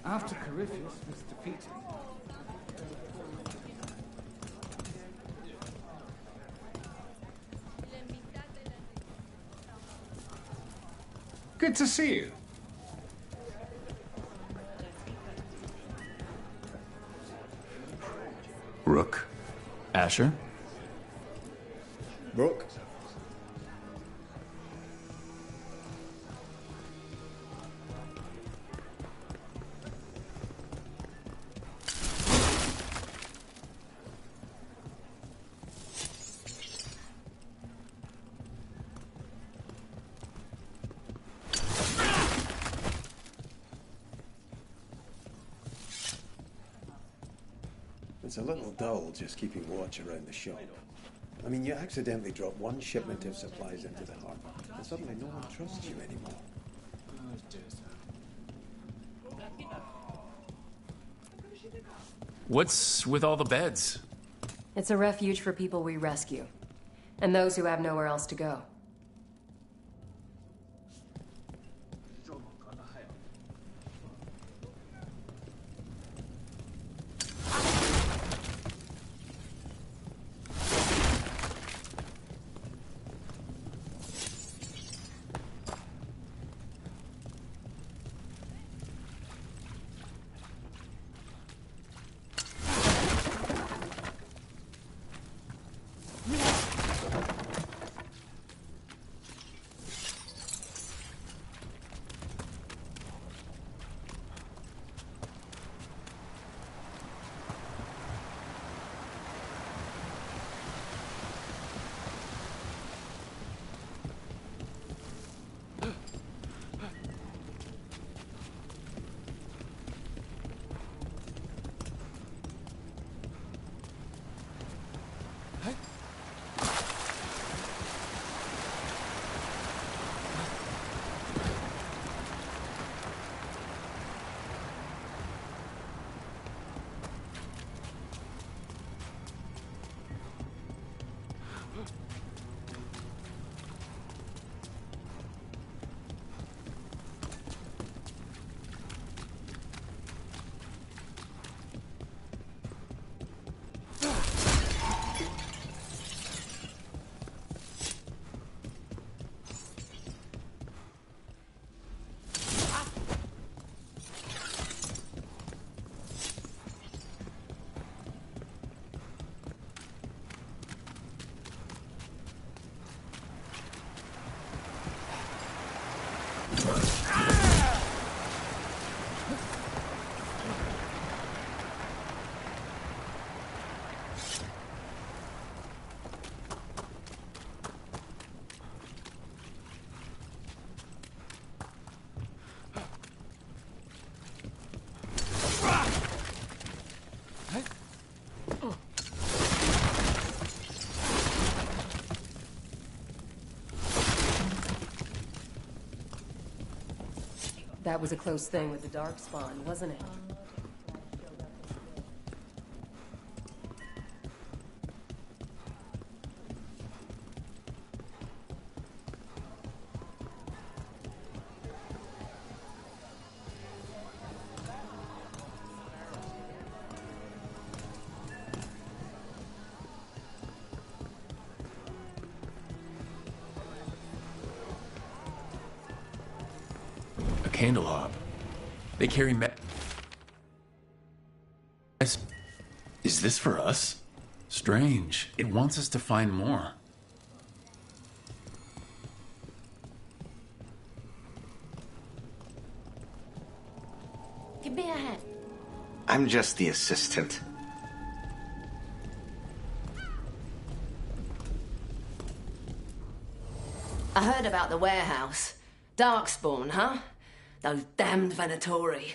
After Corypheus was defeated. Good to see you. Rook. Asher? Rook. It's a little dull just keeping watch around the shop. I mean, you accidentally drop one shipment of supplies into the harbour, and suddenly no one trusts you anymore. What's with all the beds? It's a refuge for people we rescue, and those who have nowhere else to go. That was a close thing with the Darkspawn, wasn't it? Candle hob. They carry Is this for us? Strange. It wants us to find more. Give me a hand. I'm just the assistant. I heard about the warehouse. Darkspawn, huh? Those damned Venatori.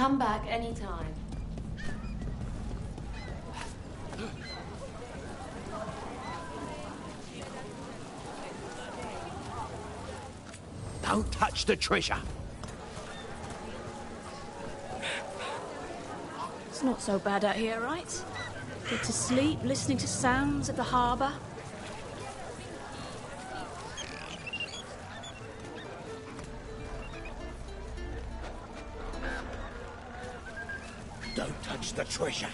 Come back anytime. Don't touch the treasure. It's not so bad out here, right? Get to sleep, listening to sounds at the harbour. Don't touch the treasure.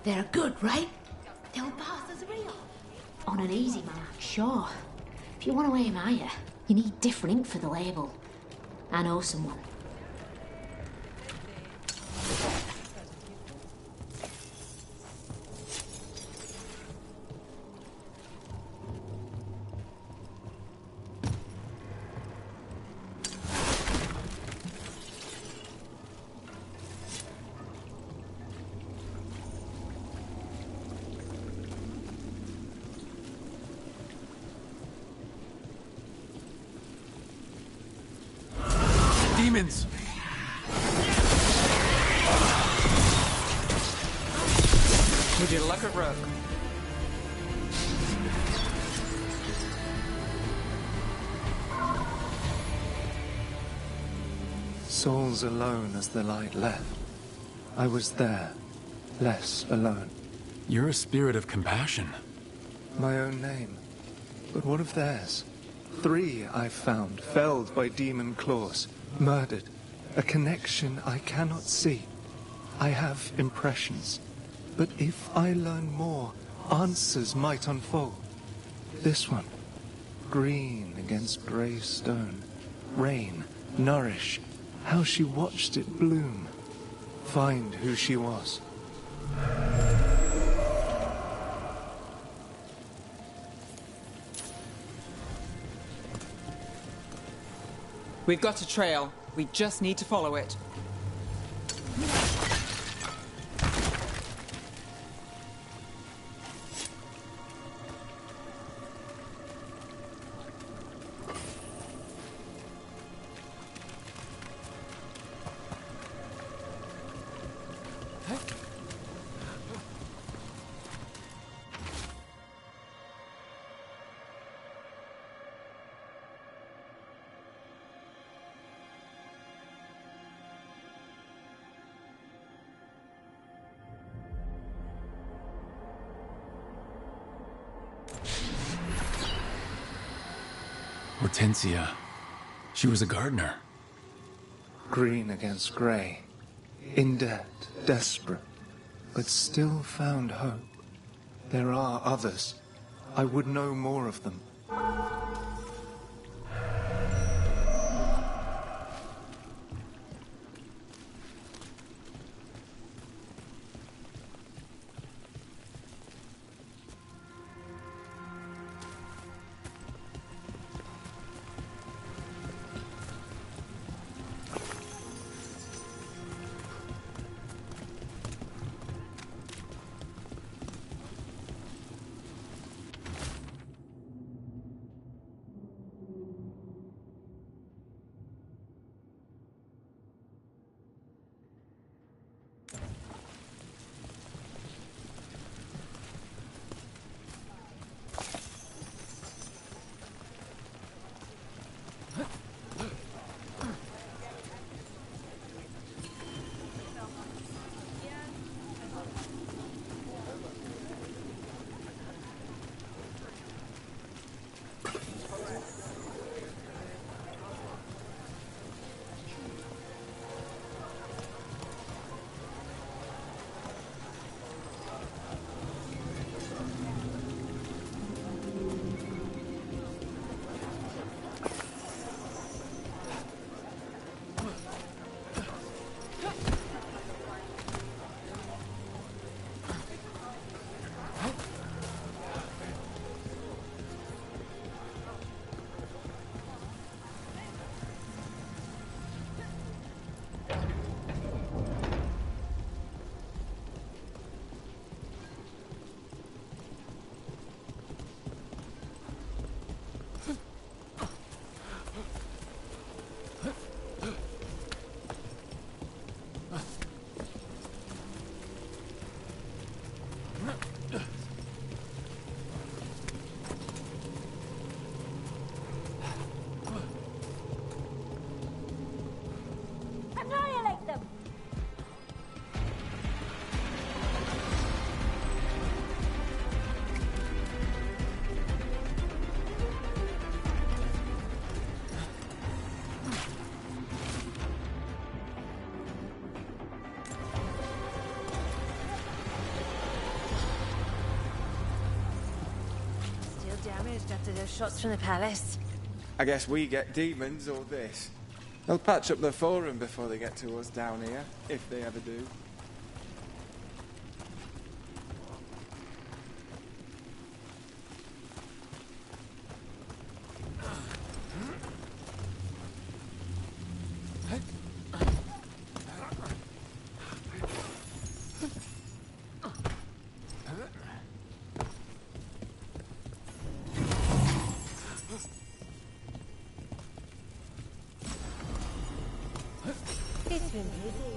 They're good, right? They'll pass as real. On an easy mark, sure. If you want to aim higher, you need different ink for the label. I know someone. Demons! Would you luck at rook? Souls alone as the light left. I was there, less alone. You're a spirit of compassion. My own name. But what of theirs? 3 I found, felled by demon claws, murdered. A connection I cannot see. I have impressions. But if I learn more, answers might unfold. This one, green against grey stone. Rain, nourish, how she watched it bloom. Find who she was. We've got a trail. We just need to follow it. Hortensia. She was a gardener. Green against grey. In debt, desperate. But still found hope. There are others. I would know more of them. just after those shots from the palace. I guess we get demons or this. They'll patch up the forum before they get to us down here, if they ever do. It's been busy.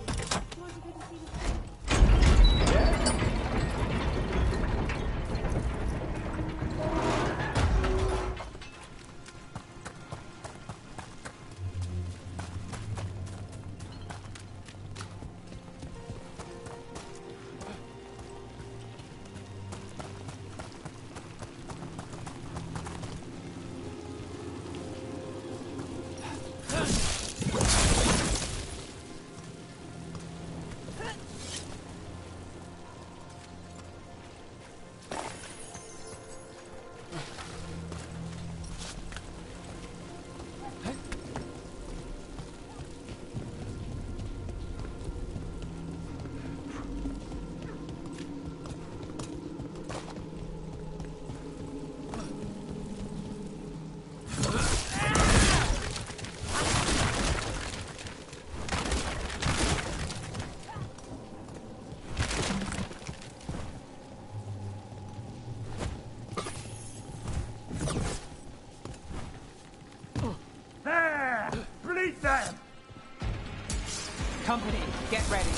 Company, get ready.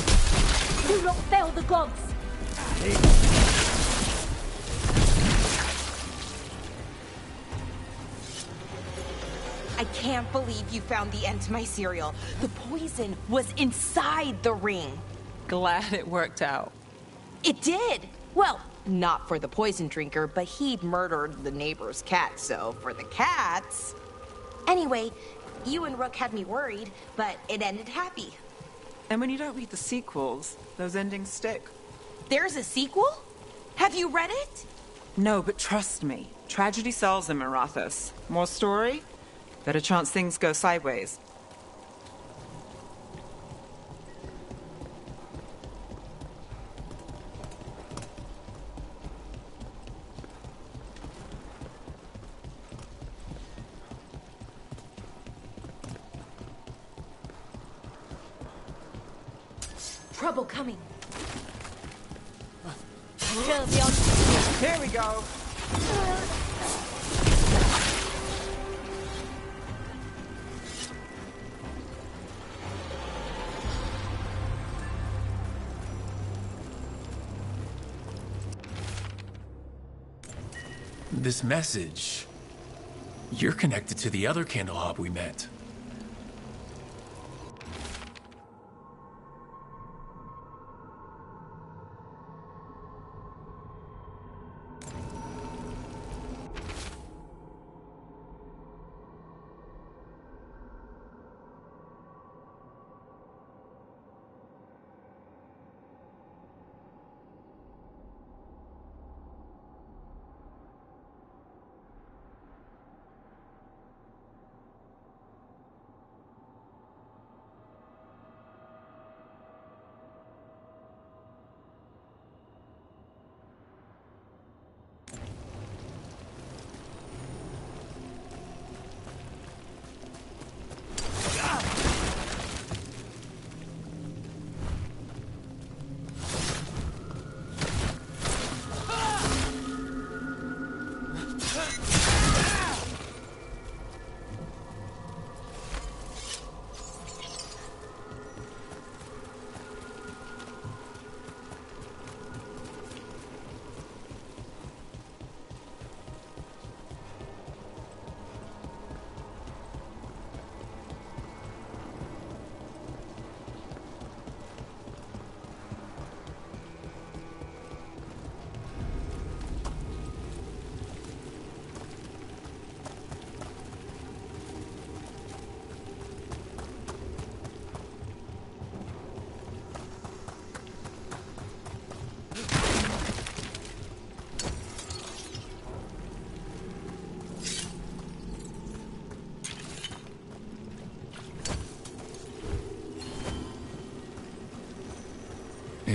Do not fail the gods! I can't believe you found the end to my cereal. The poison was inside the ring. Glad it worked out. It did. Well, not for the poison drinker, but he murdered the neighbor's cat, so for the cats. Anyway, you and Rook had me worried, but it ended happy. And when you don't read the sequels, those endings stick. There's a sequel? Have you read it? No, but trust me. Tragedy sells in Marathas. More story? Better chance things go sideways. Trouble coming. Here we go. This message. You're connected to the other Candlehob we met.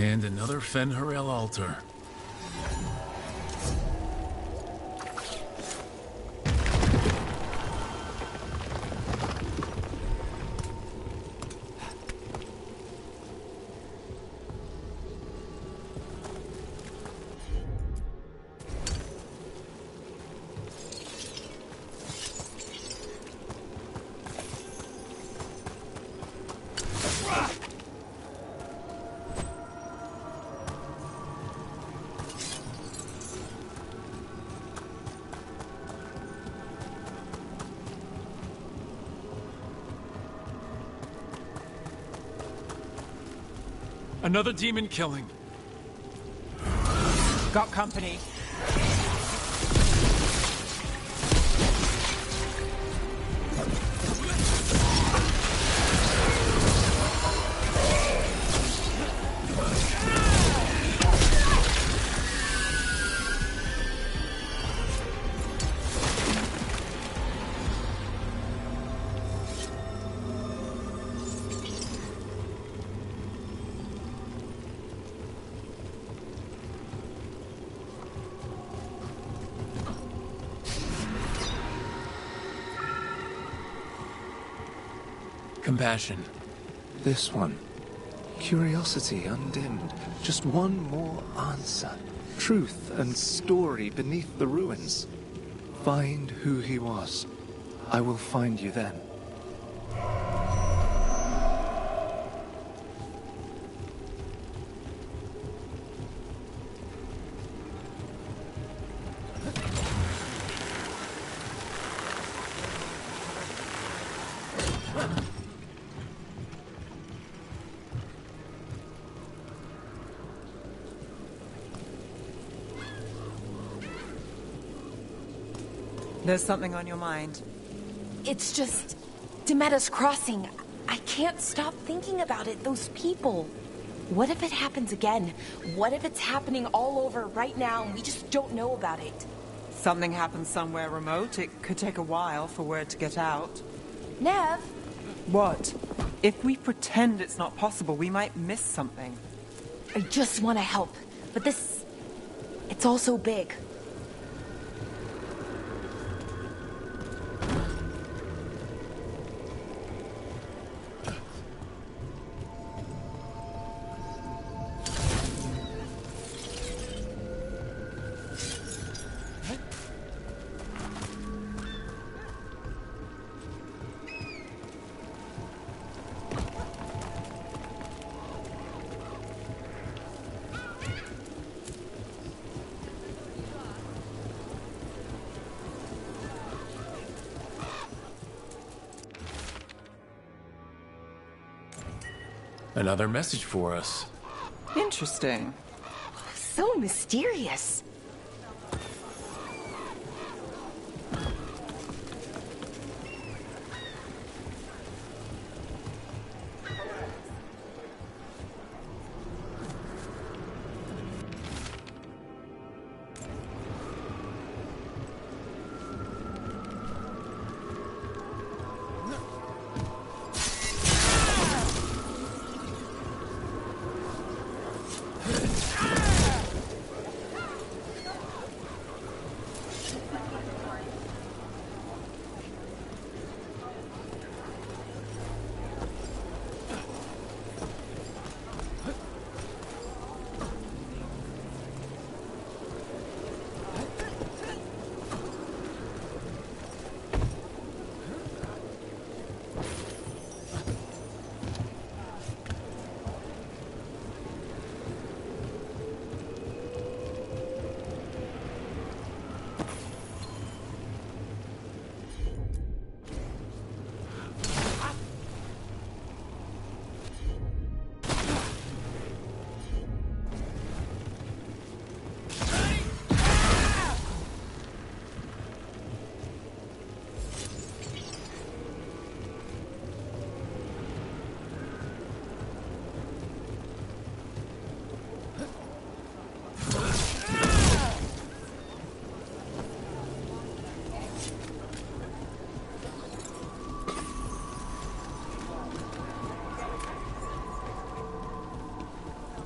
And another Fen'Harel altar. Another demon killing. Got company. Compassion. This one. Curiosity undimmed. Just one more answer. Truth and story beneath the ruins. Find who he was. I will find you then. There's something on your mind. It's just... Demeda's Crossing. I can't stop thinking about it, those people. What if it happens again? What if it's happening all over right now and we just don't know about it? Something happens somewhere remote. It could take a while for word to get out. Nev? What? If we pretend it's not possible, we might miss something. I just want to help. But this... It's all so big. Another message for us. Interesting. So mysterious.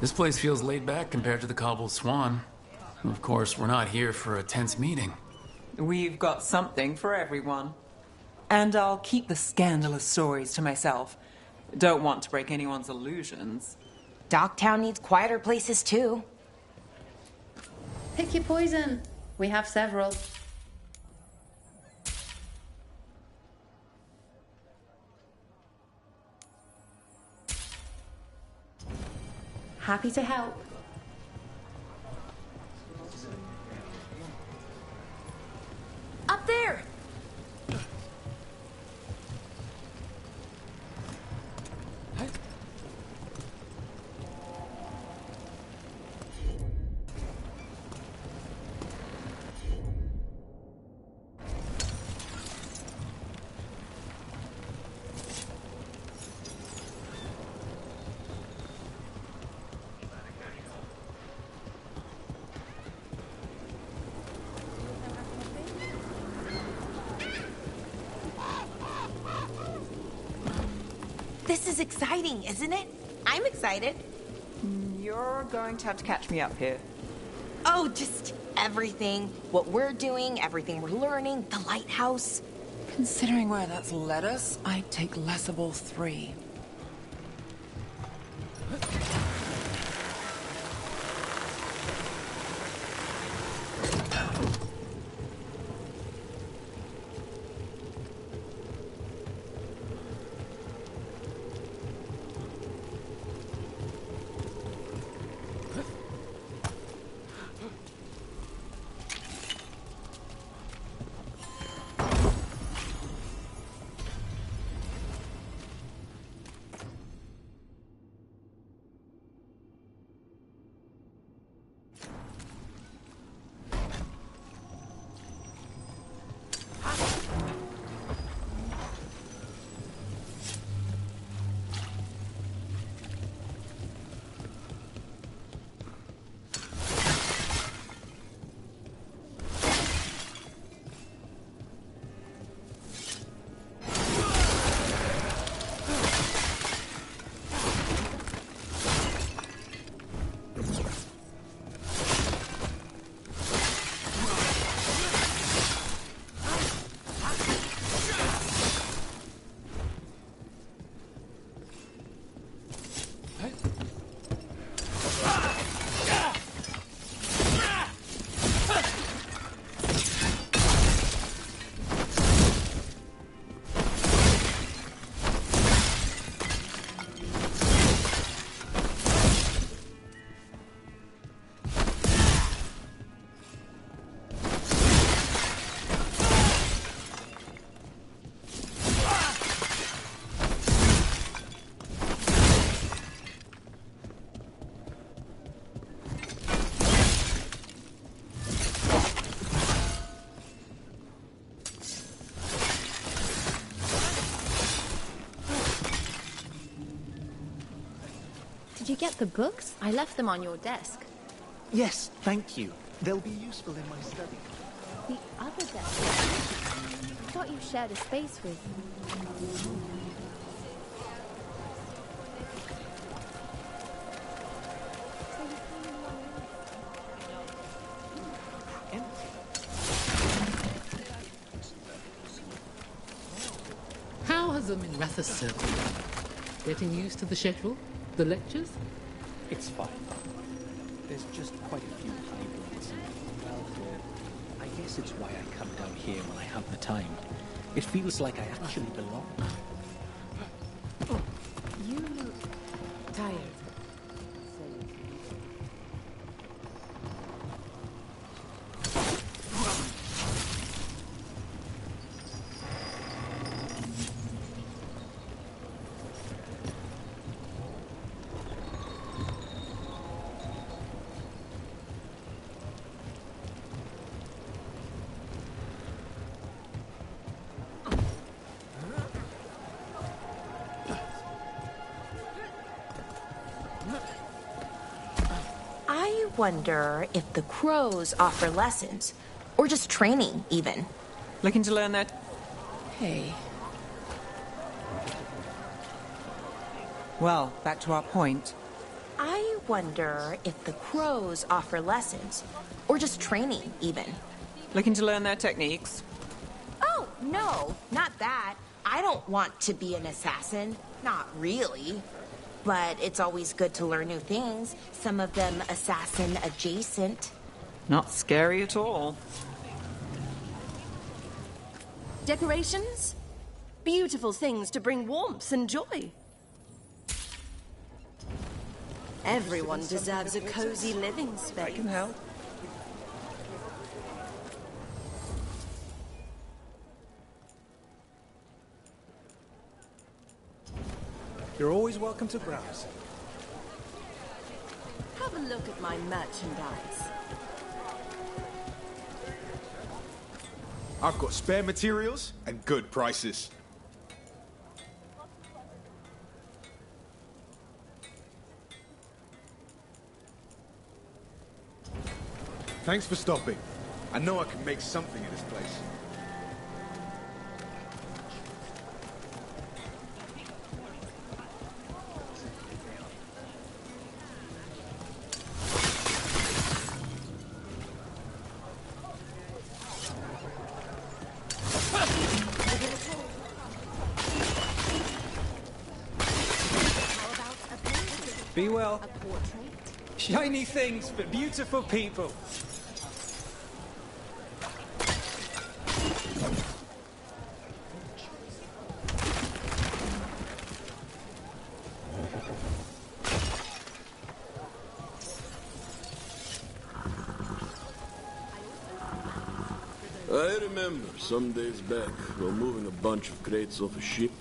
This place feels laid back compared to the Cobbled Swan. Of course, we're not here for a tense meeting. We've got something for everyone. And I'll keep the scandalous stories to myself. Don't want to break anyone's illusions. Docktown needs quieter places too. Pick your poison. We have several. Happy to help. Up there! This is exciting, isn't it? I'm excited. You're going to have to catch me up here. Oh, just everything. What we're doing, everything we're learning, the lighthouse. Considering where that's led us, I'd take less of all three. Did you get the books? I left them on your desk. Yes, thank you. They'll be useful in my study. The other desk? I thought you shared a space with. How has them in Rathus circle? Getting used to the schedule? The lectures? It's fine. There's just quite a few hybrids. Well, I guess it's why I come down here when I have the time. It feels like I actually belong. You look tired. I wonder if the crows offer lessons, or just training, even. Looking to learn that? Hey. Well, back to our point. I wonder if the crows offer lessons. Or just training, even. Looking to learn their techniques? Oh, no, not that. I don't want to be an assassin. Not really. But it's always good to learn new things. Some of them assassin adjacent. Not scary at all. Decorations? Beautiful things to bring warmth and joy. Everyone deserves a cozy living space. I can help. You're always welcome to browse. Have a look at my merchandise. I've got spare materials and good prices. Thanks for stopping. I know I can make something of this place. Be well. Shiny things for beautiful people. I remember some days back, while moving a bunch of crates off a ship,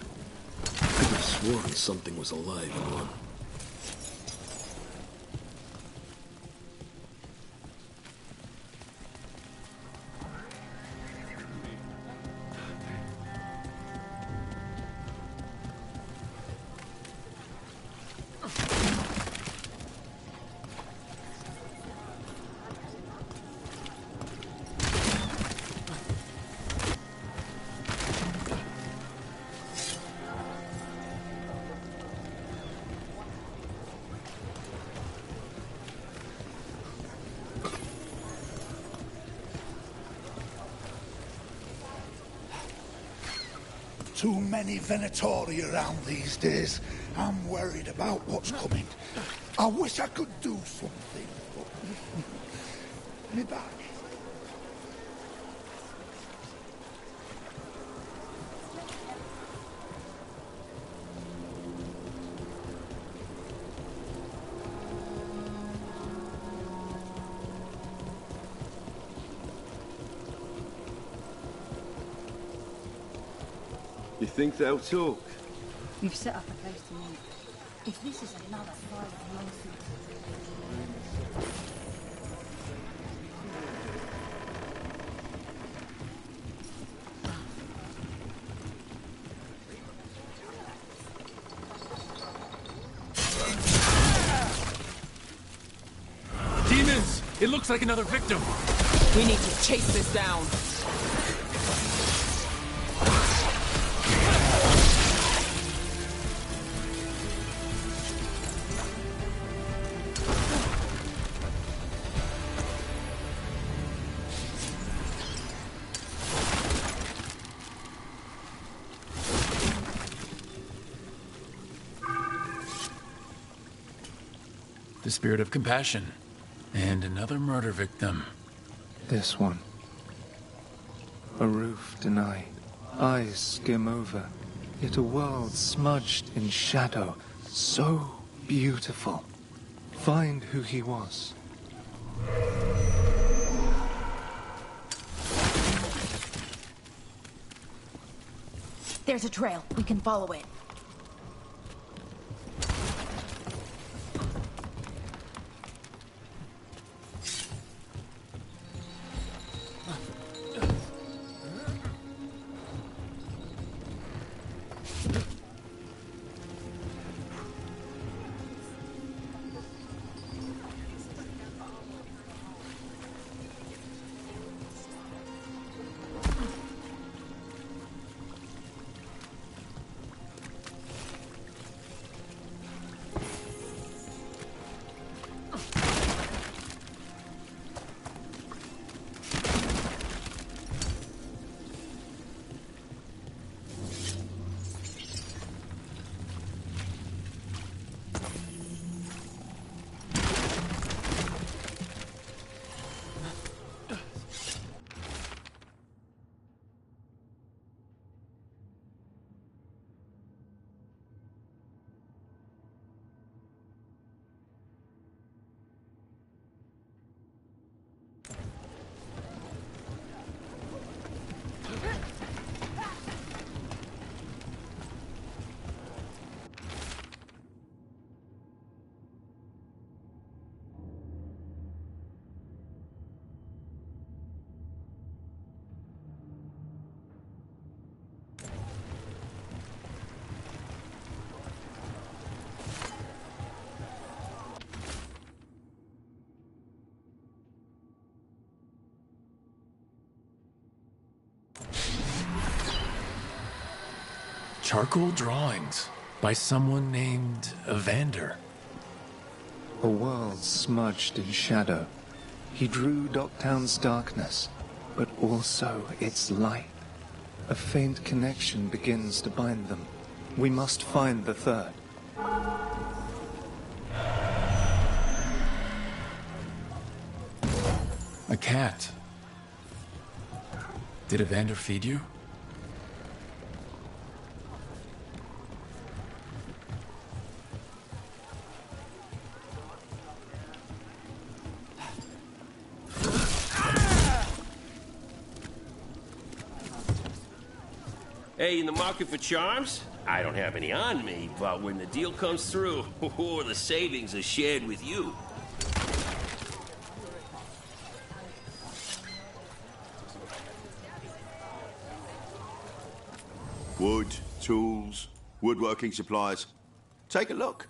I could have sworn something was alive in one. Too many Venatori around these days. I'm worried about what's coming. I wish I could do something, but... me back. You think they'll talk? You've set up a place to meet. If this is another fight nonsense. Demons! It looks like another victim. We need to chase this down. The spirit of compassion. And another murder victim. This one. A roof denied. Eyes skim over. Yet a world smudged in shadow. So beautiful. Find who he was. There's a trail. We can follow it. Charcoal drawings by someone named Evander. A world smudged in shadow. He drew Docktown's darkness, but also its light. A faint connection begins to bind them. We must find the third. A cat. Did Evander feed you? Hey, in the market for charms? I don't have any on me, but when the deal comes through, the savings are shared with you. Wood, tools, woodworking supplies. Take a look.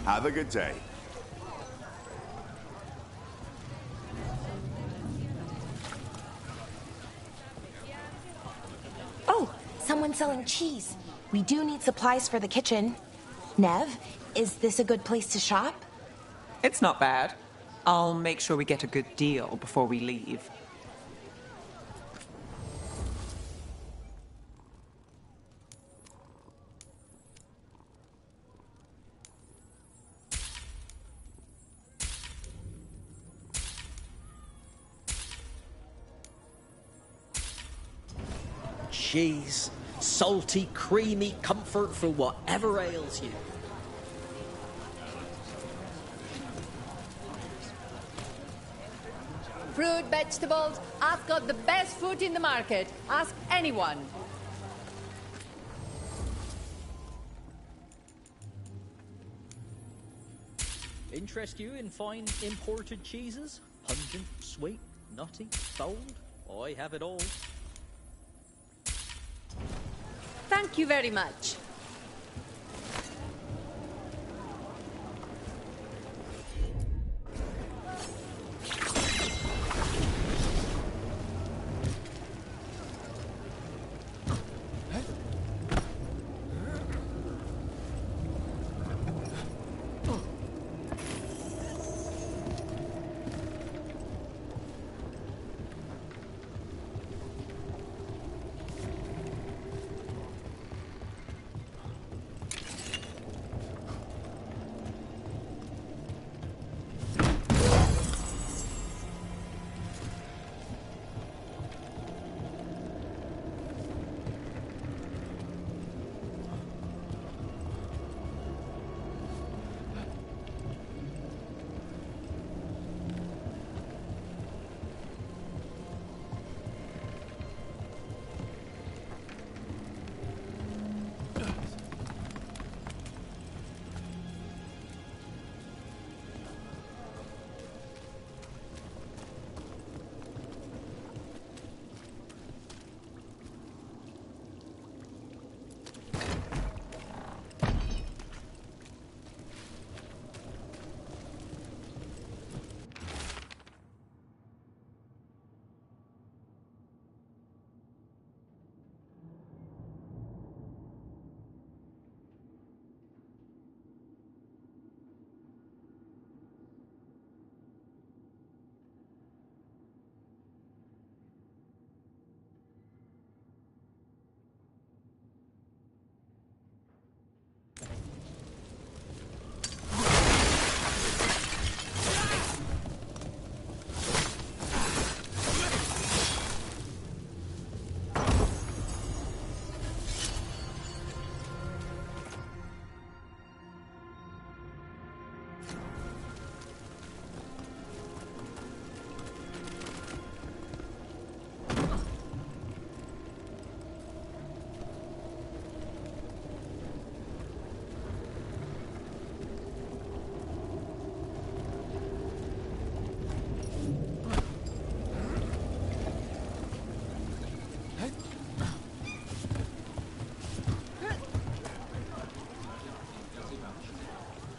Have a good day. Oh, someone's selling cheese. We do need supplies for the kitchen. Nev, is this a good place to shop? It's not bad. I'll make sure we get a good deal before we leave. Cheese. Salty, creamy comfort for whatever ails you. Fruit, vegetables, I've got the best food in the market. Ask anyone. Interest you in fine imported cheeses? Pungent, sweet, nutty, bold? I have it all. Thank you very much.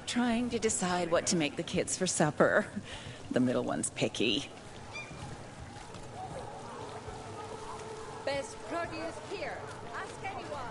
Trying to decide what to make the kids for supper. The middle one's picky. Best produce here. Ask anyone.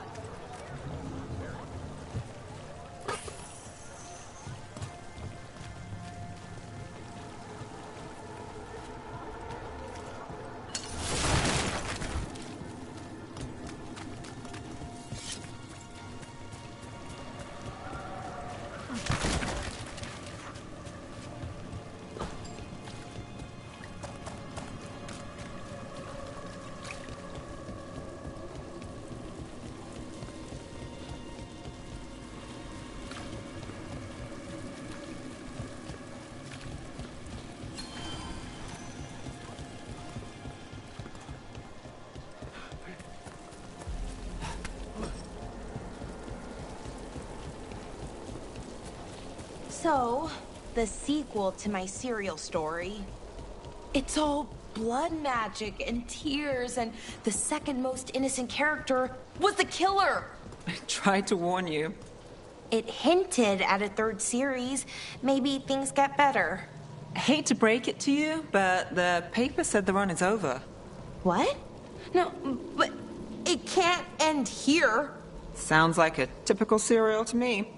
So, the sequel to my serial story. It's all blood magic and tears, and the second most innocent character was the killer. I tried to warn you. It hinted at a third series. Maybe things get better. I hate to break it to you, but the paper said the run is over. What? No, but it can't end here. Sounds like a typical serial to me.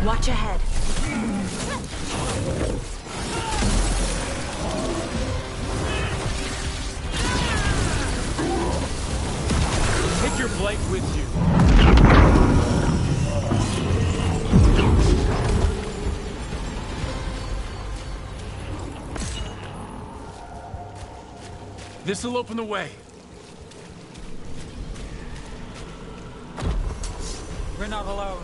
Watch ahead. Take your blade with you. This'll open the way. We're not alone.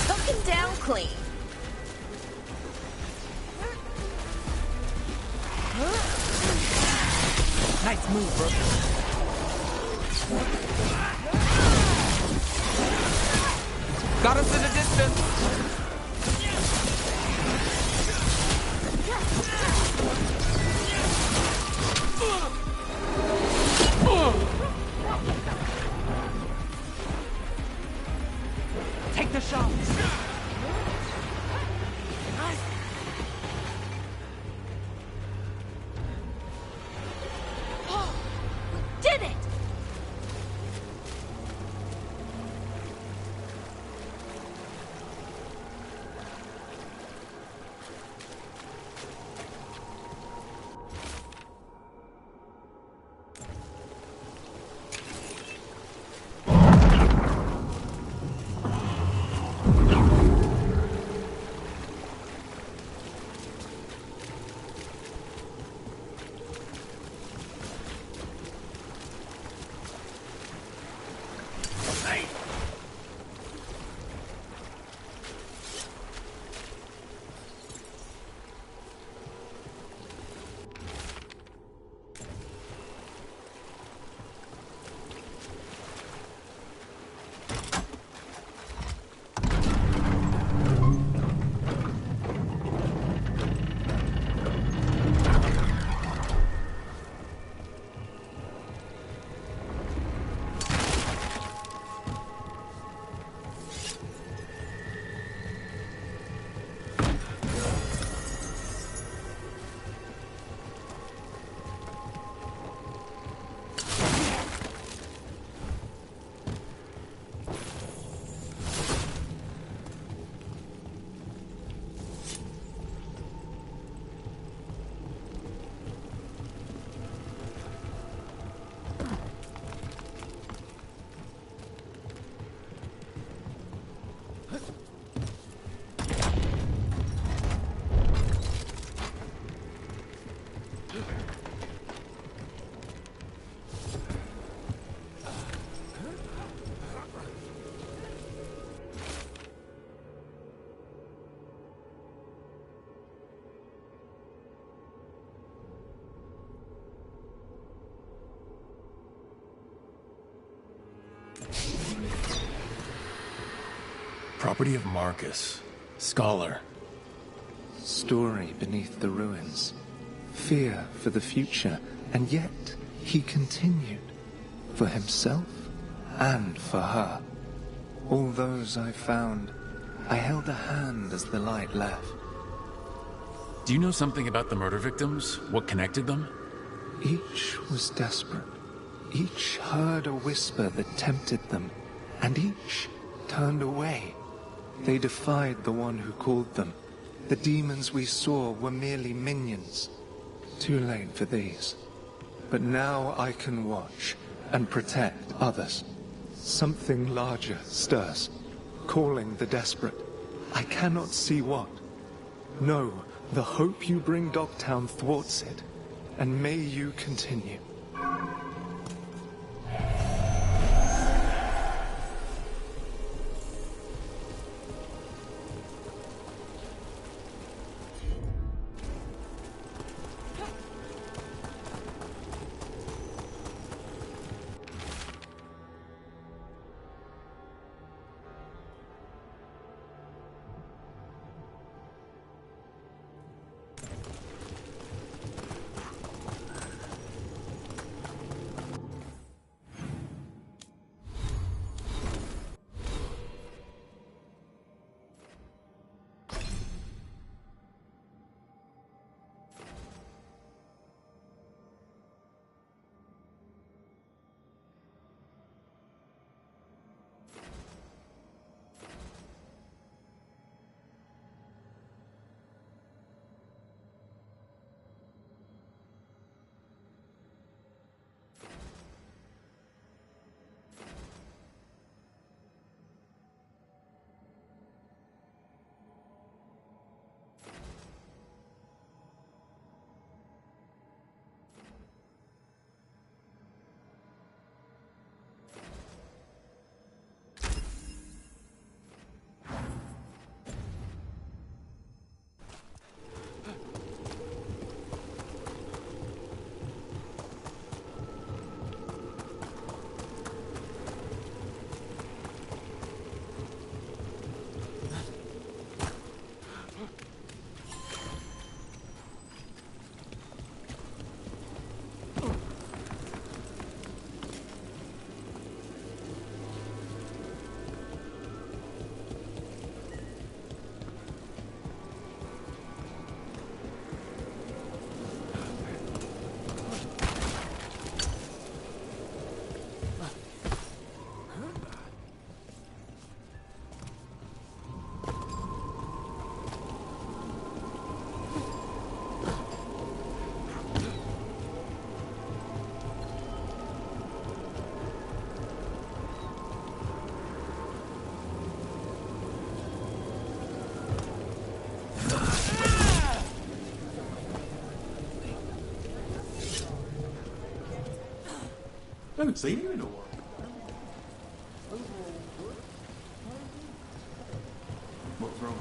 Took him down clean. Nice move, bro. Got us in the distance. Take the shot. Did it! Property of Marcus. Scholar. Story beneath the ruins. Fear for the future, and yet he continued. For himself and for her. All those I found, I held a hand as the light left. Do you know something about the murder victims? What connected them? Each was desperate. Each heard a whisper that tempted them, and each turned away. They defied the one who called them. The demons we saw were merely minions. Too late for these. But now I can watch and protect others. Something larger stirs, calling the desperate. I cannot see what. No, the hope you bring Dogtown thwarts it, and may you continue. I haven't seen you in a while. What's wrong?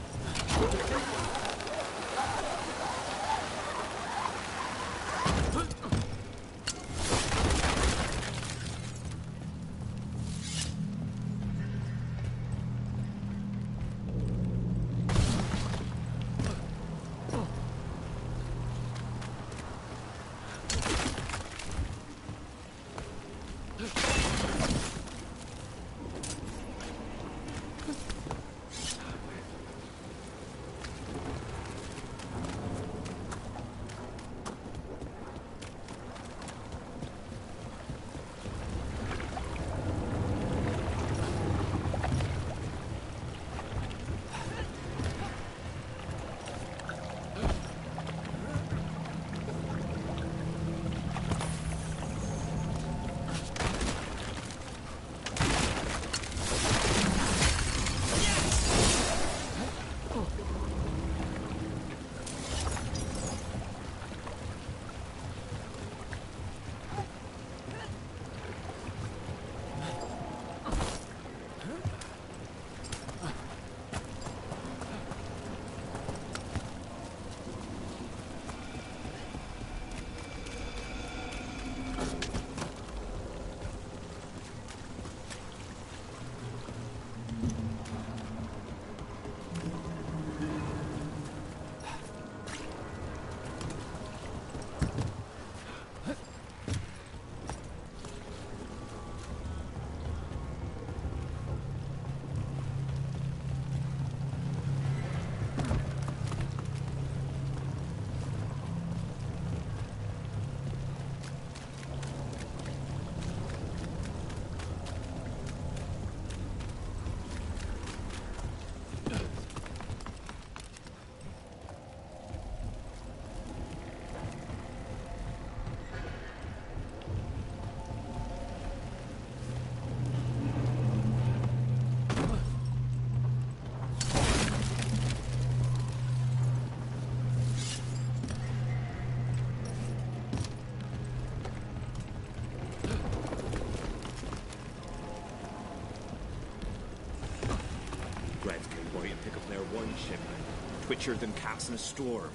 twitcher than cats in a storm.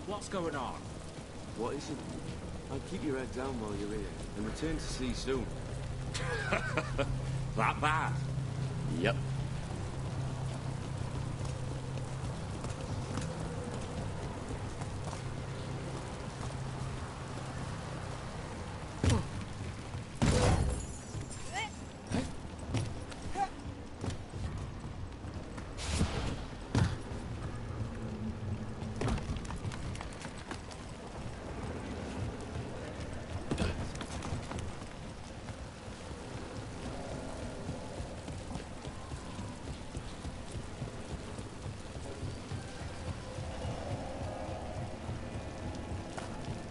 What's going on? What is it? I'll keep your head down while you're here, and return to sea soon. That bad? Yep.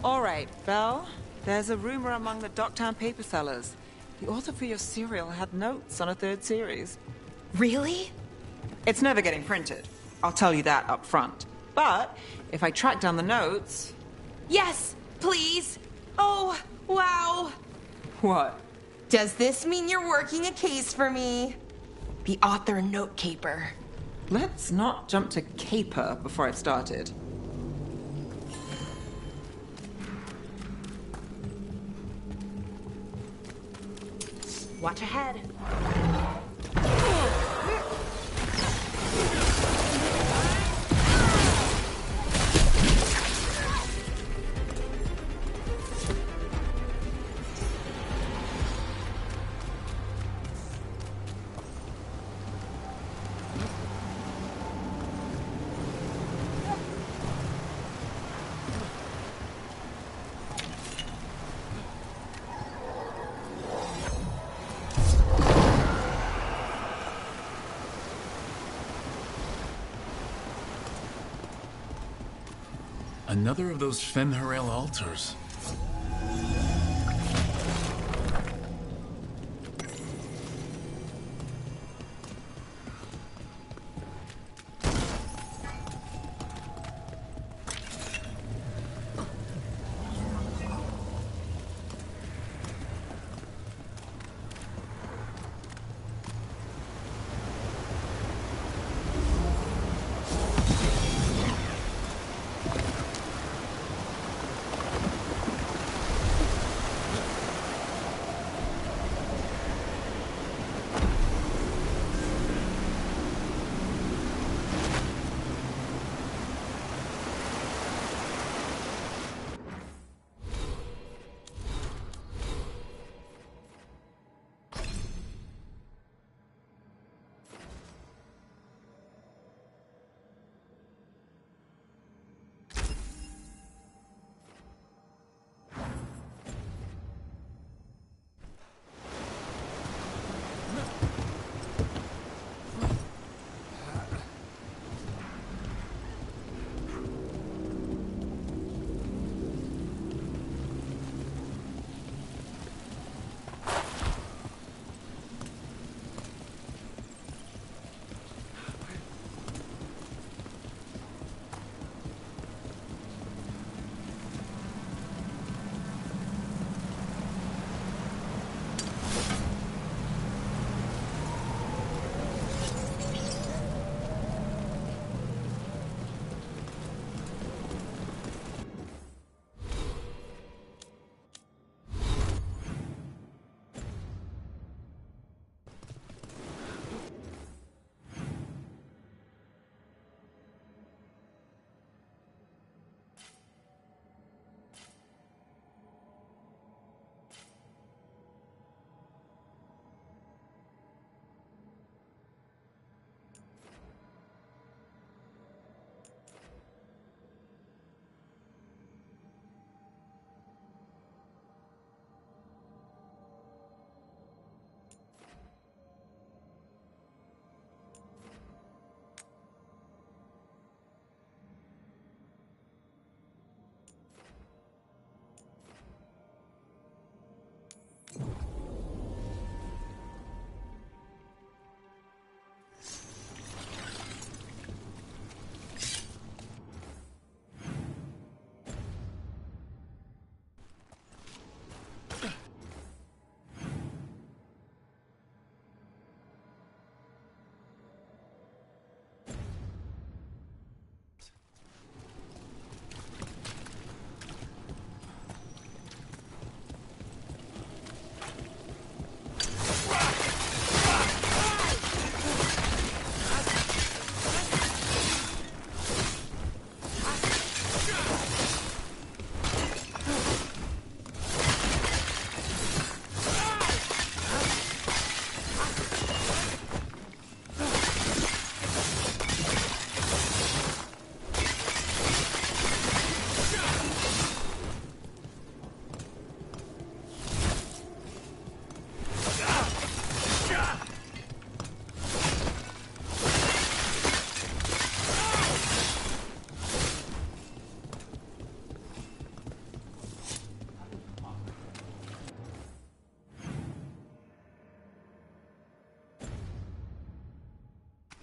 All right, Belle. There's a rumor among the Docktown paper sellers. The author for your serial had notes on a third series. Really? It's never getting printed. I'll tell you that up front. But if I track down the notes... Yes, please. Oh, wow. What? Does this mean you're working a case for me? The author note caper. Let's not jump to caper before I've started. Watch ahead. Another of those Fen'Harel altars.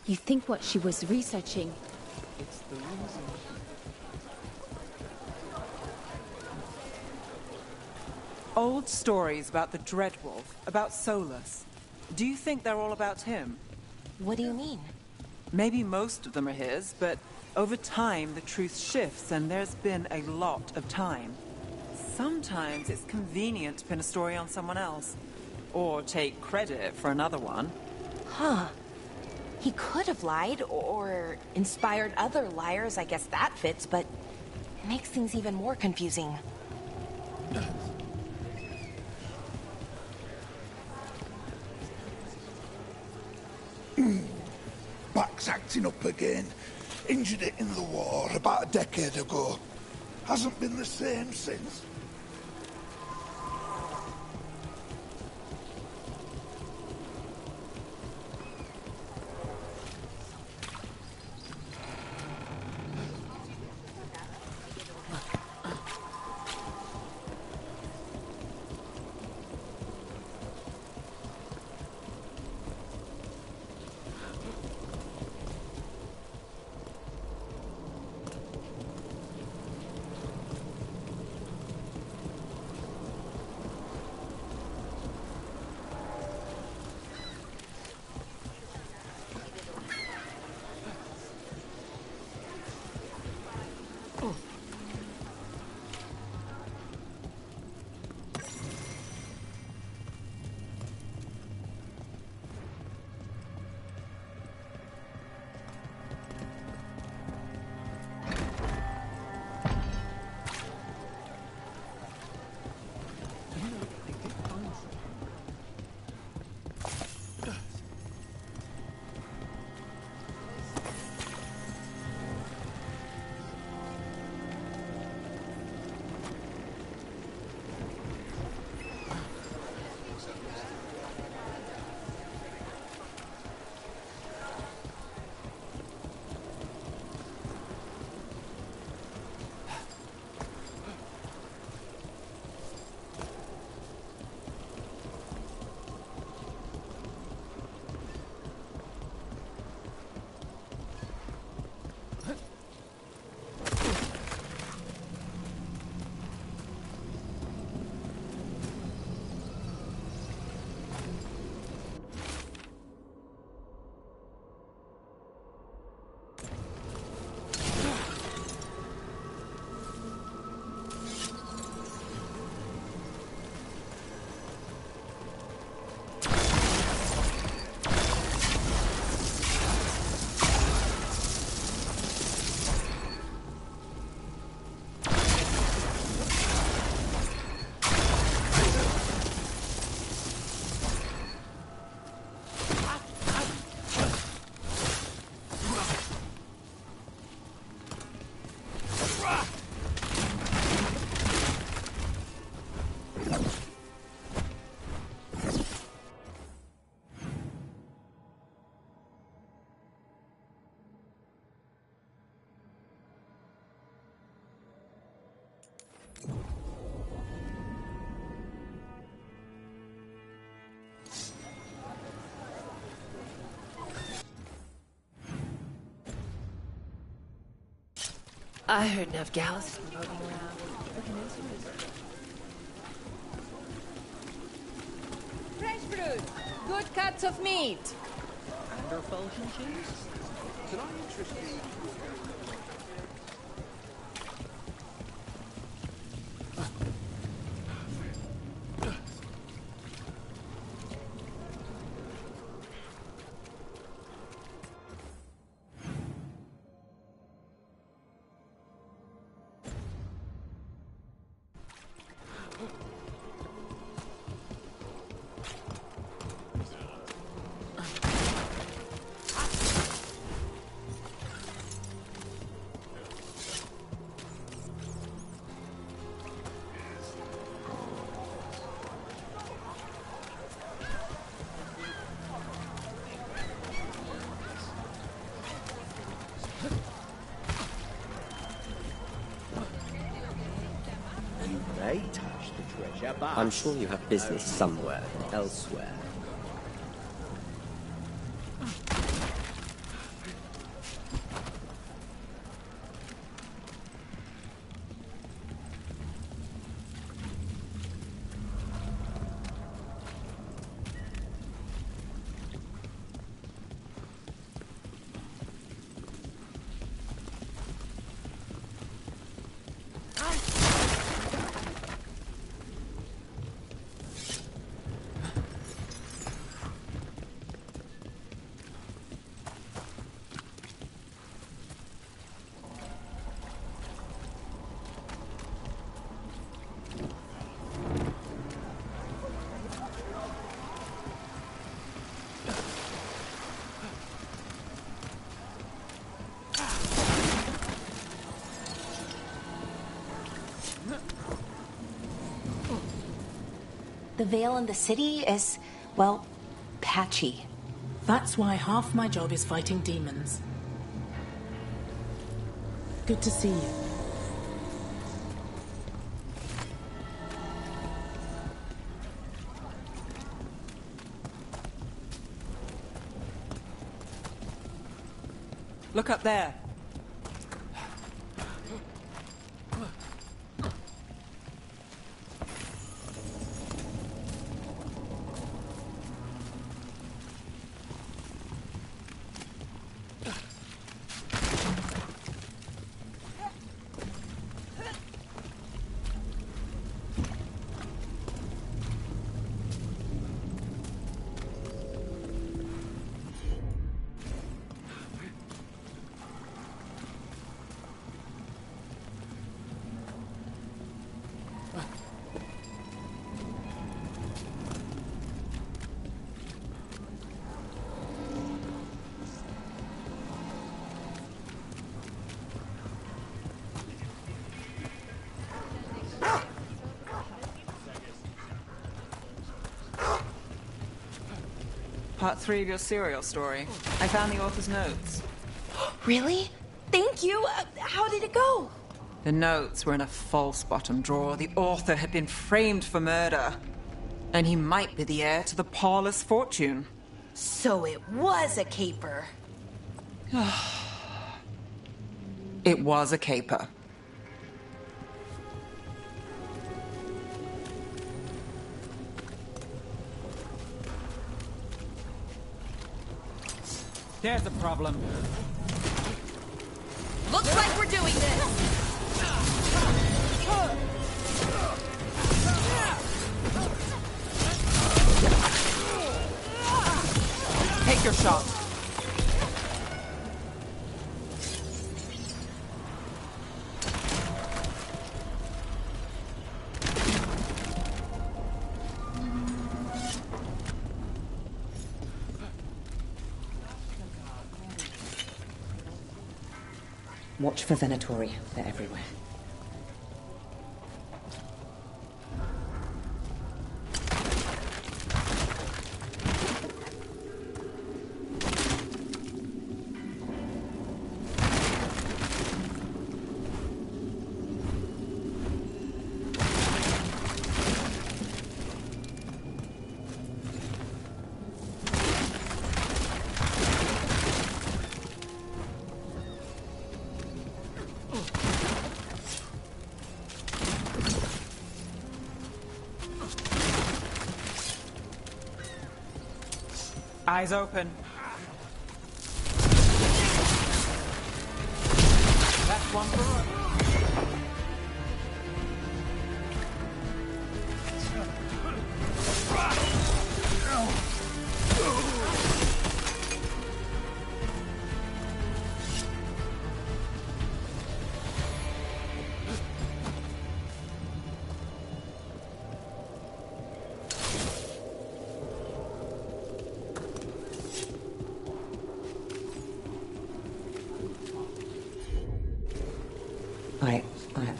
You think what she was researching? It's the reason. Old stories about the Dreadwolf, about Solus. Do you think they're all about him? What do you mean? Maybe most of them are his, but over time the truth shifts and there's been a lot of time. Sometimes it's convenient to pin a story on someone else, or take credit for another one. Huh. He could have lied, or inspired other liars, I guess that fits, but it makes things even more confusing. Back's acting up again. Injured it in the war about a decade ago. Hasn't been the same since. I heard enough gals floating around. Fresh fruit, good cuts of meat. Underfalcon cheese? Can I interest you? May touch the treasure, but I'm sure you have business somewhere elsewhere. the Veil in the city is, well, patchy. That's why half my job is fighting demons. Good to see you. Look up there. Part 3 of your serial story. I found the author's notes. Really? Thank you. How did it go? The notes were in a false bottom drawer. The author had been framed for murder. And he might be the heir to the parlous fortune. So it was a caper. It was a caper. There's the problem. Looks like we're doing this. Take your shot. Watch for Venatori. They're everywhere. Eyes open. That's one for us.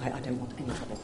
I don't want any trouble.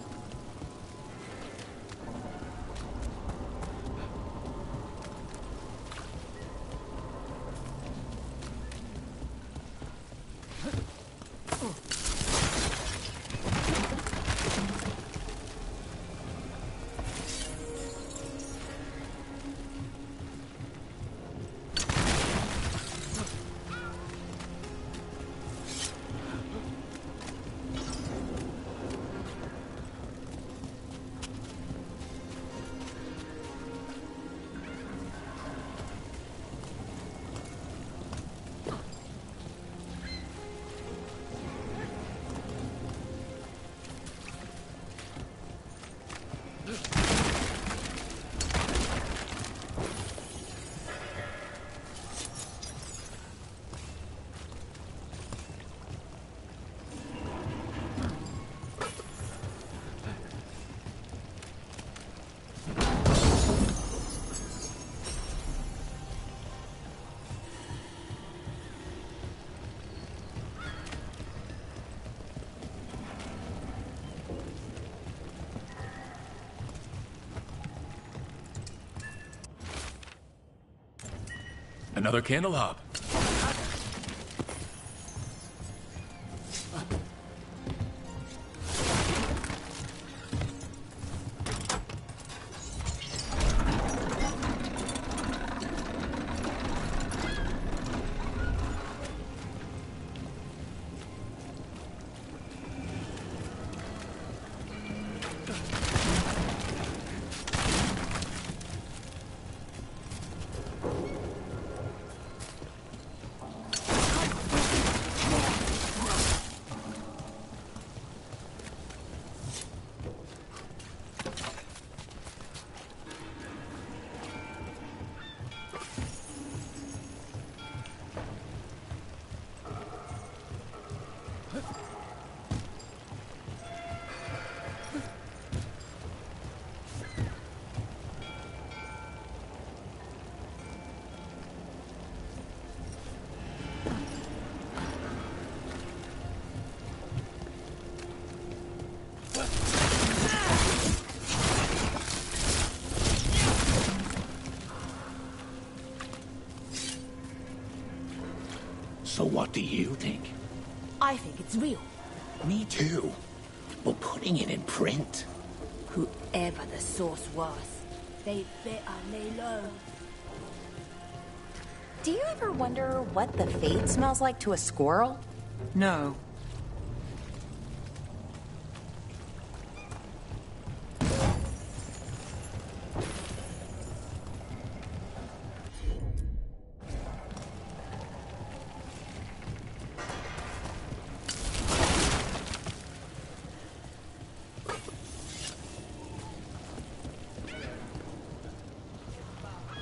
Another candle hop. So what do you think? I think it's real. Me too. But putting it in print? Whoever the source was, they better lay low. Do you ever wonder what the fade smells like to a squirrel? No.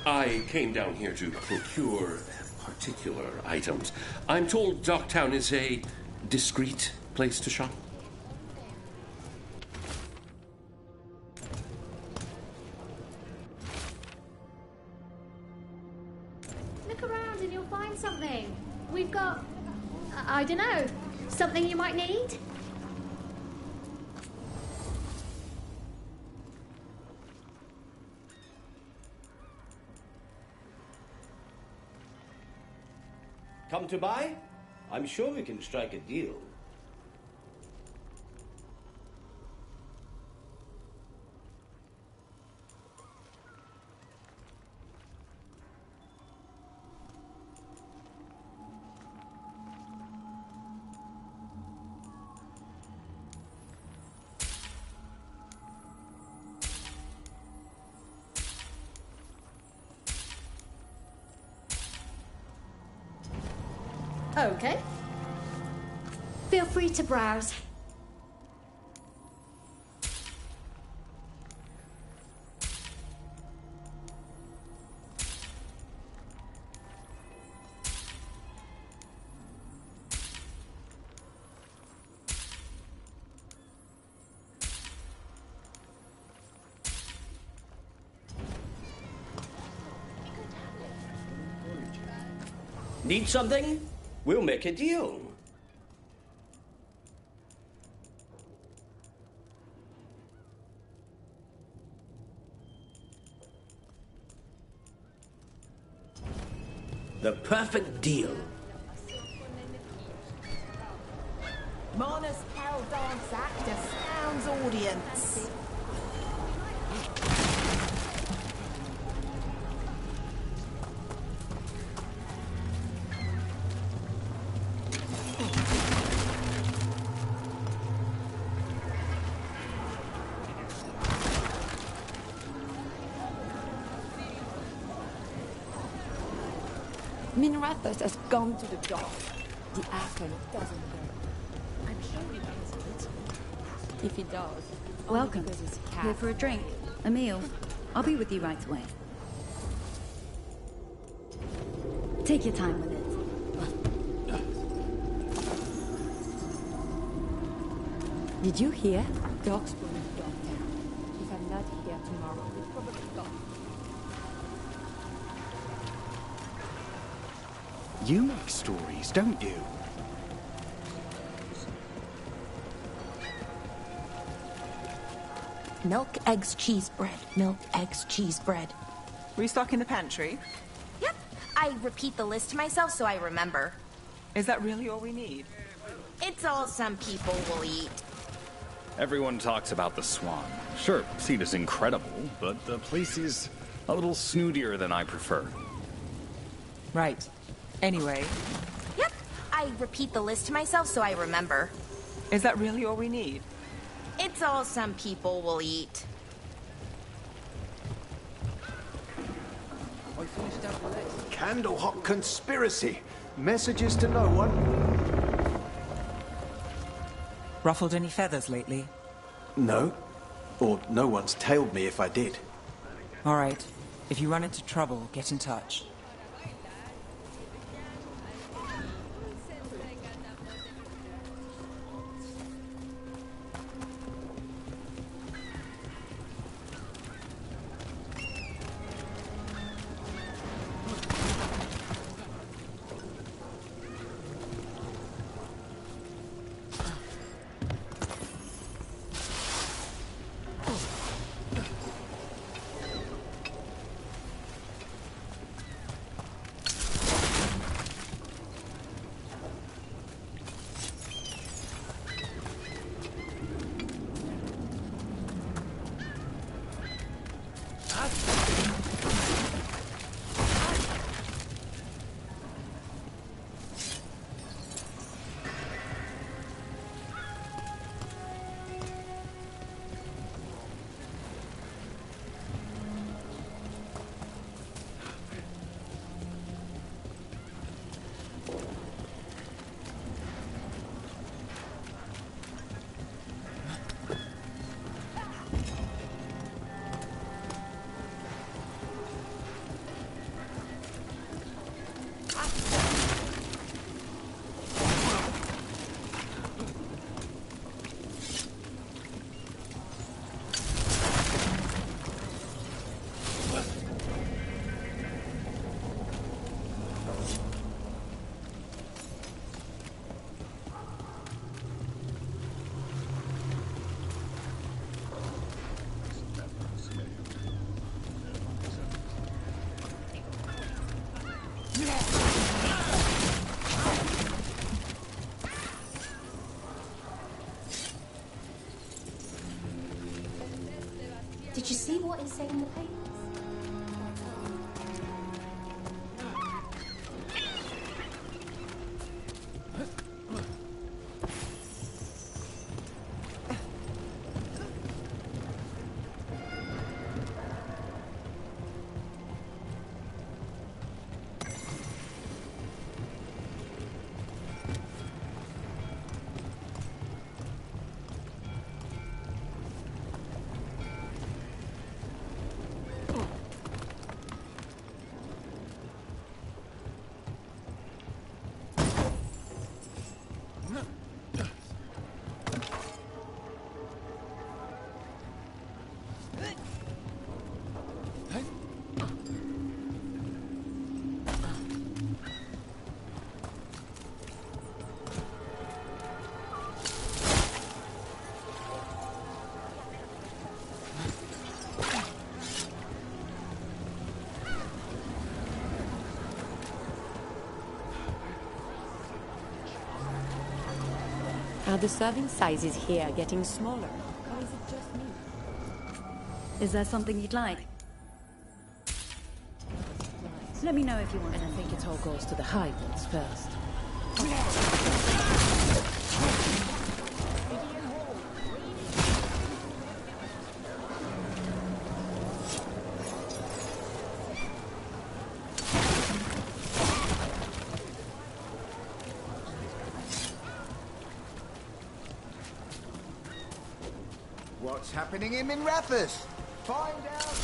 I came down here to procure particular items. I'm told Docktown is a discreet place to shop. Look around and you'll find something. We've got, I don't know, something you might need? Come to buy? I'm sure we can strike a deal. Okay. Feel free to browse. Need something? We'll make a deal. The perfect deal. Mona's Hell Dance Act astounds audience. Minrathos has gone to the dock. The Archon doesn't go. I'm sure he does it. If he does, Welcome. because he's a cat. Here for a drink, a meal. I'll be with you right away. Take your time with it. Did you hear? Dogs will be dog down. If I'm not here tomorrow, we'll probably go. You make stories, don't you? Milk, eggs, cheese, bread. Milk, eggs, cheese, bread. Restocking the pantry? Yep. I repeat the list to myself so I remember. Is that really all we need? It's all some people will eat. Everyone talks about the Swan. Sure, seat is incredible, but the place is a little snootier than I prefer. Right. Anyway. Yep. I repeat the list to myself so I remember. Is that really all we need? It's all some people will eat. Candlehot conspiracy. Messages to no one. Ruffled any feathers lately? No. Or no one's tailed me if I did. All right. If you run into trouble, get in touch. Did you see what it said in the papers? Are the serving sizes here getting smaller? Or is it just me? Is there something you'd like? Let me know if you want. And I think it all goes to the high ones first. What's happening in Minrathous? Find out.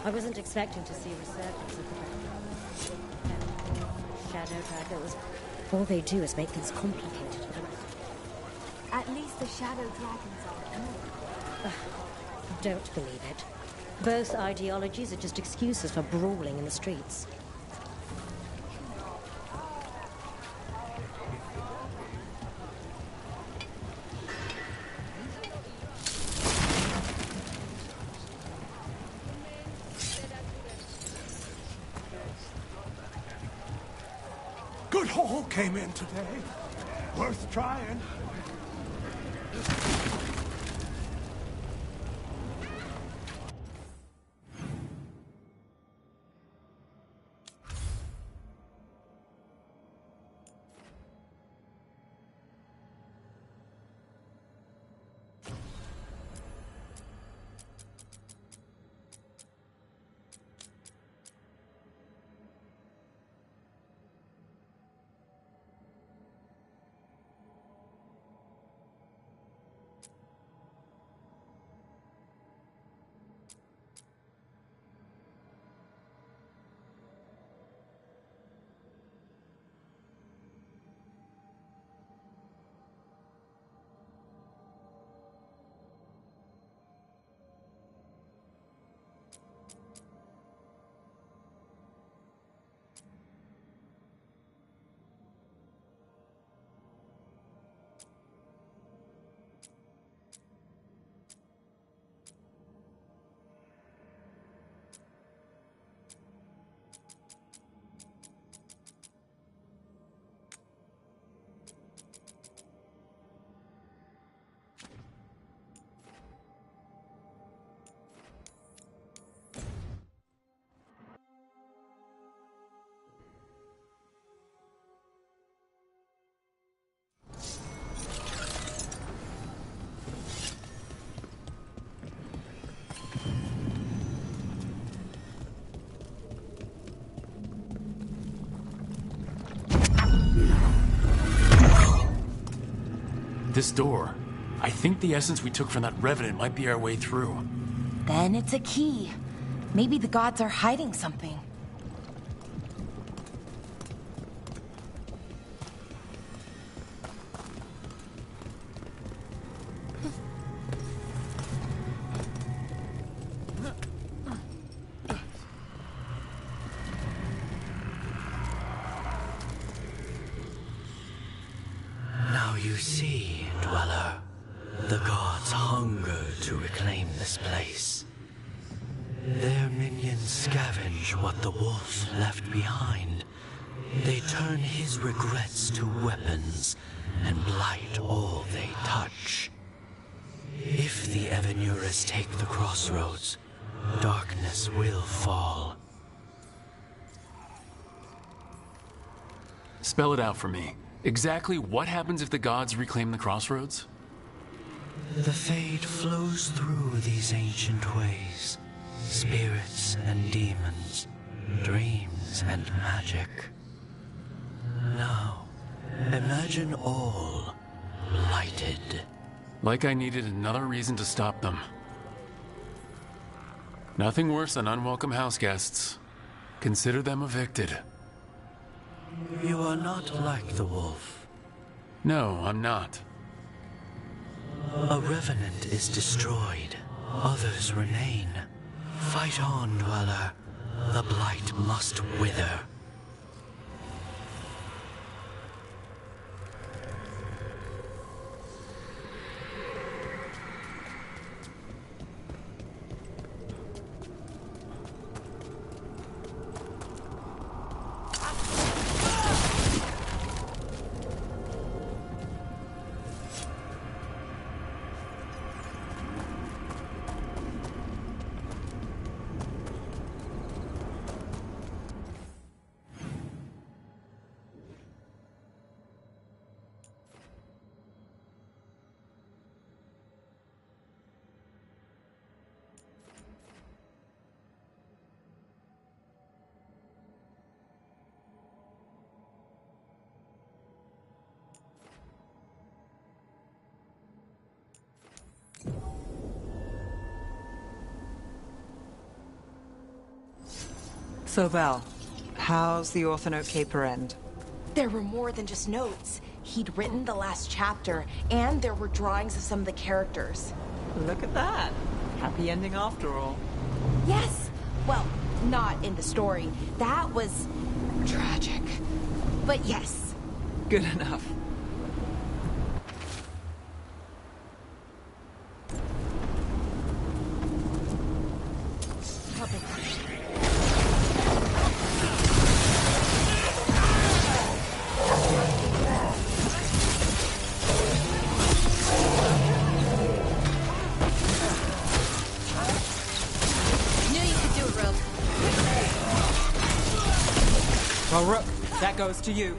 I wasn't expecting to see a resurgence of the shadow draggers. All they do is make things complicated for the rest. At least the shadow dragons are. Don't believe it. Both ideologies are just excuses for brawling in the streets. Good haul came in today. Worth trying. This door. I think the essence we took from that revenant might be our way through. Then it's a key. Maybe the gods are hiding something. Now you see, Dweller, the gods hunger to reclaim this place. Their minions scavenge what the wolf left behind. They turn his regrets to weapons and blight all they touch. If the Evanuras take the crossroads, darkness will fall. Spell it out for me. Exactly what happens if the gods reclaim the crossroads? The fade flows through these ancient ways. Spirits and demons, dreams and magic. Now, imagine all blighted. Like I needed another reason to stop them. Nothing worse than unwelcome house guests. Consider them evicted. You are not like the wolf. No, I'm not. A revenant is destroyed. Others remain. Fight on, Dweller. The blight must wither. So, Val, how's the Orthanote Caper end? There were more than just notes. He'd written the last chapter, and there were drawings of some of the characters. Look at that. Happy ending after all. Yes! Well, not in the story. That was tragic. But yes. Good enough. Well, Rook, that goes to you.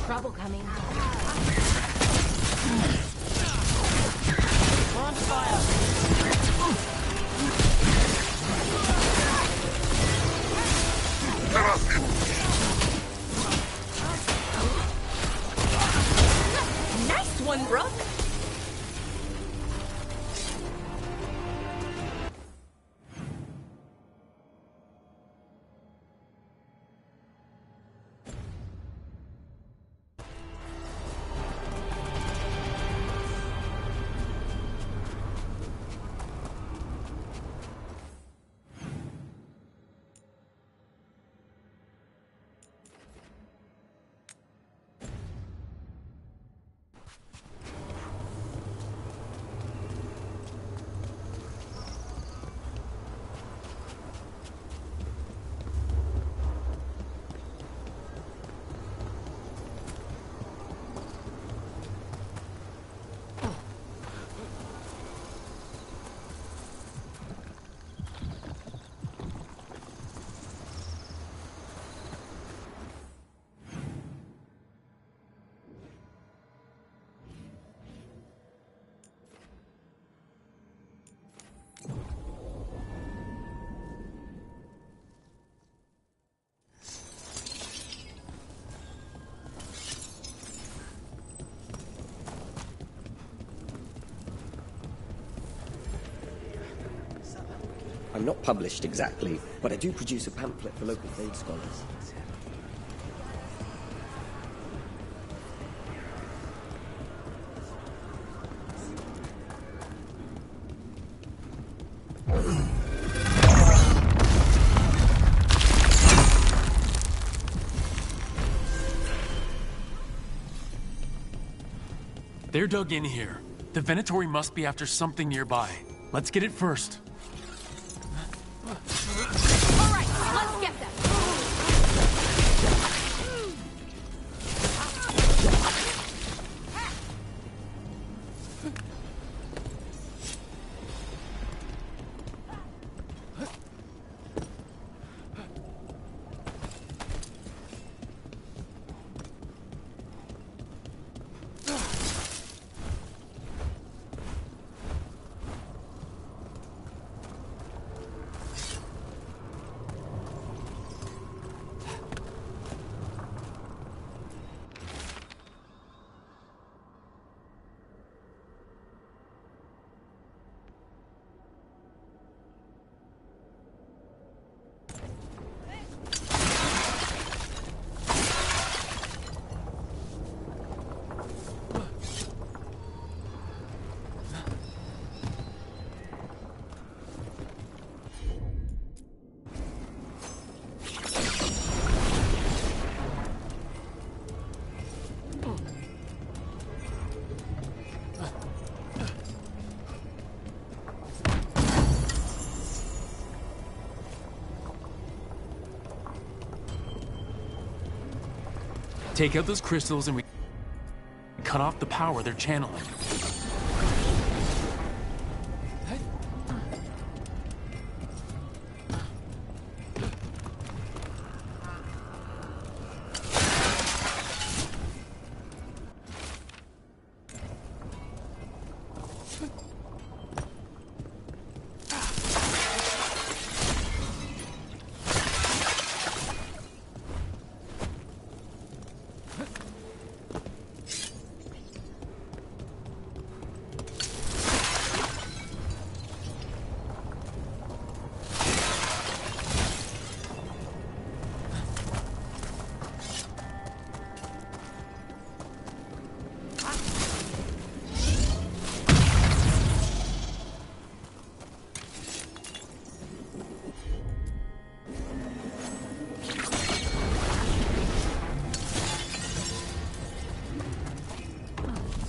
Trouble coming. We're on fire! Nice one, Brooke! I'm not published exactly, but I do produce a pamphlet for local Dgag scholars. They're dug in here. The Venatori must be after something nearby. Let's get it first. All right, let's get them. Take out those crystals and we cut off the power they're channeling.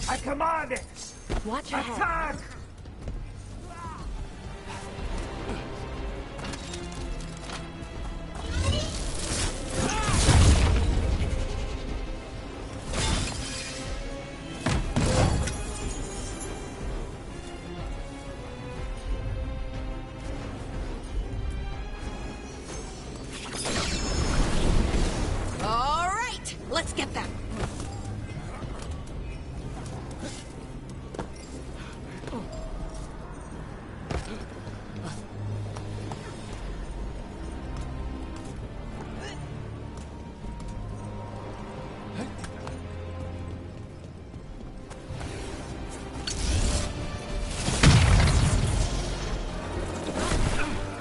I command it! Watch your head. Attack! All right, let's get them.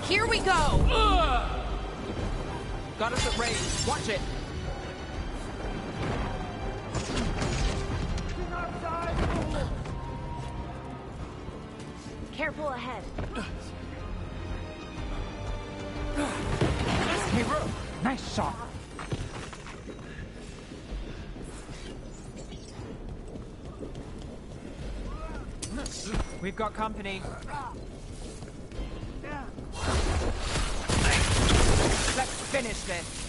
Here we go! Got us at range. Watch it. Careful ahead. Hero, nice shot. We've got company. Let's finish this.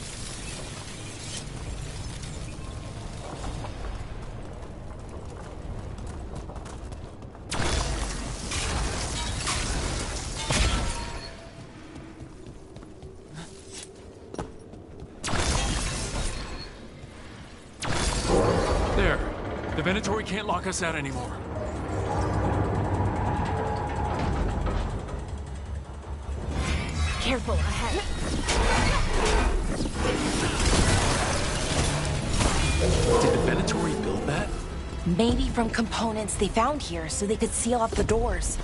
There. The Venatori can't lock us out anymore. Careful ahead. Did the Venatori build that? Maybe from components they found here so they could seal off the doors.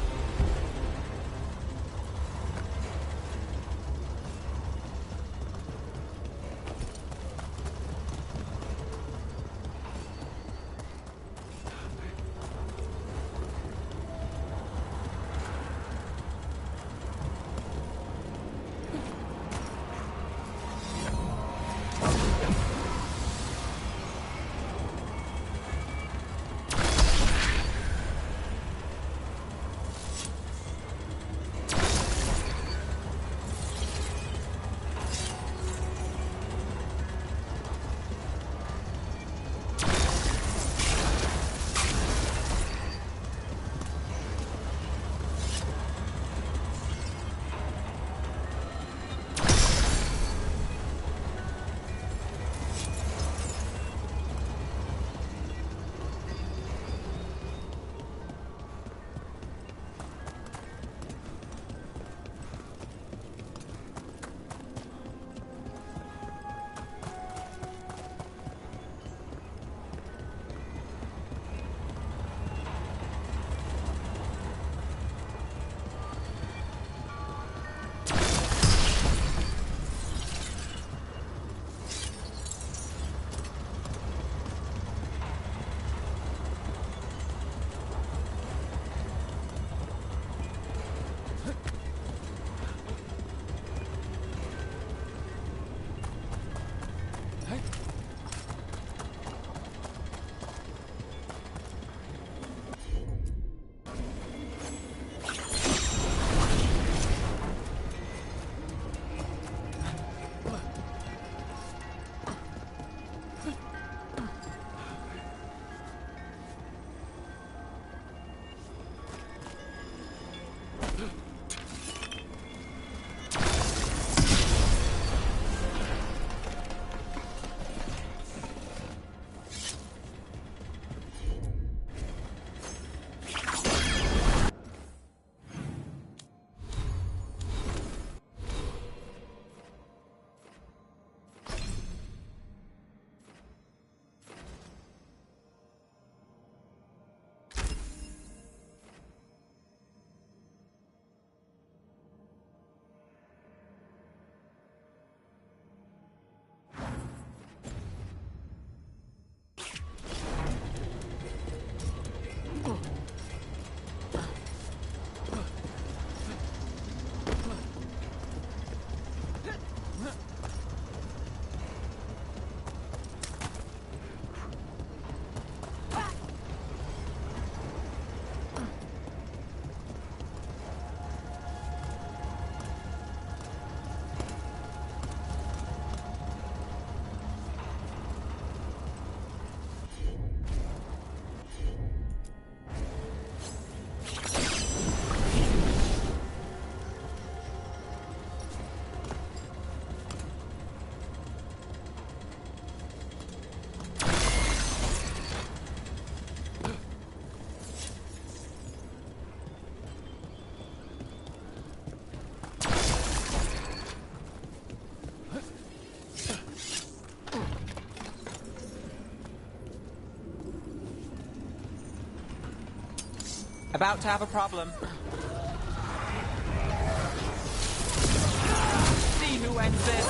About to have a problem. See who ends this.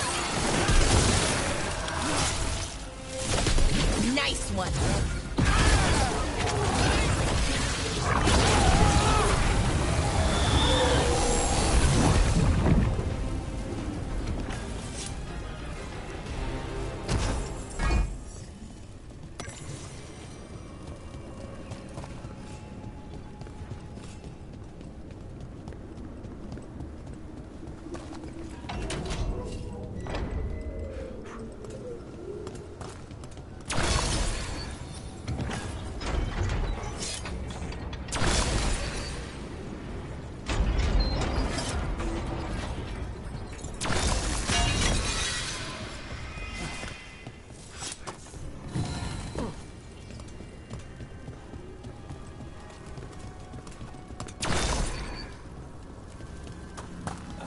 Nice one.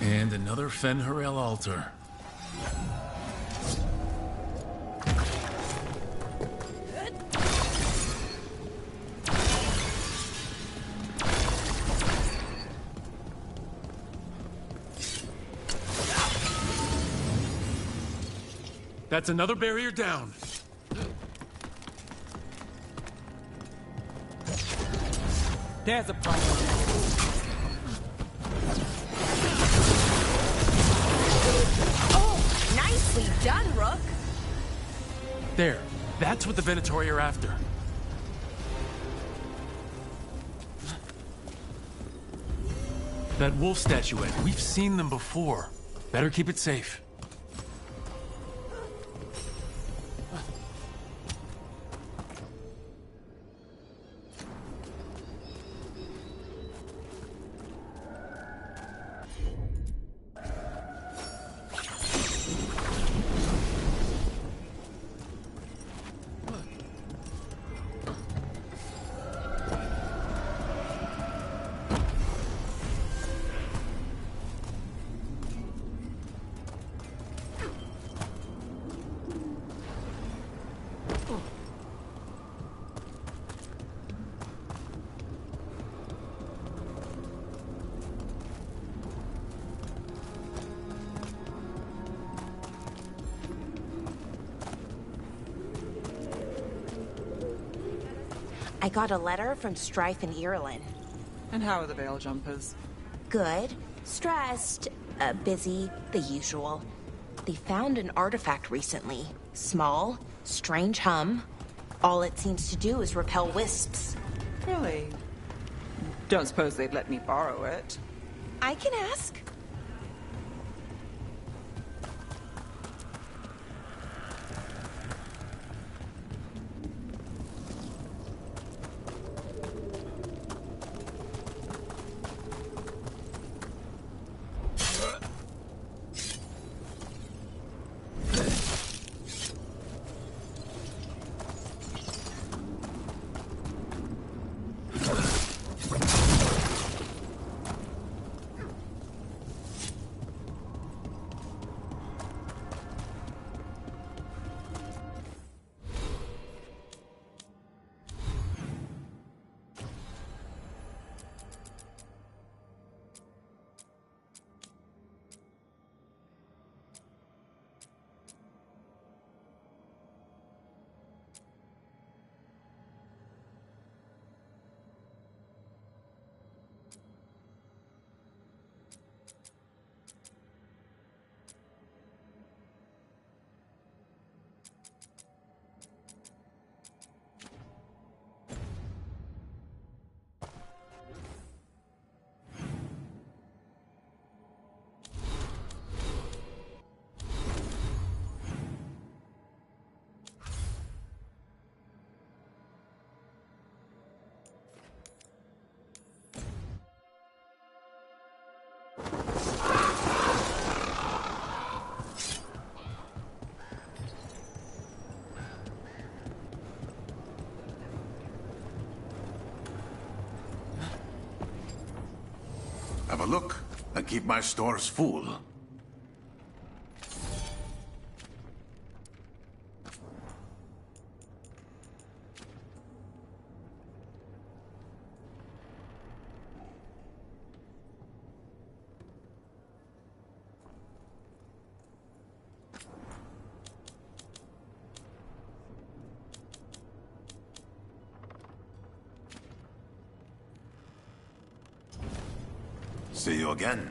And another Fen'Harel altar. That's another barrier down. There's a problem. Nicely done, Rook. There. That's what the Venatori are after. That wolf statuette. We've seen them before. Better keep it safe. I got a letter from Strife in Ireland. And how are the Veil Jumpers? Good. Stressed. Busy. The usual. They found an artifact recently. Small. Strange hum. All it seems to do is repel wisps. Really? Don't suppose they'd let me borrow it? I can ask. Have a look and keep my stores full. See you again.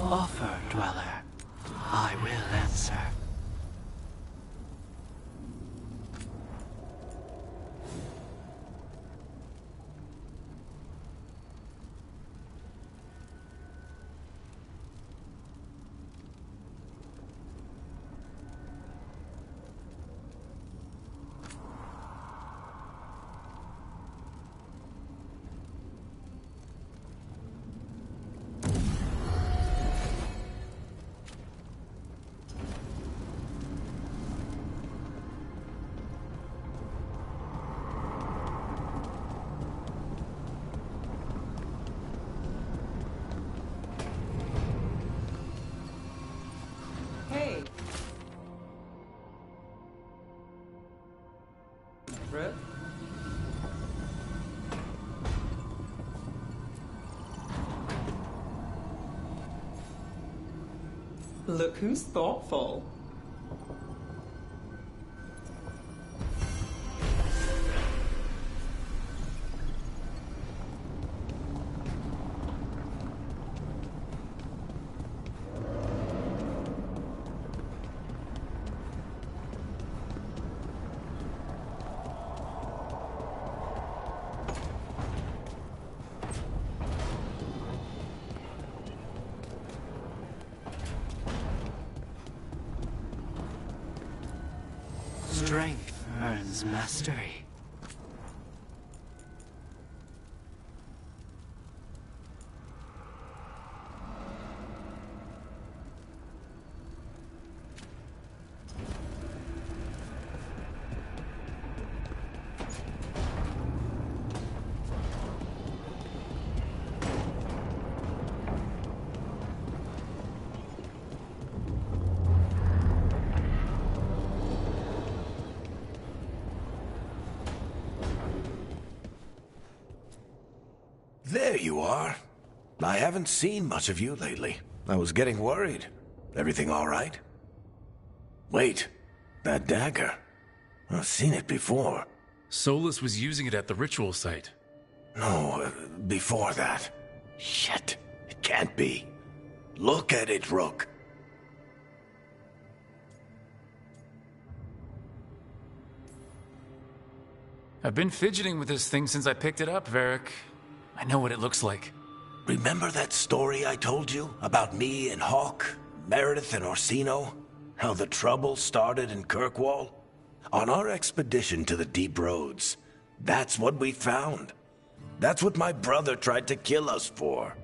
Offer, Dweller. I will answer. Hey. Ruth? Look who's thoughtful. Strength earns mastery. There you are. I haven't seen much of you lately. I was getting worried. Everything all right? Wait, that dagger. I've seen it before. Solus was using it at the ritual site. No, before that. Shit, it can't be. Look at it, Rook. I've been fidgeting with this thing since I picked it up, Varric. I know what it looks like. Remember that story I told you about me and Hawk, Meredith and Orsino? How the trouble started in Kirkwall? On our expedition to the Deep Roads, that's what we found. That's what my brother tried to kill us for.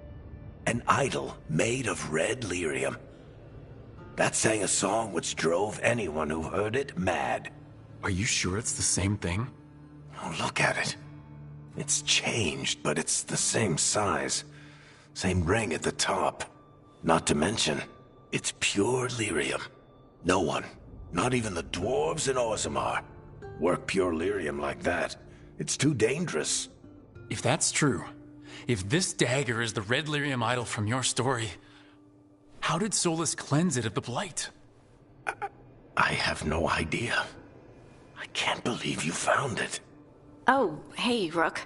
An idol made of red lyrium. That sang a song which drove anyone who heard it mad. Are you sure it's the same thing? Oh, look at it. It's changed, but it's the same size. Same ring at the top. Not to mention, it's pure lyrium. No one, not even the dwarves in Orzammar, work pure lyrium like that. It's too dangerous. If that's true, if this dagger is the red lyrium idol from your story, how did Solus cleanse it of the blight? I have no idea. I can't believe you found it. Oh, hey, Rook.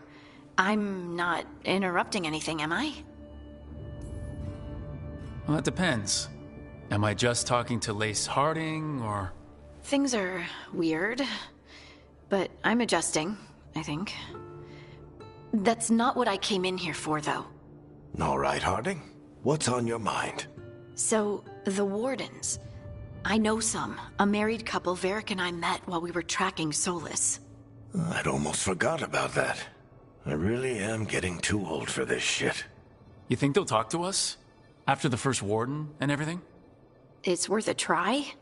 I'm not interrupting anything, am I? Well, that depends. Am I just talking to Lace Harding, or...? Things are weird, but I'm adjusting, I think. That's not what I came in here for, though. All right, Harding. What's on your mind? So, the Wardens. I know some. A married couple Varric and I met while we were tracking Solus. I'd almost forgot about that. I really am getting too old for this shit. You think they'll talk to us? After the first warden and everything? It's worth a try.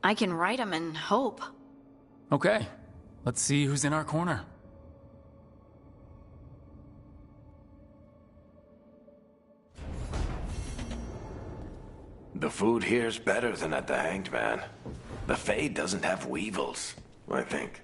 I can write them and hope. Okay. Let's see who's in our corner. The food here's better than at the Hanged Man. The Fade doesn't have weevils, I think.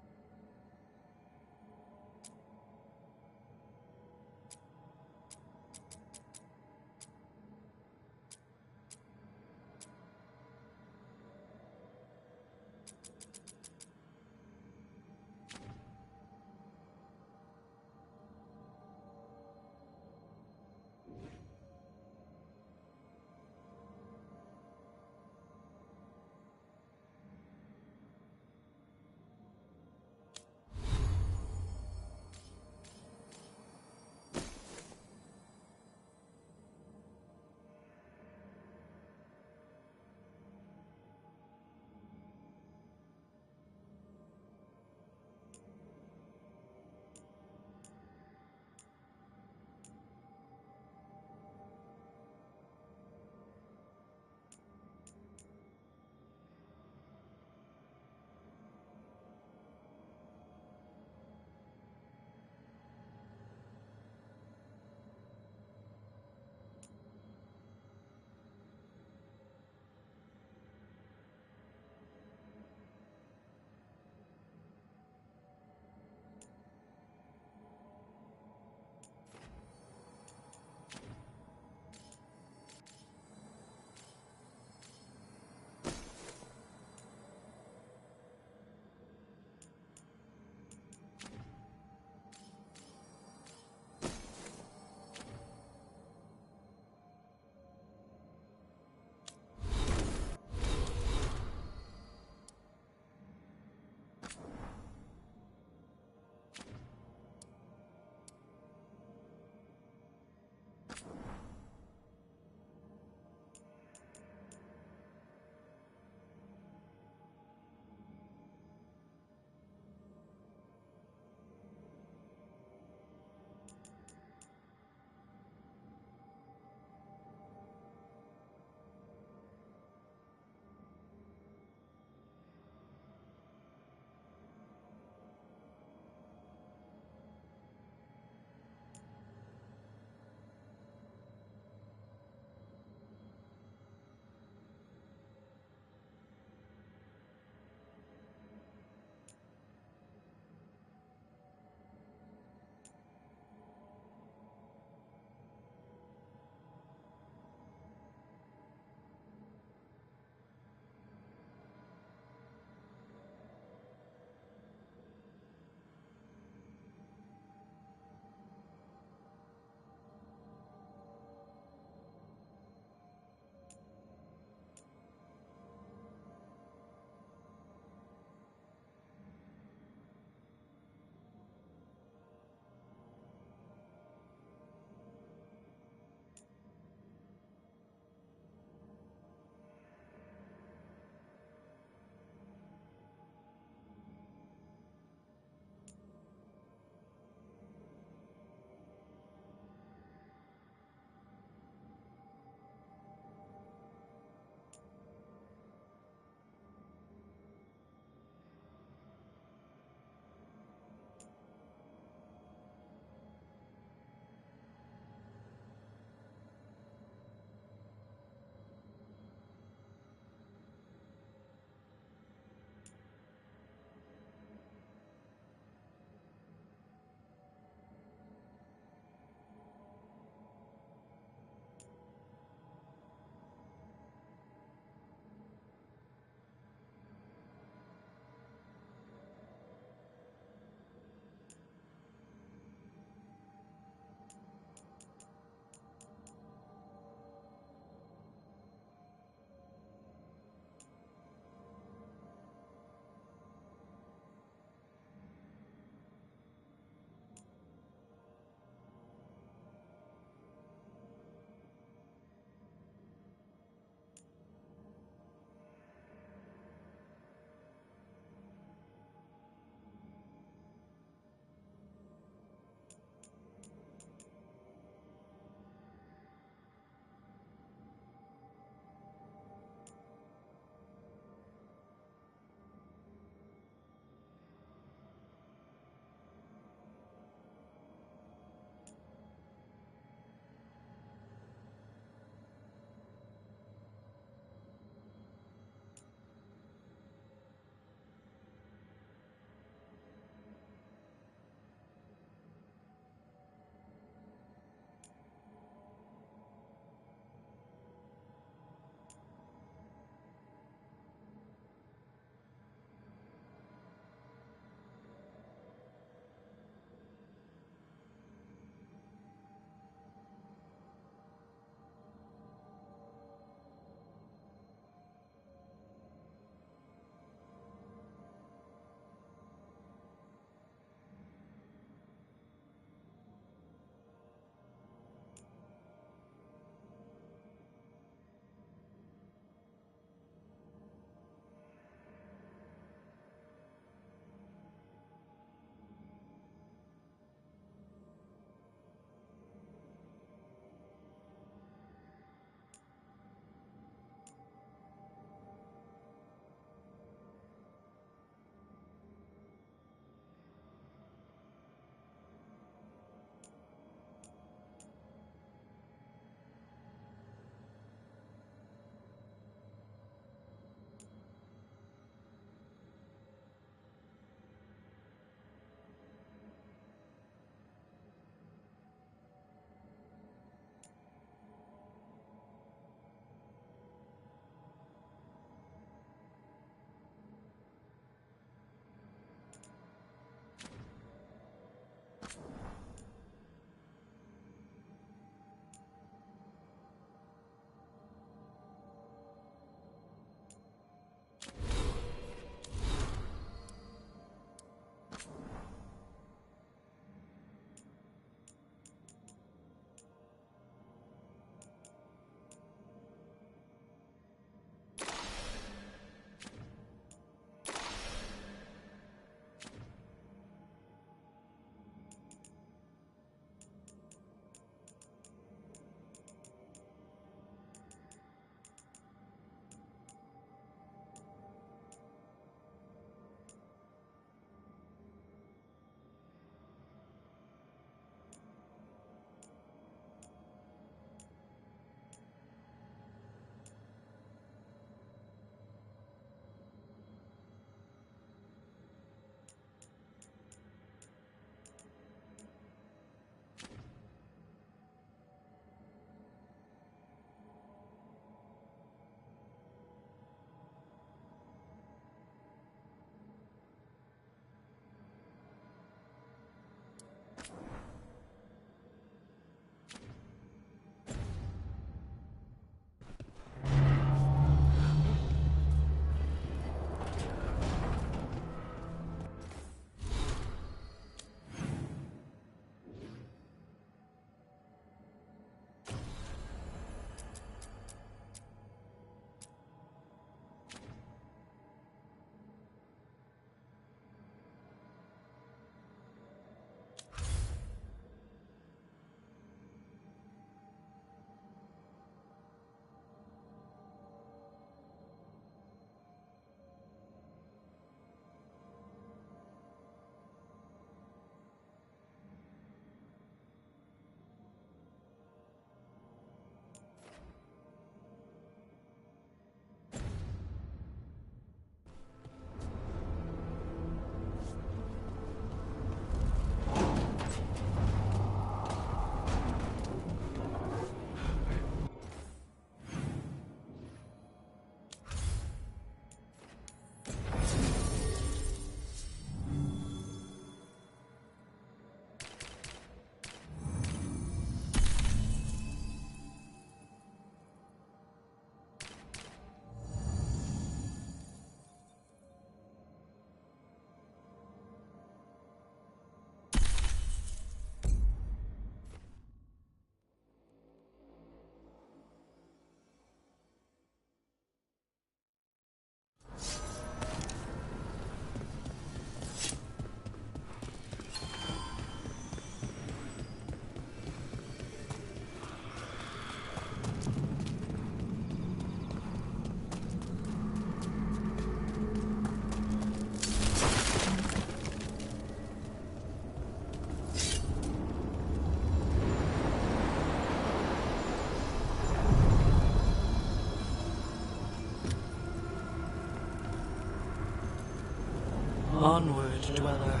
Onward, Dweller.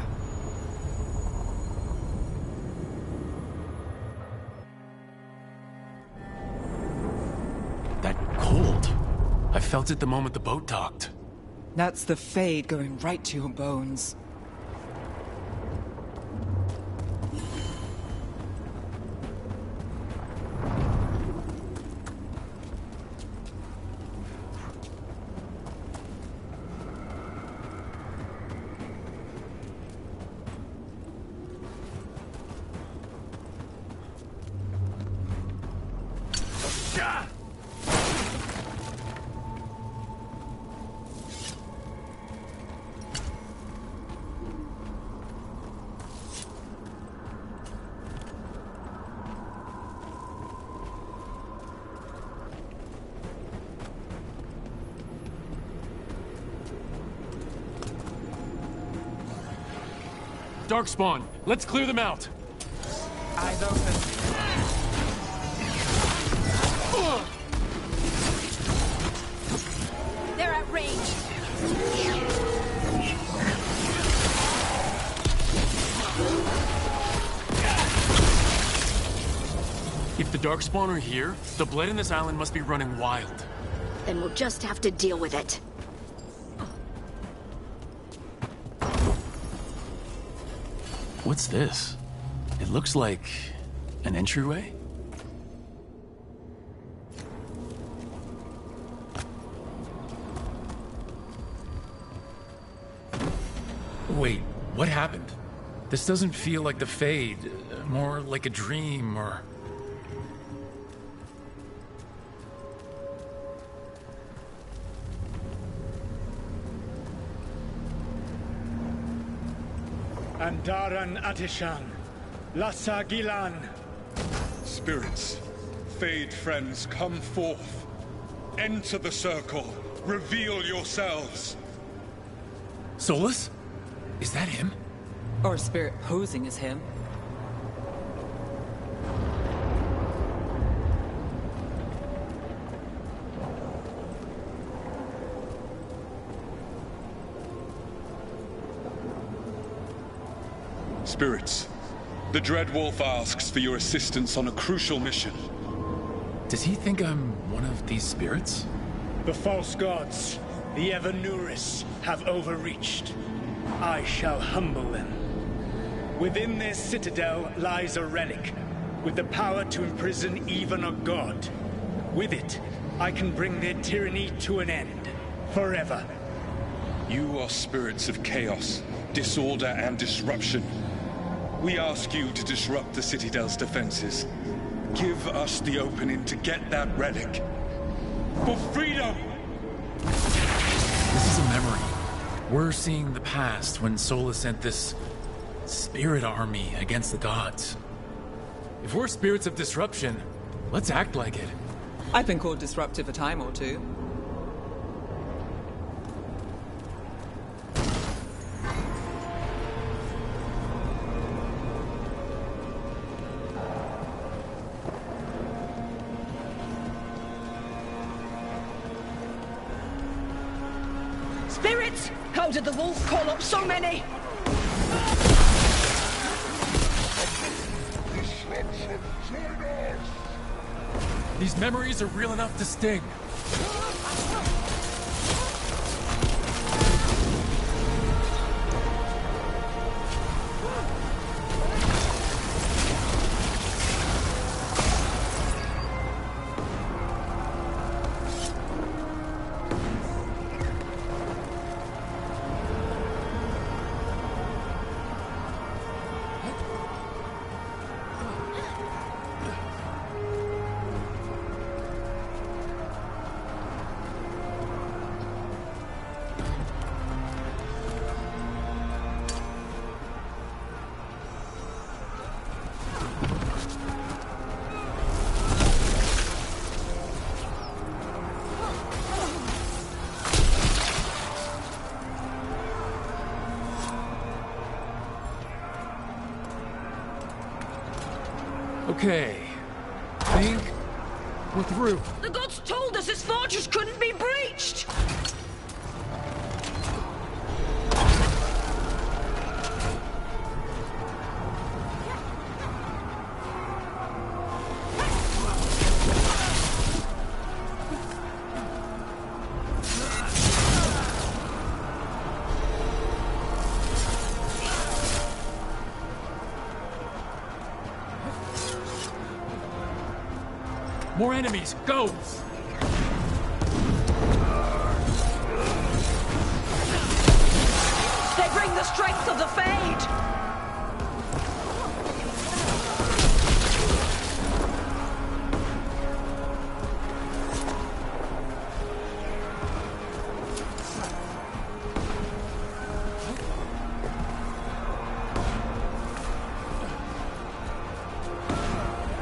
That cold. I felt it the moment the boat docked. That's the Fade going right to your bones. Darkspawn, let's clear them out. Eyes open. They're at range. If the Darkspawn are here, the blood in this island must be running wild. Then we'll just have to deal with it. What's this? It looks like an entryway? Wait, what happened? This doesn't feel like the Fade, more like a dream or... Andaran Atishan, Lassa Gilan. Spirits, Fade friends, come forth. Enter the circle. Reveal yourselves. Solus? Is that him? Or a spirit posing as him. Spirits, the Dread Wolf asks for your assistance on a crucial mission. Does he think I'm one of these spirits? The false gods, the Evanuris, have overreached. I shall humble them. Within their citadel lies a relic, with the power to imprison even a god. With it, I can bring their tyranny to an end, forever. You are spirits of chaos, disorder, and disruption. We ask you to disrupt the Citadel's defenses. Give us the opening to get that relic. For freedom! This is a memory. We're seeing the past when Solus sent this spirit army against the gods. If we're spirits of disruption, let's act like it. I've been called disruptive a time or two. Spirits! How did the wolf call up so many? These memories are real enough to sting. Okay. Think we're through. The gods told us this fortress couldn't be breached! More enemies! Go! They bring the strength of the Fade!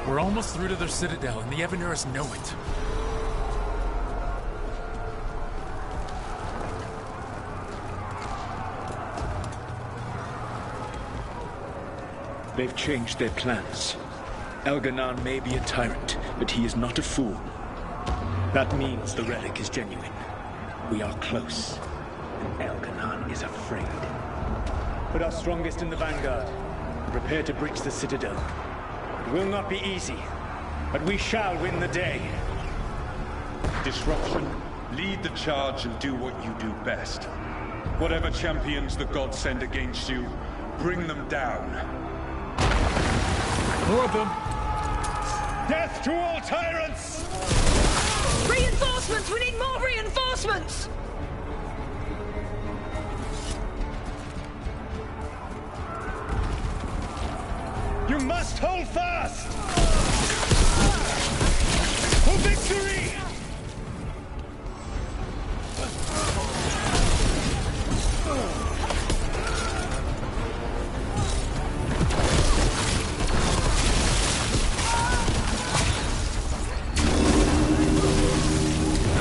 We're almost through to their citadel, and the Evanuris know it. They've changed their plans. Elganon may be a tyrant, but he is not a fool. That means the relic is genuine. We are close, and Elganon is afraid. Put our strongest in the vanguard. Prepare to breach the citadel. It will not be easy, but we shall win the day. Disruption, lead the charge and do what you do best. Whatever champions the gods send against you, bring them down. More of them! Death to all tyrants! Reinforcements! We need more reinforcements! You must hold fast! For victory!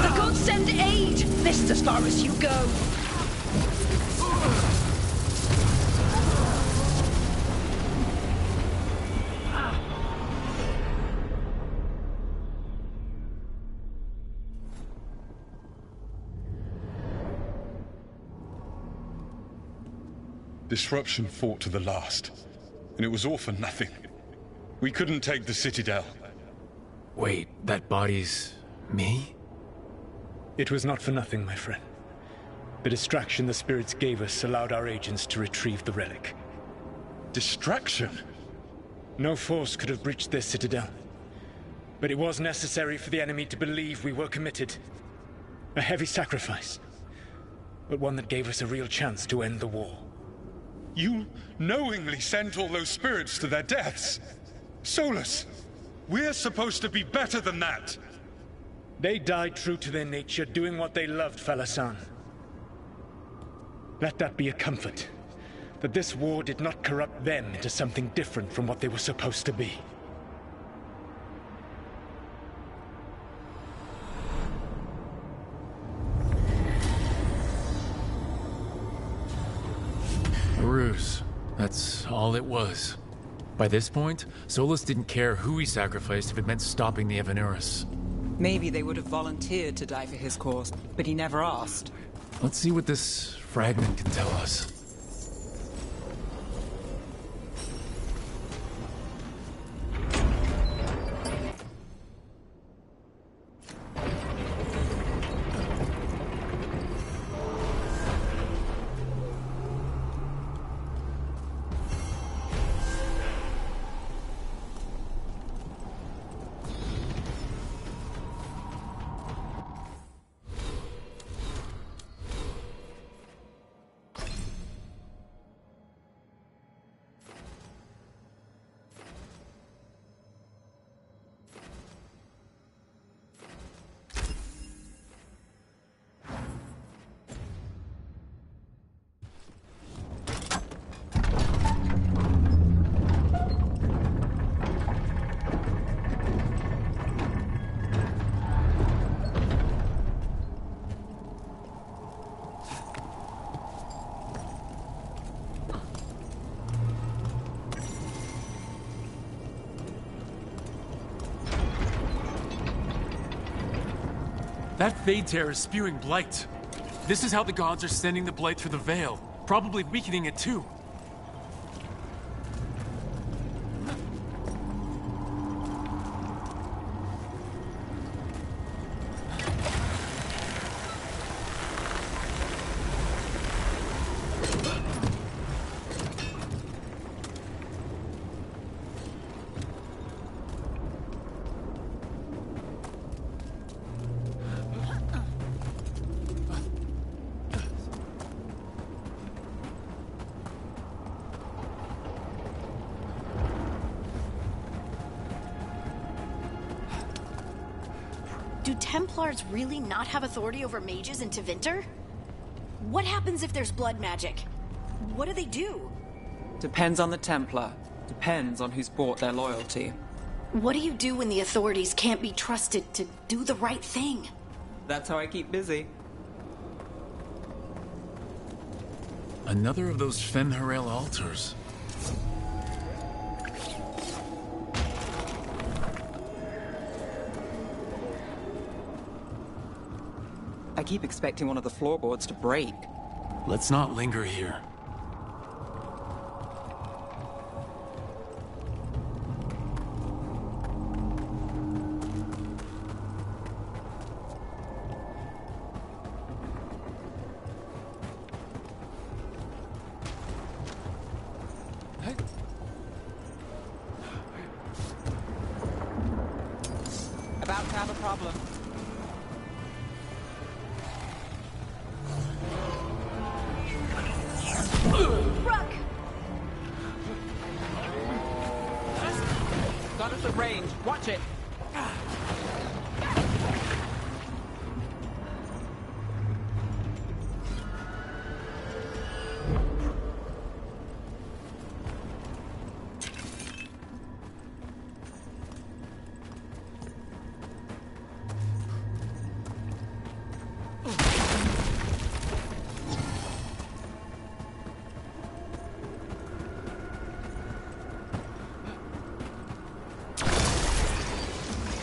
The gods send aid! This is as far as you go! Disruption fought to the last, and it was all for nothing. We couldn't take the Citadel. Wait, that body's... me? It was not for nothing, my friend. The distraction the spirits gave us allowed our agents to retrieve the relic. Distraction? No force could have breached their citadel. But it was necessary for the enemy to believe we were committed. A heavy sacrifice, but one that gave us a real chance to end the war. You knowingly sent all those spirits to their deaths? Solus, we're supposed to be better than that! They died true to their nature, doing what they loved, Falasan. Let that be a comfort, that this war did not corrupt them into something different from what they were supposed to be. A ruse. That's all it was. By this point, Solus didn't care who he sacrificed if it meant stopping the Evanuris. Maybe they would have volunteered to die for his cause, but he never asked. Let's see what this fragment can tell us. That Fade Tear is spewing blight. This is how the gods are sending the blight through the veil, probably weakening it too. Do Templars really not have authority over mages in Tevinter? What happens if there's blood magic? What do they do? Depends on the Templar. Depends on who's bought their loyalty. What do you do when the authorities can't be trusted to do the right thing? That's how I keep busy. Another of those Fen'Harel altars. I keep expecting one of the floorboards to break. Let's not linger here. About to have a problem. Ruck! Got us at range. Watch it.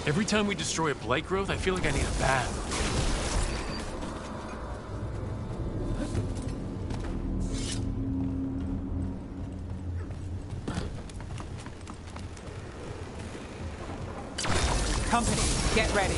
Every time we destroy a blight growth, I feel like I need a bath. Company, get ready.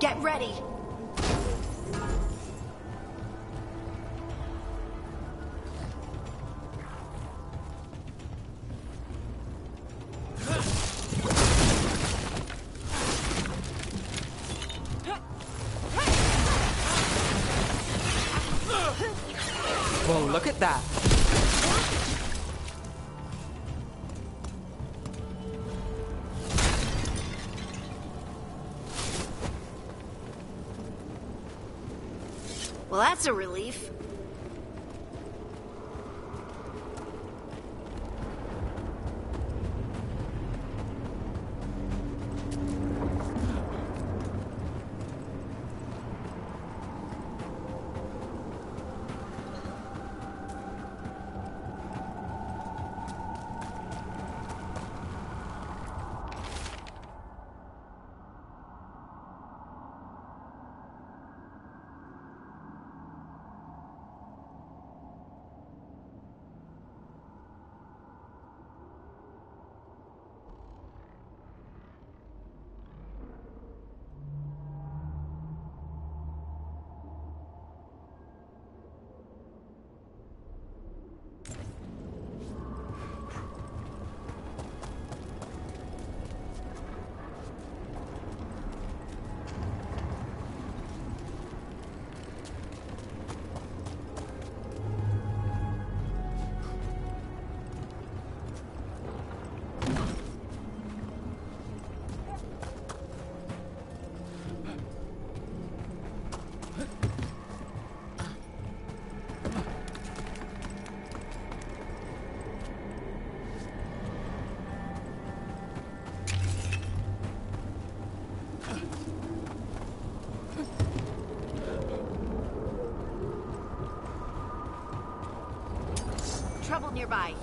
Get ready! Well, look at that. Well, that's a relief. Trouble nearby.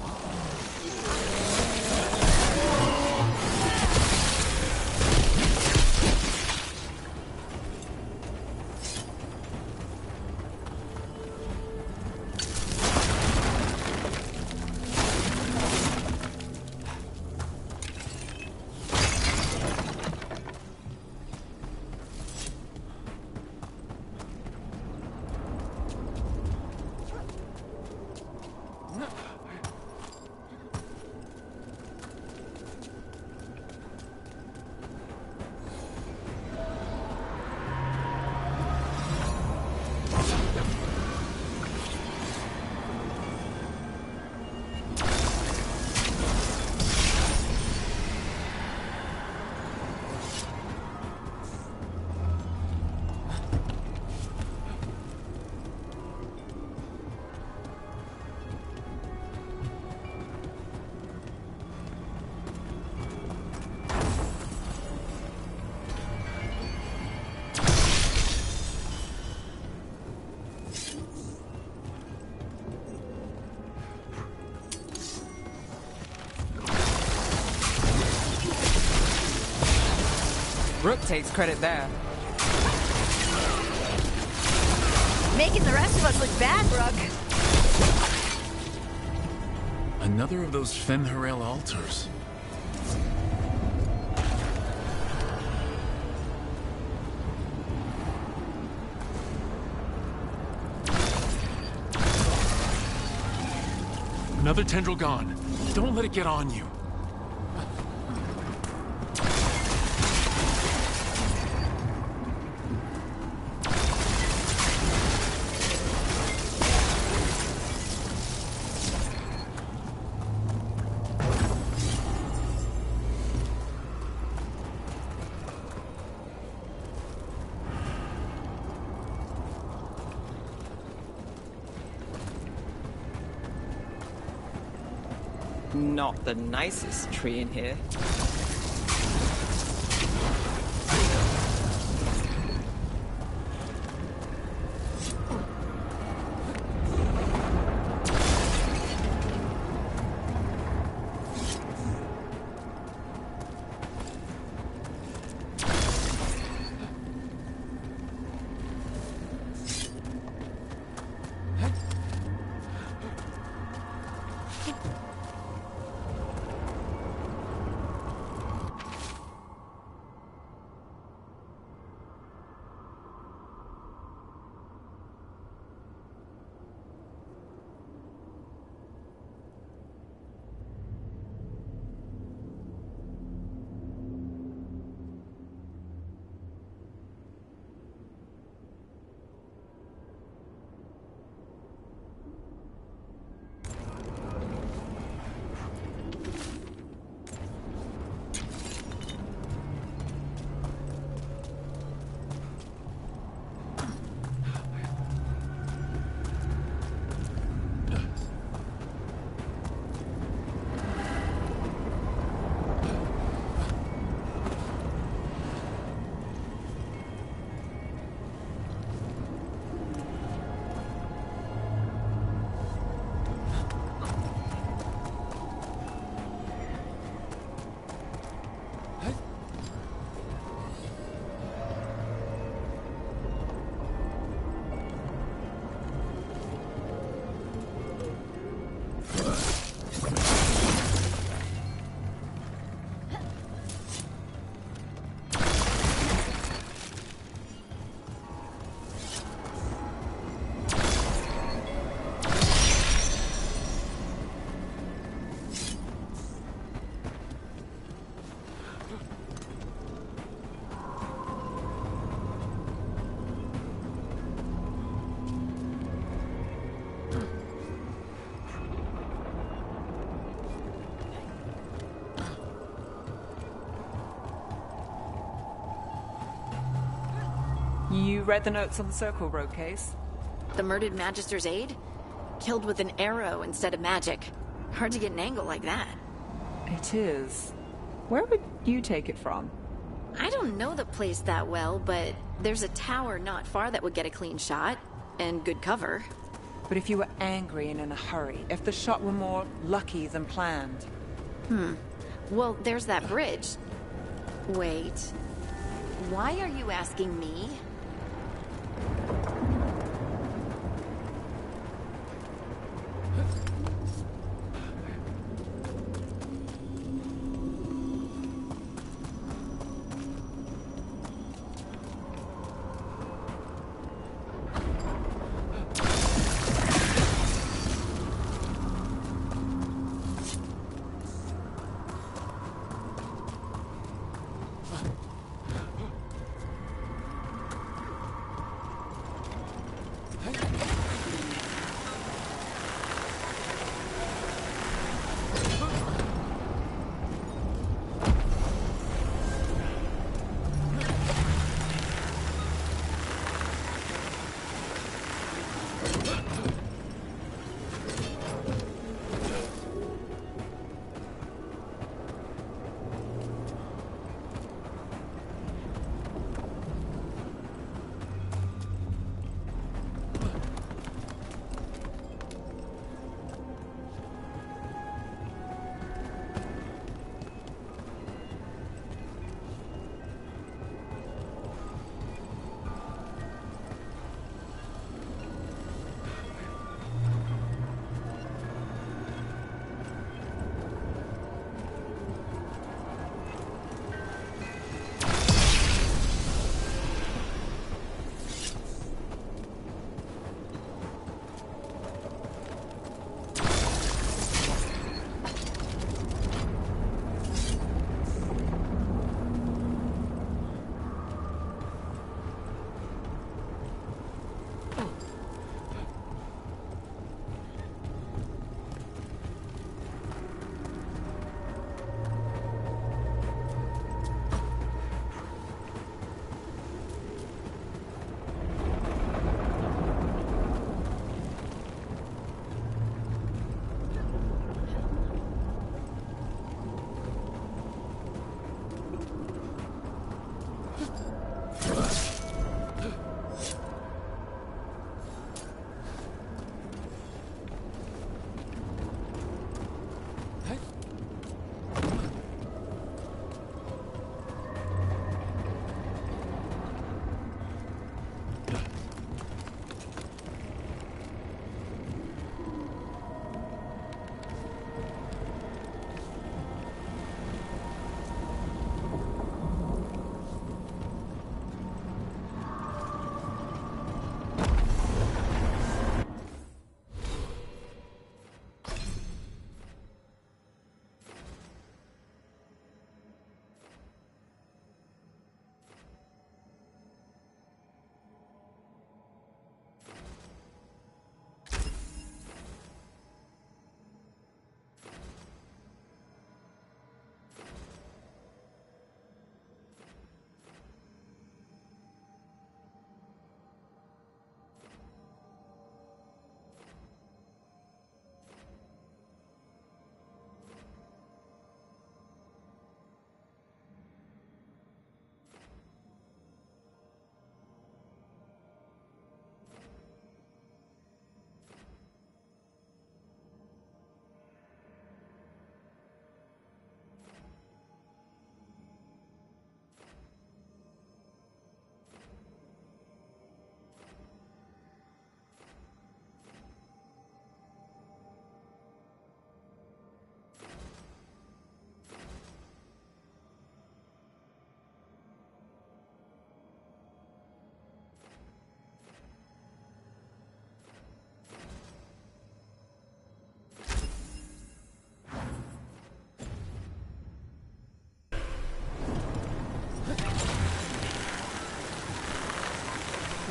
Rook takes credit there. Making the rest of us look bad, Rook. Another of those Fen'Harel altars. Another tendril gone. Don't let it get on you. Not the nicest tree in here. You read the notes on the Circle Road case? The murdered Magister's aide? Killed with an arrow instead of magic. Hard to get an angle like that. It is. Where would you take it from? I don't know the place that well, but there's a tower not far that would get a clean shot. And good cover. But if you were angry and in a hurry, if the shot were more lucky than planned. Well, there's that bridge. Wait. Why are you asking me?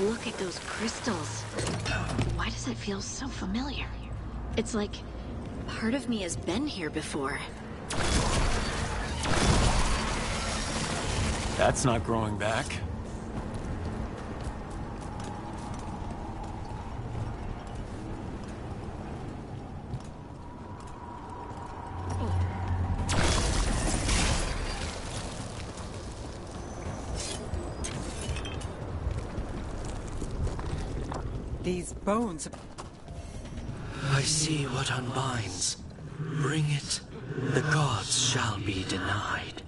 Look at those crystals. Why does it feel so familiar? It's like part of me has been here before. That's not growing back. These bones... I see what unbinds. Bring it. The gods shall be denied.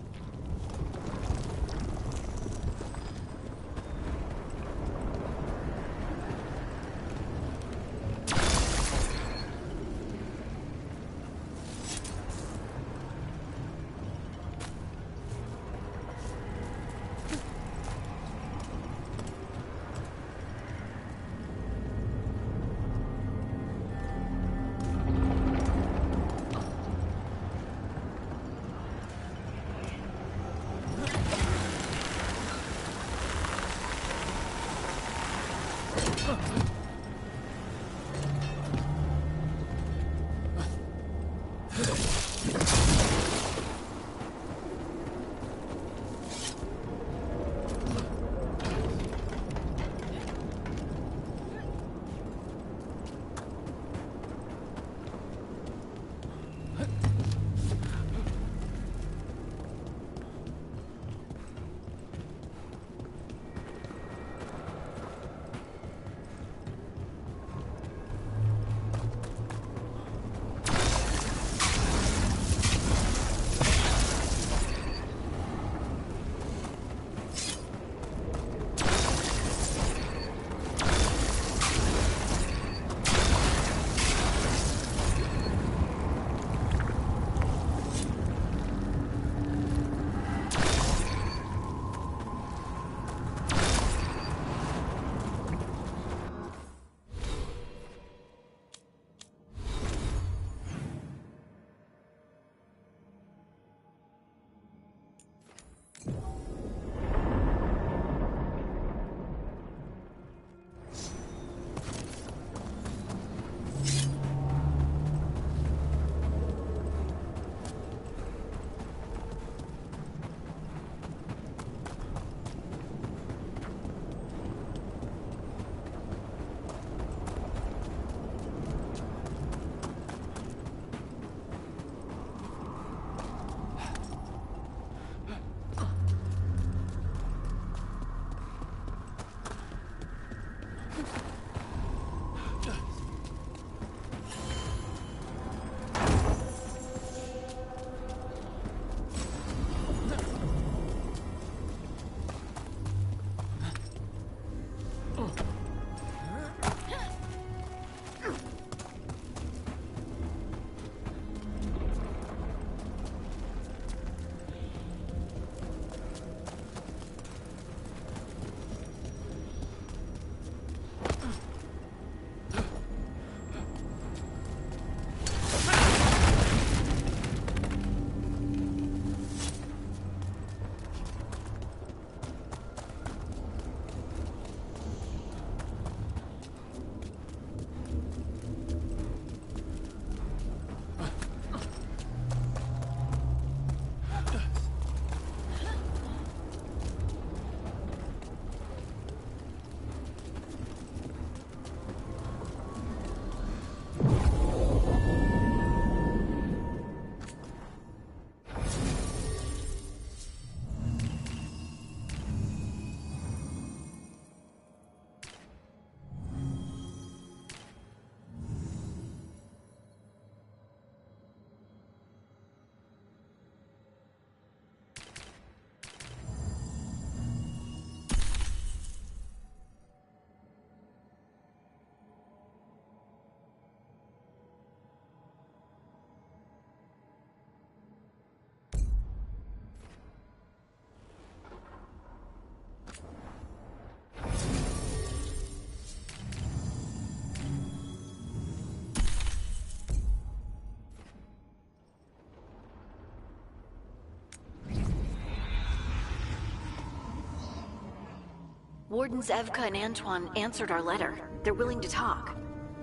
Wardens Evka and Antoine answered our letter. They're willing to talk.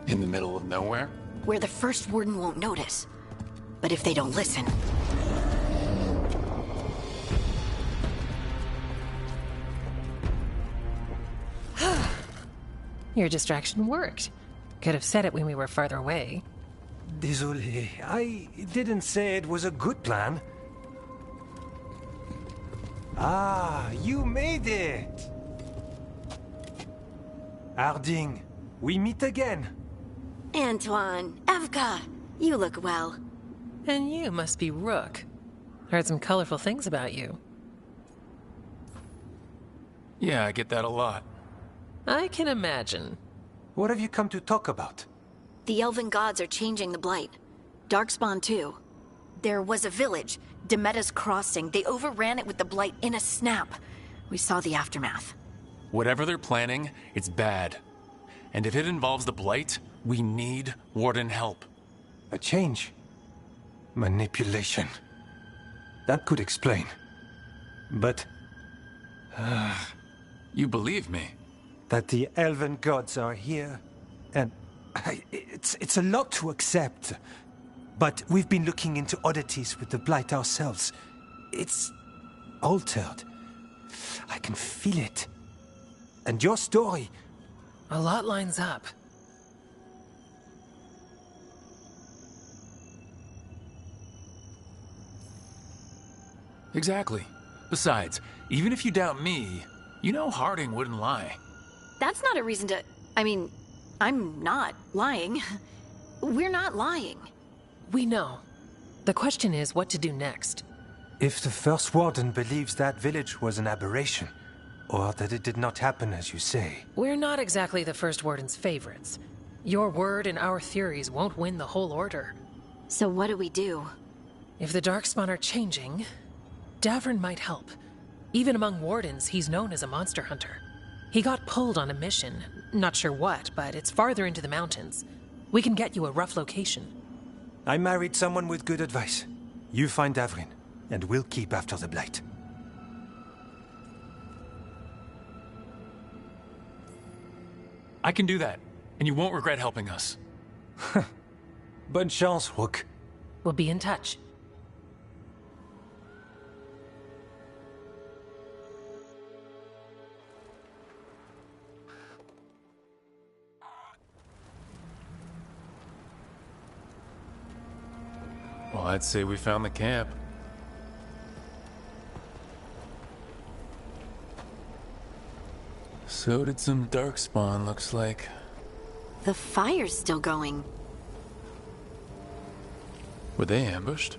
In the middle of nowhere? Where the first warden won't notice. But if they don't listen... Your distraction worked. Could have said it when we were farther away. Désolé, I didn't say it was a good plan. Ah, you made it! Harding, we meet again. Antoine, Evka, you look well. And you must be Rook. Heard some colorful things about you. Yeah, I get that a lot. I can imagine. What have you come to talk about? The elven gods are changing the Blight. Darkspawn too. There was a village, Demetta's Crossing. They overran it with the Blight in a snap. We saw the aftermath. Whatever they're planning, it's bad. And if it involves the Blight, we need Warden help. A change? Manipulation. That could explain. But... You believe me? That the elven gods are here, and... It's a lot to accept. But we've been looking into oddities with the Blight ourselves. It's... altered. I can feel it. And your story... A lot lines up. Exactly. Besides, even if you doubt me, you know Harding wouldn't lie. That's not a reason to... I mean, I'm not lying. We're not lying. We know. The question is what to do next. If the first warden believes that village was an aberration, or that it did not happen as you say... We're not exactly the first warden's favorites. Your word and our theories won't win the whole order. So what do we do? If the Darkspawn are changing, Davrin might help. Even among wardens, he's known as a monster hunter. He got pulled on a mission. Not sure what, but it's farther into the mountains. We can get you a rough location. I married someone with good advice. You find Davrin, and we'll keep after the Blight. I can do that, and you won't regret helping us. Bonne chance, Rook. We'll be in touch. Well, I'd say we found the camp. So did some Darkspawn, looks like. The fire's still going. Were they ambushed?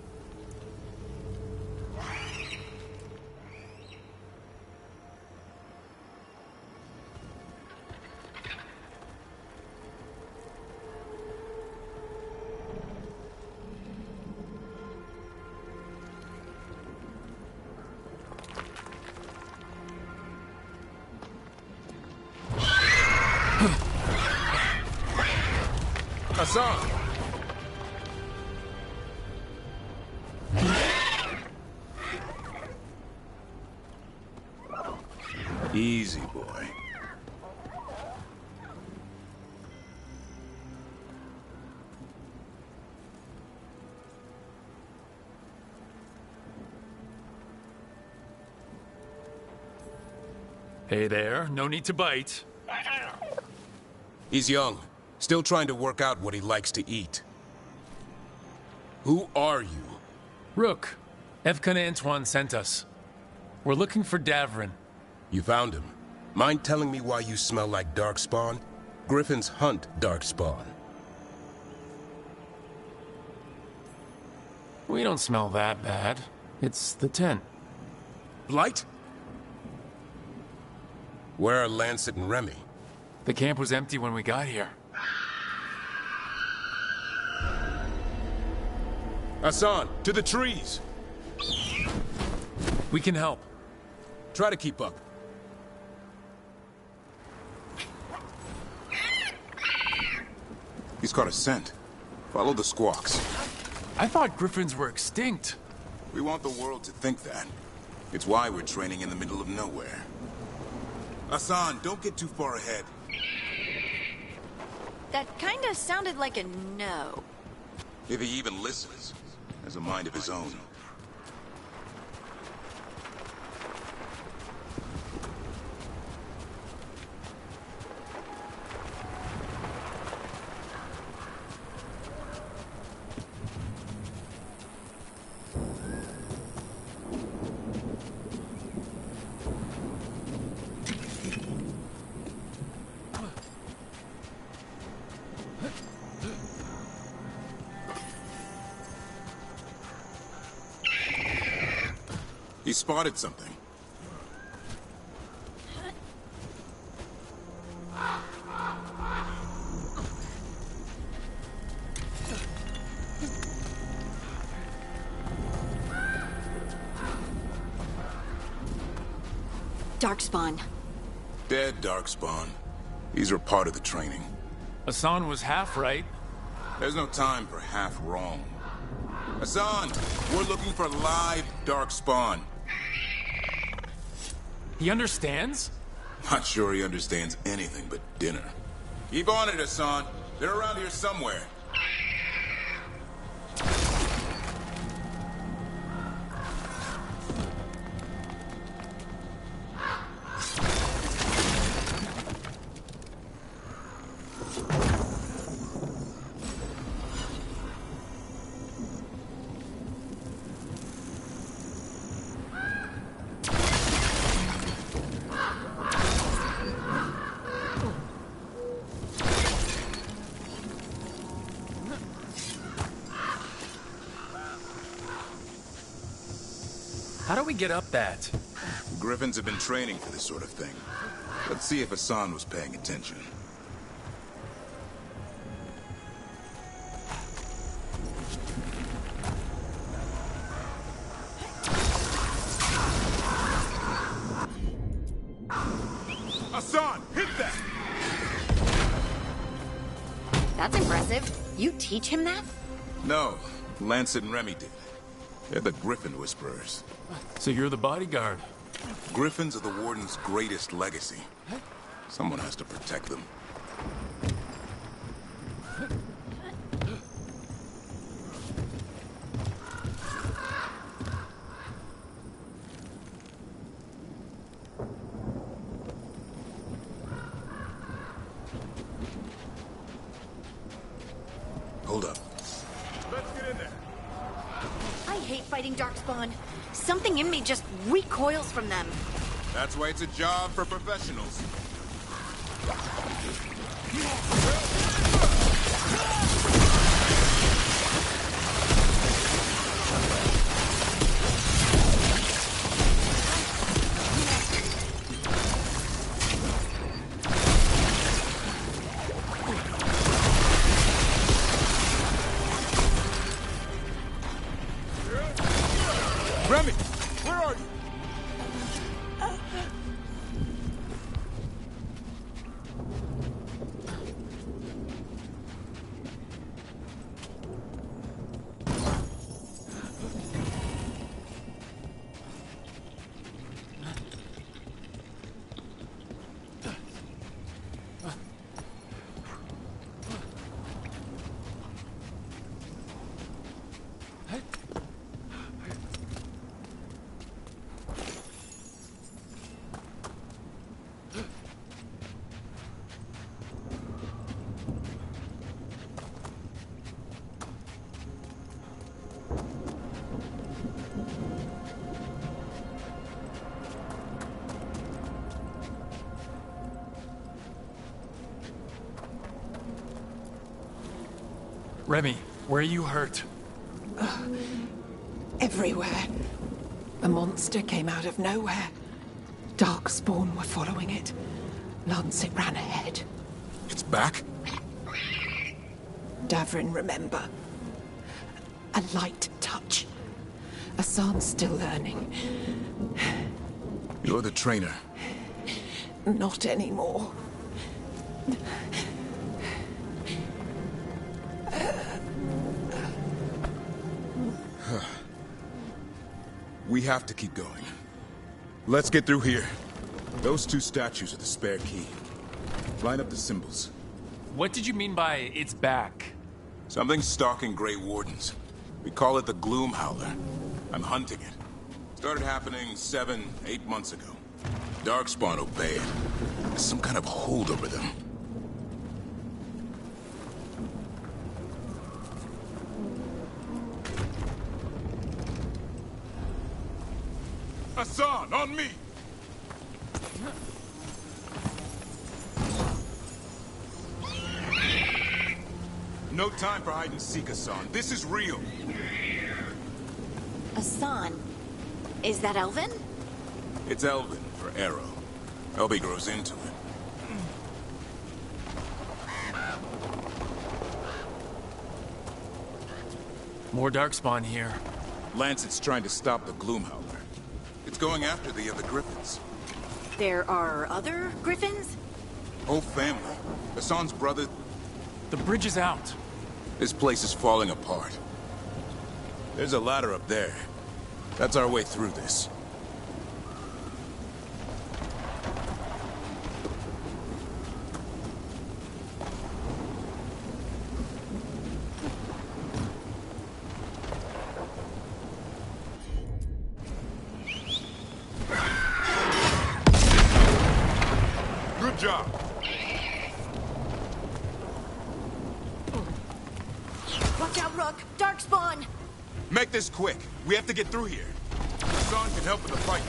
Hassan! Easy, boy. Hey there, no need to bite. He's young, still trying to work out what he likes to eat. Who are you? Rook. Evka and Antoine sent us. We're looking for Davrin. You found him. Mind telling me why you smell like Darkspawn? Griffins hunt Darkspawn. We don't smell that bad. It's the tent. Blight? Where are Lancet and Remy? The camp was empty when we got here. Hassan, to the trees! We can help. Try to keep up. He's caught a scent. Follow the squawks. I thought griffins were extinct. We want the world to think that. It's why we're training in the middle of nowhere. Hassan, don't get too far ahead. That kinda sounded like a no. If he even listens, has a mind of his own. He spotted something. Darkspawn. Dead Darkspawn. These are part of the training. Hassan was half right. There's no time for half wrong. Hassan, we're looking for live Darkspawn. He understands? Not sure he understands anything but dinner. Keep on it, Hassan. They're around here somewhere. How do we get up that? Griffins have been training for this sort of thing. Let's see if Hassan was paying attention. Hassan, hit that! That's impressive. You teach him that? No, Lancet and Remy did. They're the Griffin Whisperers. So you're the bodyguard. Griffins are the Warden's greatest legacy. Someone has to protect them. Hold up. Let's get in there. I hate fighting Darkspawn. Something in me just recoils from them. That's why it's a job for professionals. Remy, where are you? Remy, where are you hurt? Everywhere. The monster came out of nowhere. Darkspawn were following it. Lancet ran ahead. It's back? Davrin, remember. A light touch. Hassan's still learning. You're the trainer. Not anymore. We have to keep going. Let's get through here. Those two statues are the spare key. Line up the symbols. What did you mean by it's back? Something's stalking Grey Wardens. We call it the Gloom Howler. I'm hunting it. Started happening 7, 8 months ago. Darkspawn obey it. There's some kind of hold over them. Hassan, on me! No time for hide and seek, Hassan. This is real. Asan. Is that Elvin? It's Elvin for Arrow. Elby grows into it. More Darkspawn here. Lancet's trying to stop the Gloomhowler. It's going after the other Griffins. There are other Griffins? Whole family. Hassan's brother... The bridge is out. This place is falling apart. There's a ladder up there. That's our way through this. Good job. Watch out, Rook! Darkspawn! Make this quick. We have to get through here. Hassan can help with the fight.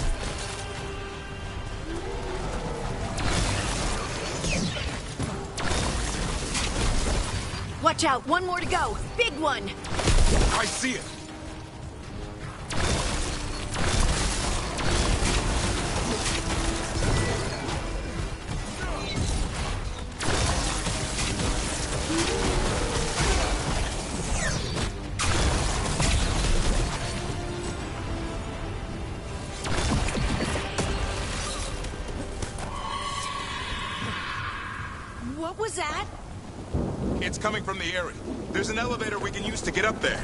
Watch out! One more to go! Big one! I see it! What was that? It's coming from the area. There's an elevator we can use to get up there.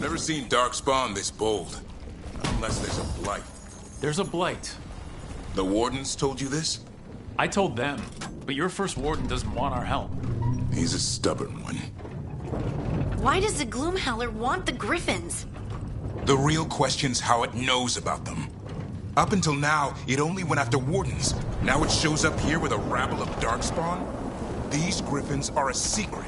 Never seen Darkspawn this bold. Unless there's a blight. There's a blight. The Wardens told you this? I told them, but your first warden doesn't want our help. He's a stubborn one. Why does the Gloomhowler want the Griffins? The real question's how it knows about them. Up until now, it only went after Wardens. Now it shows up here with a rabble of Darkspawn? These Griffins are a secret.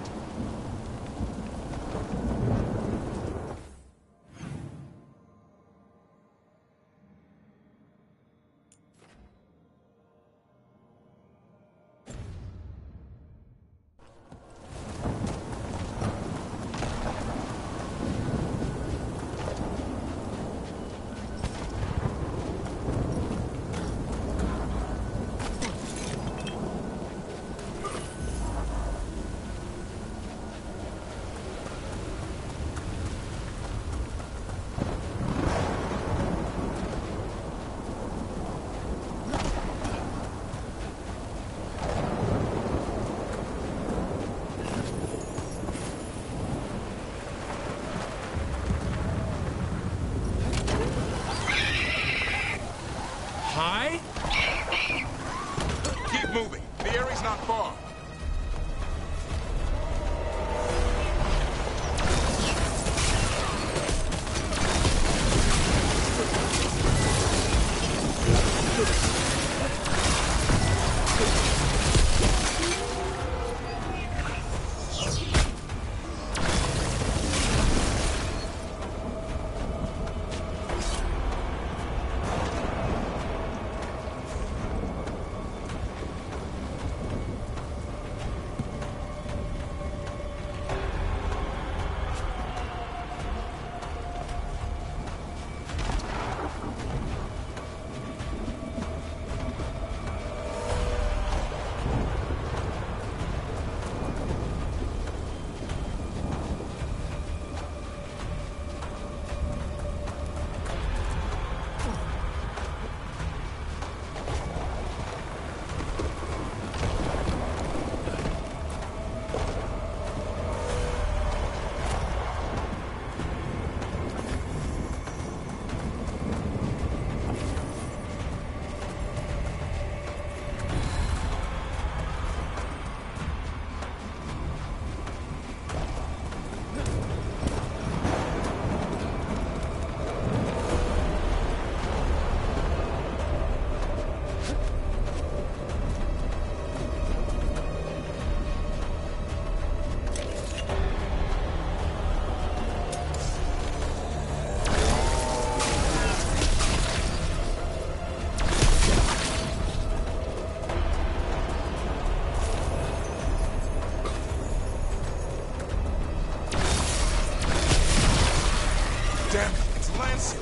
plans.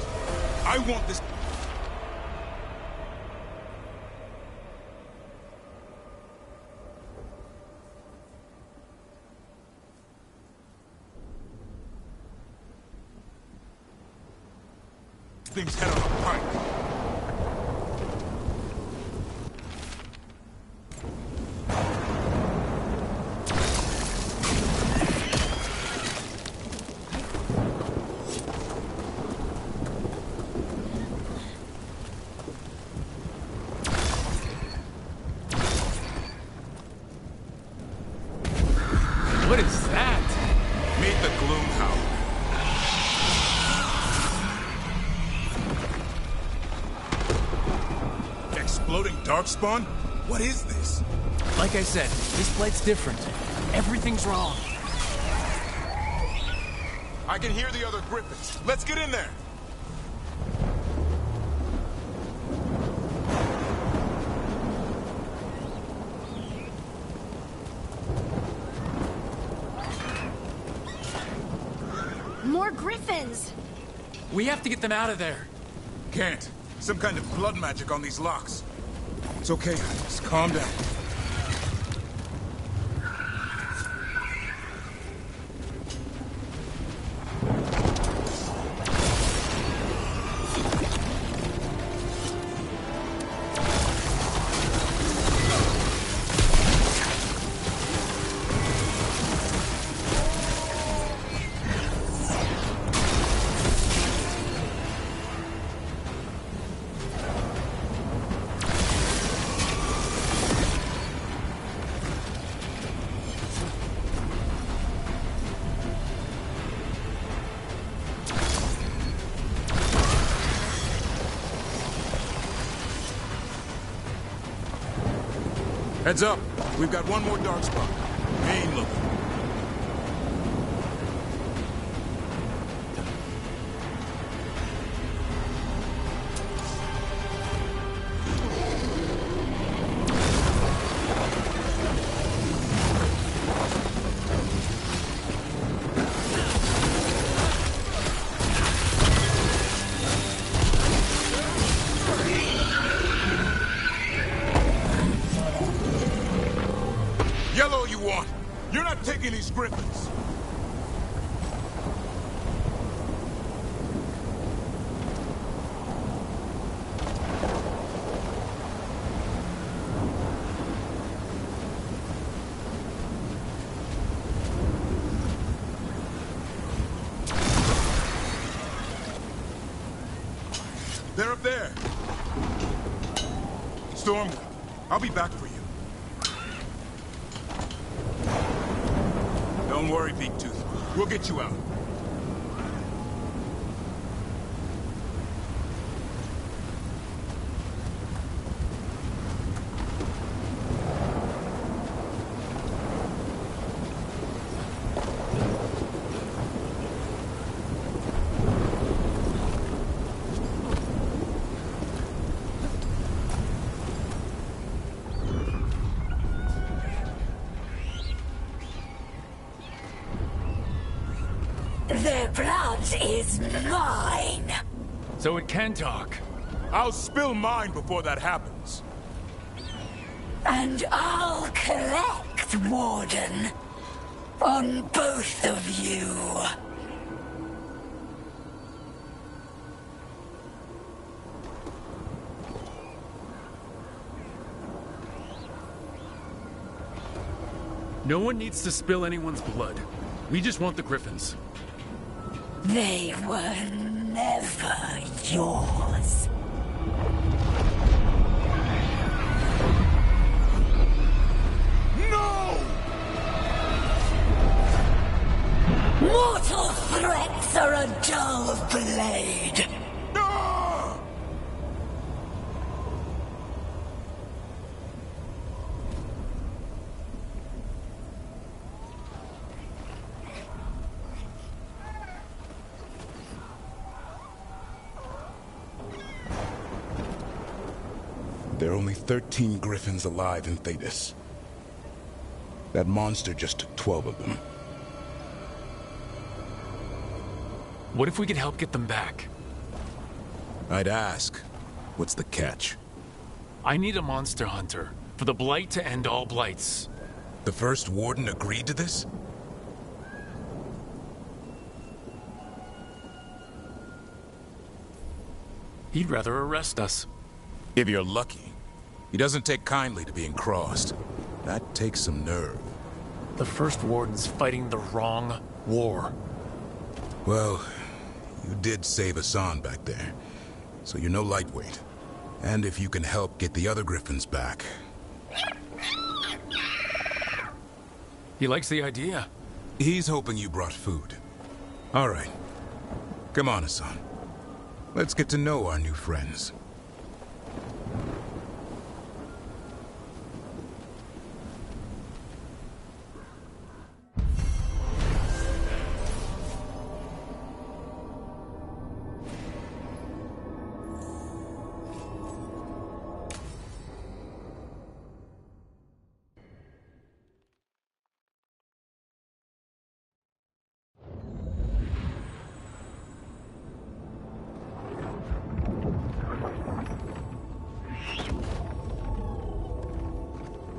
I want this. Things head on a pike. What is that? Meet the Gloom Howler. Exploding darkspawn? What is this? Like I said, this blight's different. Everything's wrong. I can hear the other griffins. Let's get in there. More griffins! We have to get them out of there. Can't. Some kind of blood magic on these locks. It's okay, just calm down. Heads up. We've got one more dark spot. Main looking. Yellow you want. You're not taking these griffins. They're up there. Stormwind, I'll be back for you. Don't worry, Big Tooth. We'll get you out. Their blood is mine. So it can talk. I'll spill mine before that happens. And I'll collect, Warden. On both of you. No one needs to spill anyone's blood. We just want the griffins. They were never yours. No! Mortal threats are a dull blade. There are only 13 griffins alive in Thetis. That monster just took 12 of them. What if we could help get them back? I'd ask, what's the catch? I need a monster hunter for the Blight to end all blights. The first warden agreed to this? He'd rather arrest us. If you're lucky. He doesn't take kindly to being crossed. That takes some nerve. The first warden's fighting the wrong war. Well, you did save Hassan back there, so you're no lightweight. And if you can help get the other Griffins back... He likes the idea. He's hoping you brought food. All right. Come on, Hassan. Let's get to know our new friends.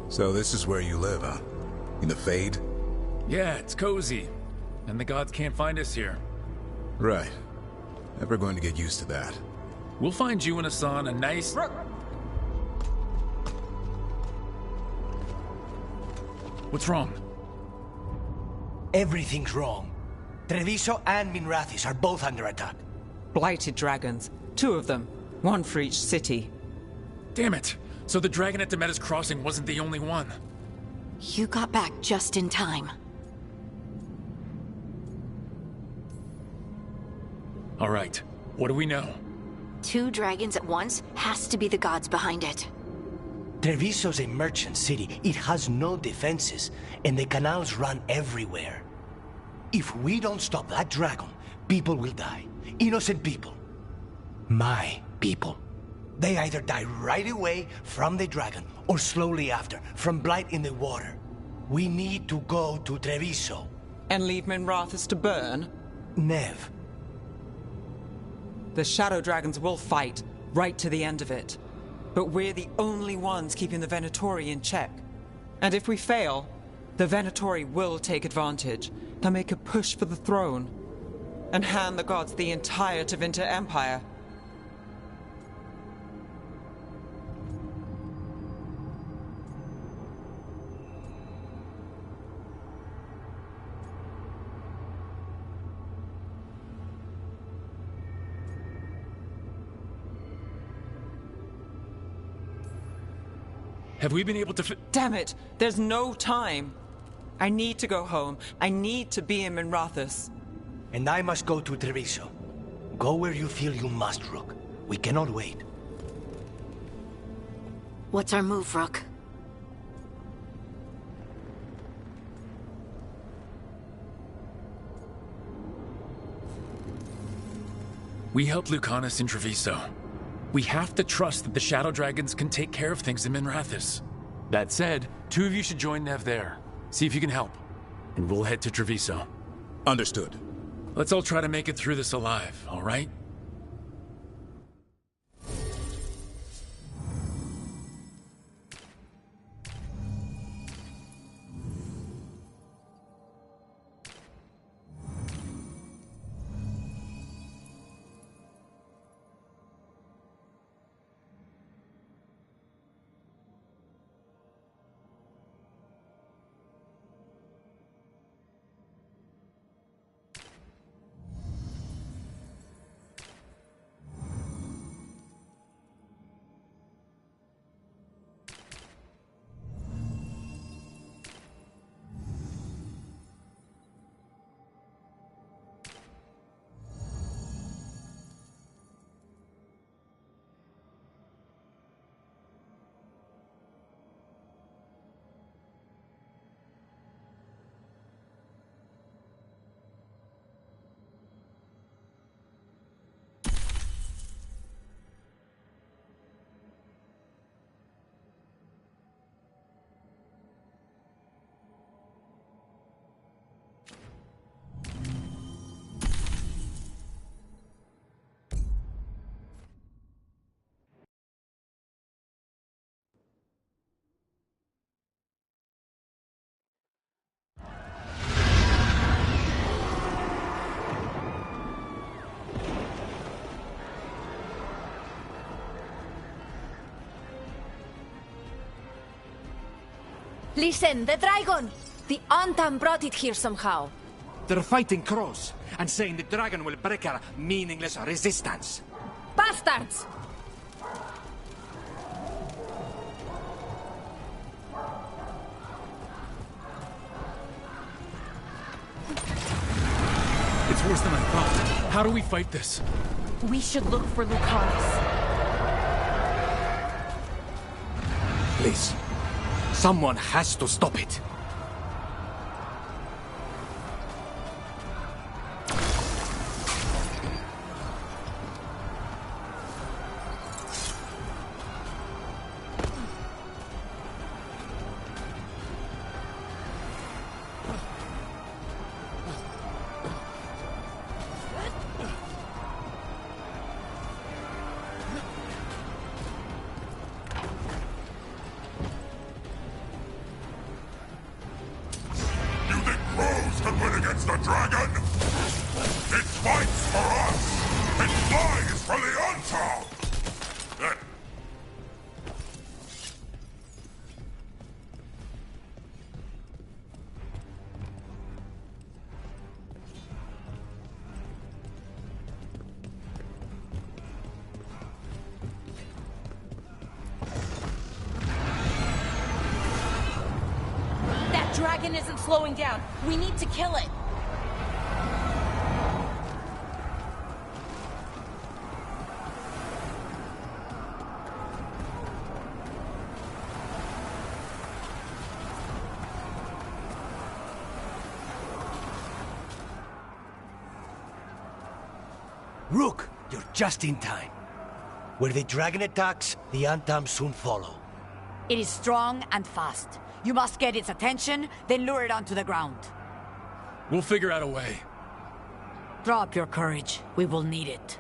So this is where you live, huh? In the Fade? Yeah, it's cozy. And the gods can't find us here. Right. Never going to get used to that. We'll find you and Hassan a nice... What's wrong? Everything's wrong. Treviso and Minrathis are both under attack. Blighted dragons. 2 of them. 1 for each city. Damn it! So the dragon at Demeter's Crossing wasn't the only one. You got back just in time. All right. What do we know? 2 dragons at once has to be the gods behind it. Treviso's a merchant city. It has no defenses, and the canals run everywhere. If we don't stop that dragon, people will die. Innocent people. My people. They either die right away from the dragon, or slowly after, from blight in the water. We need to go to Treviso. And leave Minrathis to burn? Nev. The Shadow Dragons will fight, right to the end of it. But we're the only ones keeping the Venatori in check. And if we fail, the Venatori will take advantage. They'll make a push for the throne. And hand the gods the entire Tevinter Empire. Have we been able to Damn it! There's no time! I need to go home. I need to be in Minrathis. And I must go to Treviso. Go where you feel you must, Rook. We cannot wait. What's our move, Rook? We helped Lucanus in Treviso. We have to trust that the Shadow Dragons can take care of things in Minrathis. That said, 2 of you should join Nev there. See if you can help. And we'll head to Treviso. Understood. Let's all try to make it through this alive, all right? Listen, the dragon! The Antam brought it here somehow. They're fighting crows and saying the dragon will break our meaningless resistance. Bastards! It's worse than I thought. How do we fight this? We should look for Lucanus. Please, someone has to stop it. The dragon! It fights for us! It flies for the Antam! That dragon isn't slowing down. We need to kill it. Rook, you're just in time. Where the dragon attacks, the Antam soon follow. It is strong and fast. You must get its attention, then lure it onto the ground. We'll figure out a way. Drop your courage. We will need it.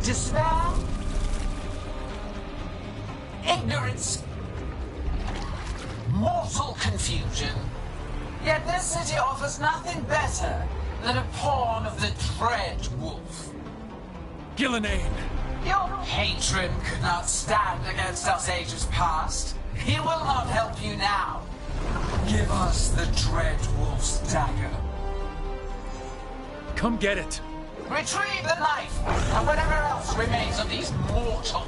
Despair? Ignorance? Mortal confusion? Yet this city offers nothing better than a pawn of the Dread Wolf. Gillenane! Your patron could not stand against us ages past. He will not help you now. Give us the Dread Wolf's dagger. Come get it! Retrieve the knife, and whatever else remains of these mortals.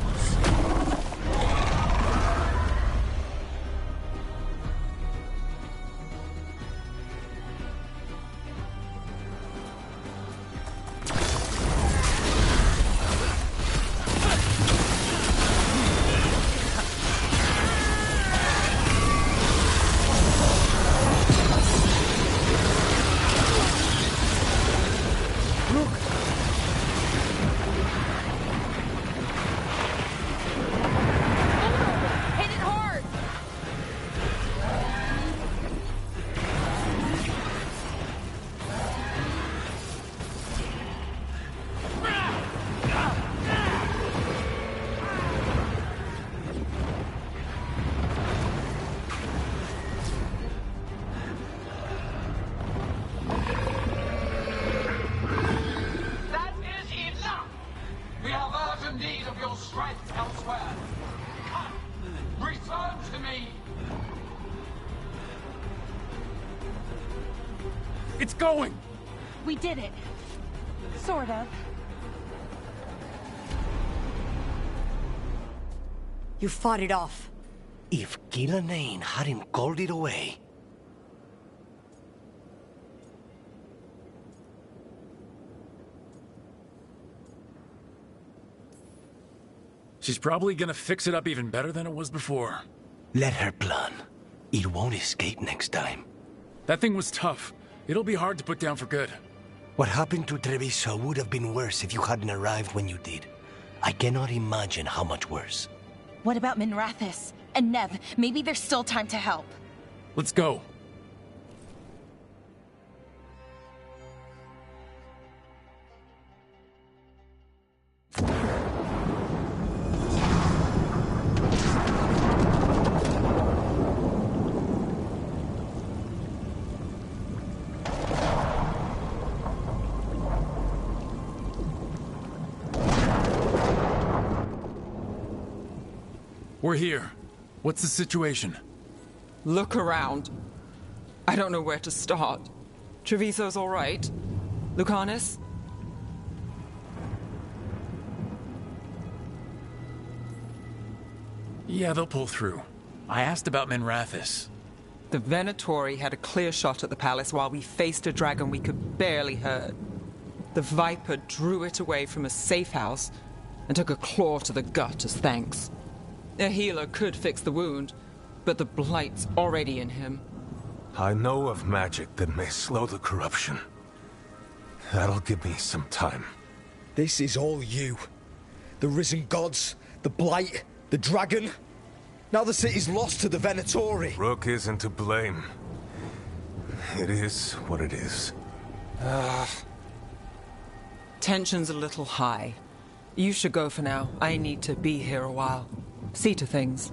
It's going! We did it. Sort of. You fought it off. If Gillenane hadn't called it away... She's probably gonna fix it up even better than it was before. Let her plan. It won't escape next time. That thing was tough. It'll be hard to put down for good. What happened to Treviso would have been worse if you hadn't arrived when you did. I cannot imagine how much worse. What about Minrathis? And Nev, maybe there's still time to help. Let's go. We're here. What's the situation? Look around. I don't know where to start. Treviso's all right. Lucanus? Yeah, they'll pull through. I asked about Minrathis. The Venatori had a clear shot at the palace while we faced a dragon we could barely hurt. The Viper drew it away from a safe house and took a claw to the gut as thanks. A healer could fix the wound, but the Blight's already in him. I know of magic that may slow the corruption. That'll give me some time. This is all you. The risen gods, the Blight, the dragon. Now the city's lost to the Venatori. Rook isn't to blame. It is what it is. Tension's a little high. You should go for now. I need to be here a while. See to things.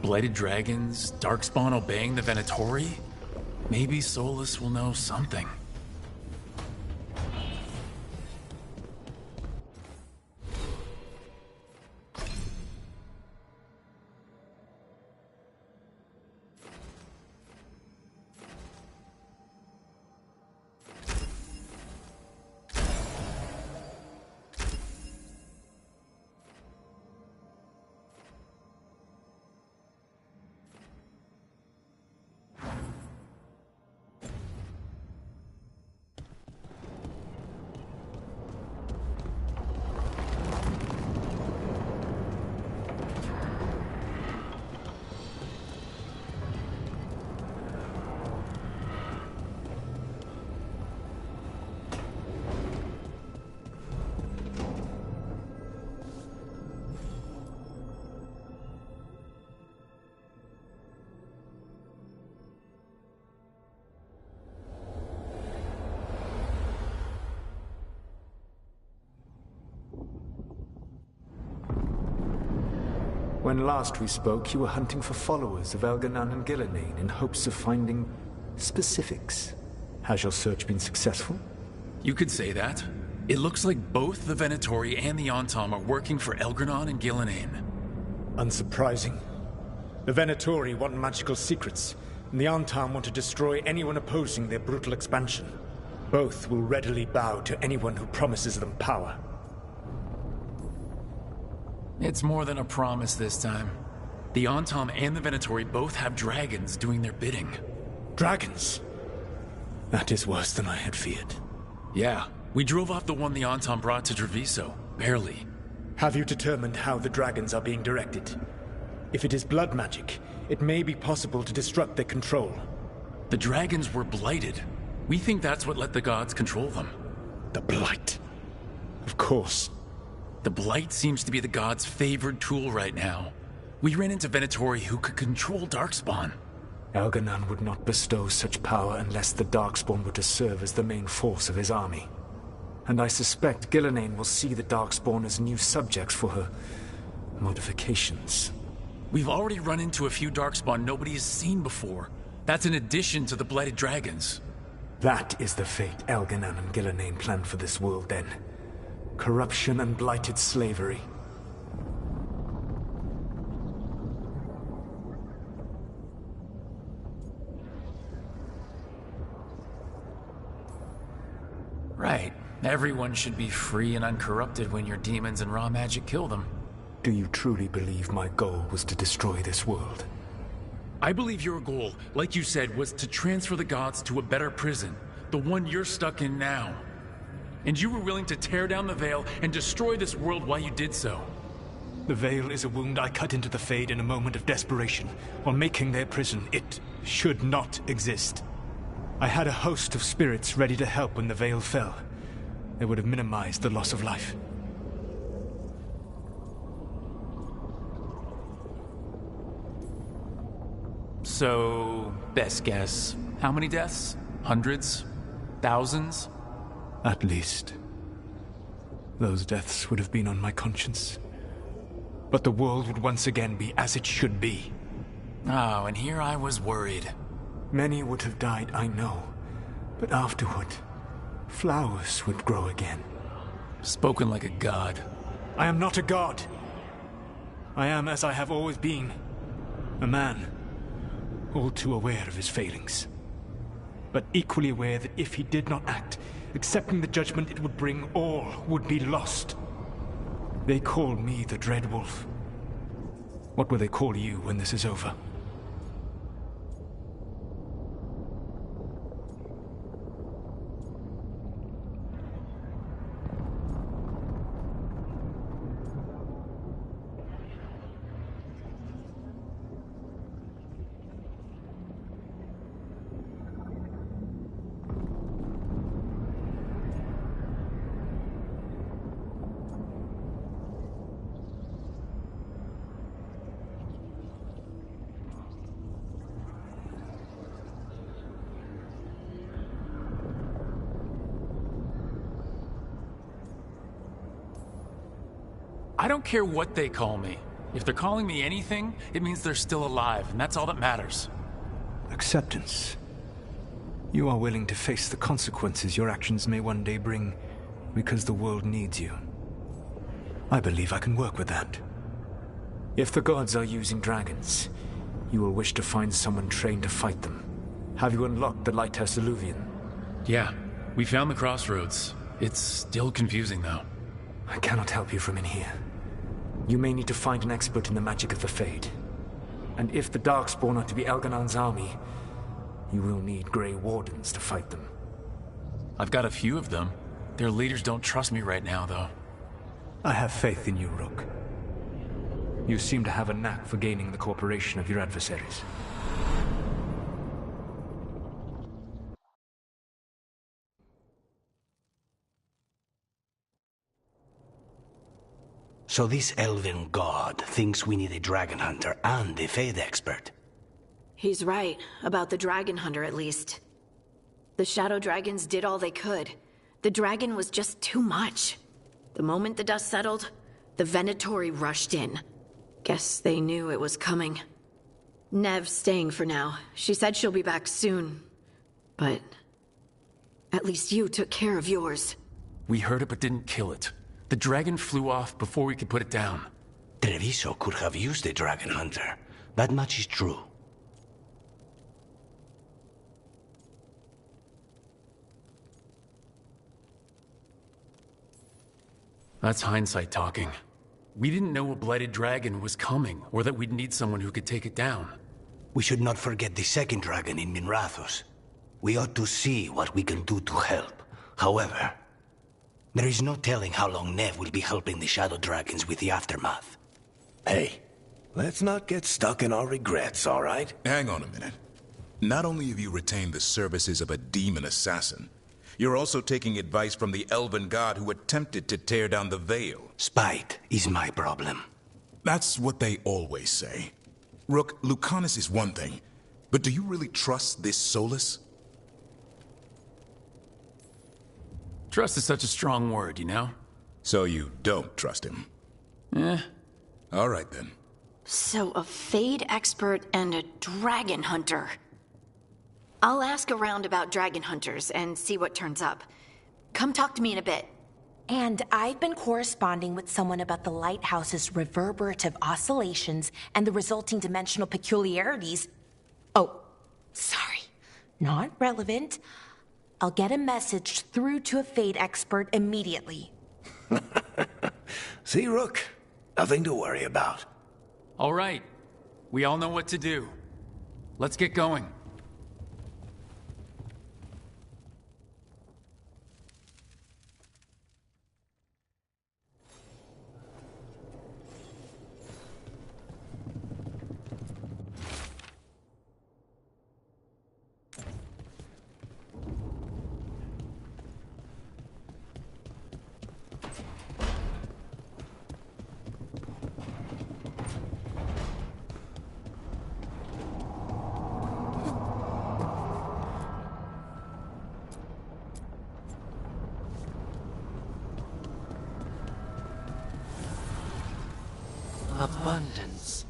Blighted dragons, Darkspawn obeying the Venatori? Maybe Solus will know something. When last we spoke, you were hunting for followers of Elganon and Gillenane in hopes of finding specifics. Has your search been successful? You could say that. It looks like both the Venatori and the Antom are working for Elgranon and Gillenane. Unsurprising. The Venatori want magical secrets, and the Antom want to destroy anyone opposing their brutal expansion. Both will readily bow to anyone who promises them power. It's more than a promise this time. The Antom and the Venatori both have dragons doing their bidding. Dragons? That is worse than I had feared. Yeah, we drove off the one the Antom brought to Treviso. Barely. Have you determined how the dragons are being directed? If it is blood magic, it may be possible to disrupt their control. The dragons were blighted. We think that's what let the gods control them. The Blight. Of course. The Blight seems to be the gods' favored tool right now. We ran into Venatori who could control Darkspawn. Elganon would not bestow such power unless the Darkspawn were to serve as the main force of his army. And I suspect Gillenane will see the Darkspawn as new subjects for her modifications. We've already run into a few Darkspawn nobody has seen before. That's in addition to the Blighted Dragons. That is the fate Elganon and Gillenane planned for this world then. Corruption and blighted slavery. Right. Everyone should be free and uncorrupted when your demons and raw magic kill them. Do you truly believe my goal was to destroy this world? I believe your goal, like you said, was to transfer the gods to a better prison. The one you're stuck in now. And you were willing to tear down the veil and destroy this world while you did so. The veil is a wound I cut into the Fade in a moment of desperation, while making their prison. It should not exist. I had a host of spirits ready to help when the veil fell. They would have minimized the loss of life. So, best guess, how many deaths? Hundreds? Thousands? At least. Those deaths would have been on my conscience. But the world would once again be as it should be. Oh, and here I was worried. Many would have died, I know. But afterward, flowers would grow again. Spoken like a god. I am not a god. I am as I have always been. A man. All too aware of his failings. But equally aware that if he did not act, accepting the judgment it would bring, all would be lost. They call me the Dread Wolf. What will they call you when this is over? I don't care what they call me. If they're calling me anything, it means they're still alive, and that's all that matters. Acceptance. You are willing to face the consequences your actions may one day bring, because the world needs you. I believe I can work with that. If the gods are using dragons, you will wish to find someone trained to fight them. Have you unlocked the Lighthouse Illuvian? Yeah, we found the crossroads. It's still confusing, though. I cannot help you from in here. You may need to find an expert in the magic of the Fade. And if the Darkspawn are to be Elganon's army, you will need Grey Wardens to fight them. I've got a few of them. Their leaders don't trust me right now, though. I have faith in you, Rook. You seem to have a knack for gaining the cooperation of your adversaries. So this elven god thinks we need a dragon hunter and a Fade expert. He's right, about the dragon hunter at least. The shadow dragons did all they could. The dragon was just too much. The moment the dust settled, the Venatori rushed in. Guess they knew it was coming. Nev's staying for now. She said she'll be back soon. But at least you took care of yours. We heard it but didn't kill it. The dragon flew off before we could put it down. Treviso could have used a dragon hunter. That much is true. That's hindsight talking. We didn't know a blighted dragon was coming, or that we'd need someone who could take it down. We should not forget the second dragon in Minrathos. We ought to see what we can do to help. However, there is no telling how long Nev will be helping the Shadow Dragons with the aftermath. Hey, let's not get stuck in our regrets, all right? Hang on a minute. Not only have you retained the services of a demon assassin, you're also taking advice from the elven god who attempted to tear down the veil. Spite is my problem. That's what they always say. Rook, Lucanus is one thing, but do you really trust this Solus? Trust is such a strong word, you know? So you don't trust him? Eh. All right, then. So a Fade expert and a dragon hunter. I'll ask around about dragon hunters and see what turns up. Come talk to me in a bit. And I've been corresponding with someone about the lighthouse's reverberative oscillations and the resulting dimensional peculiarities. Oh, sorry. Not relevant. I'll get a message through to a Fade expert immediately. See, Rook? Nothing to worry about. All right. We all know what to do. Let's get going. Abundance.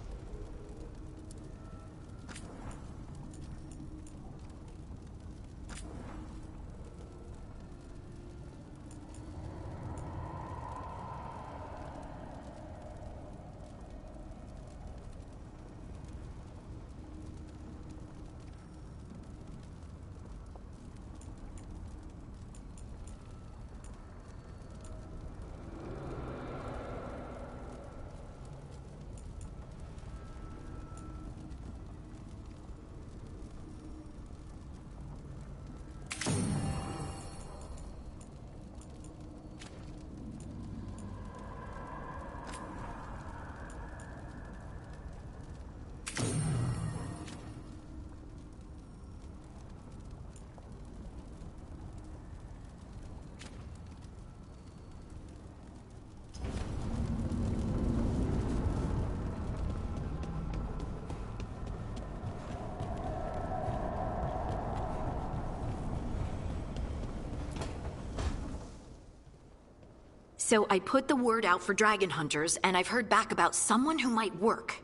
So I put the word out for dragon hunters, and I've heard back about someone who might work.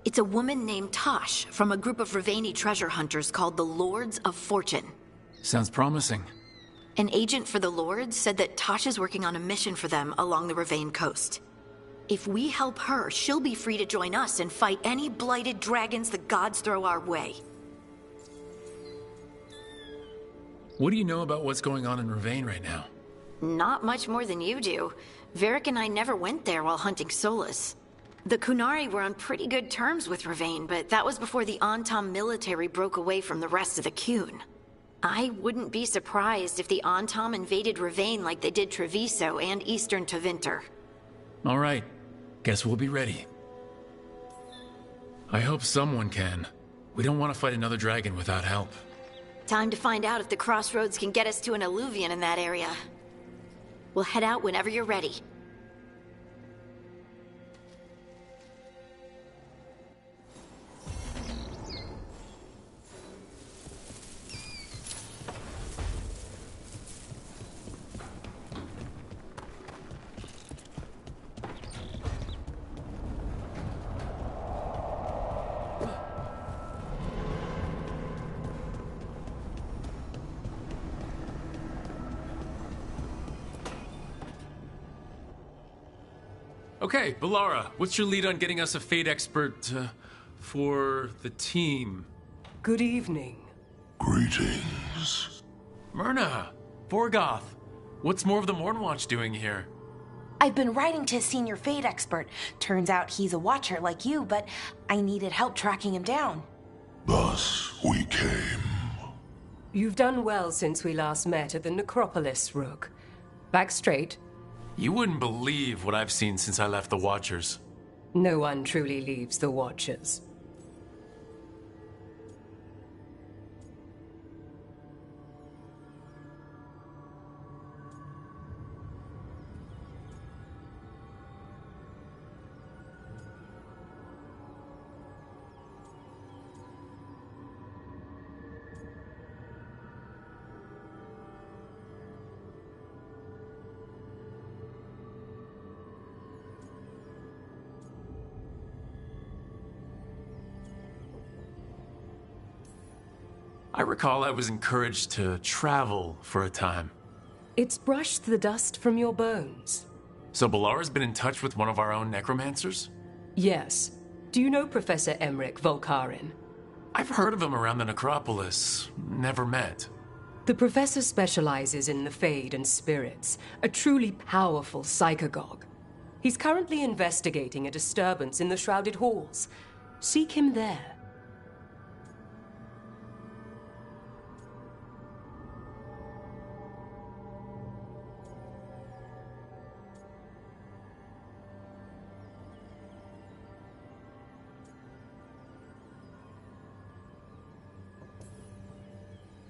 It's a woman named Tosh from a group of Riveni treasure hunters called the Lords of Fortune. Sounds promising. An agent for the Lords said that Tosh is working on a mission for them along the Rivane coast. If we help her, she'll be free to join us and fight any blighted dragons the gods throw our way. What do you know about what's going on in Rivane right now? Not much more than you do. Varric and I never went there while hunting Solus. The Kunari were on pretty good terms with Rivane, but that was before the Antam military broke away from the rest of the Qun. I wouldn't be surprised if the Antam invaded Rivane like they did Treviso and Eastern Tevinter. All right. Guess we'll be ready. I hope someone can. We don't want to fight another dragon without help. Time to find out if the crossroads can get us to an alluvion in that area. We'll head out whenever you're ready. Okay, Balara, what's your lead on getting us a Fate expert for the team? Good evening. Greetings. Myrna, Vorgoth, what's more of the Mornwatch doing here? I've been writing to a senior Fade expert. Turns out he's a watcher like you, but I needed help tracking him down. Thus we came. You've done well since we last met at the Necropolis, Rook. Back straight. You wouldn't believe what I've seen since I left the Watchers. No one truly leaves the Watchers. I recall I was encouraged to travel for a time. It's brushed the dust from your bones. So Balara's been in touch with one of our own necromancers? Yes. Do you know Professor Emmerich Volkarin? I've heard of him around the Necropolis. Never met. The professor specializes in the Fade and spirits, a truly powerful psychagogue. He's currently investigating a disturbance in the Shrouded Halls. Seek him there.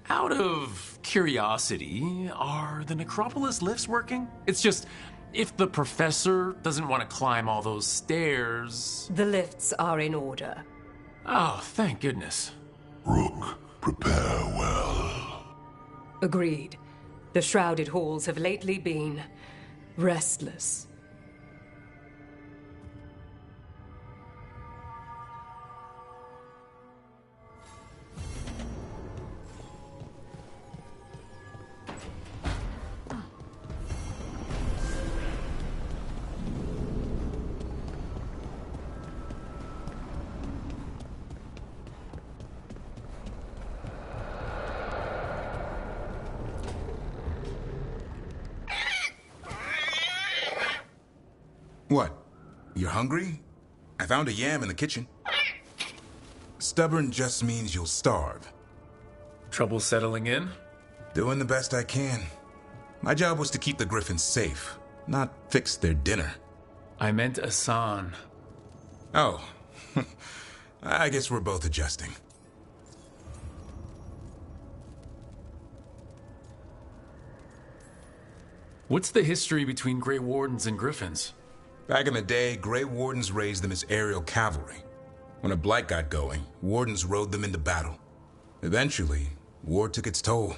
Out of curiosity, are the Necropolis lifts working? It's just, if the professor doesn't want to climb all those stairs... The lifts are in order. Oh, thank goodness. Rook, prepare well. Agreed. The Shrouded Halls have lately been restless. What? You're hungry? I found a yam in the kitchen. Stubborn just means you'll starve. Trouble settling in? Doing the best I can. My job was to keep the Griffins safe, not fix their dinner. I meant Asan. Oh. I guess we're both adjusting. What's the history between Grey Wardens and Griffins? Back in the day, Grey Wardens raised them as aerial cavalry. When a blight got going, Wardens rode them into battle. Eventually, war took its toll.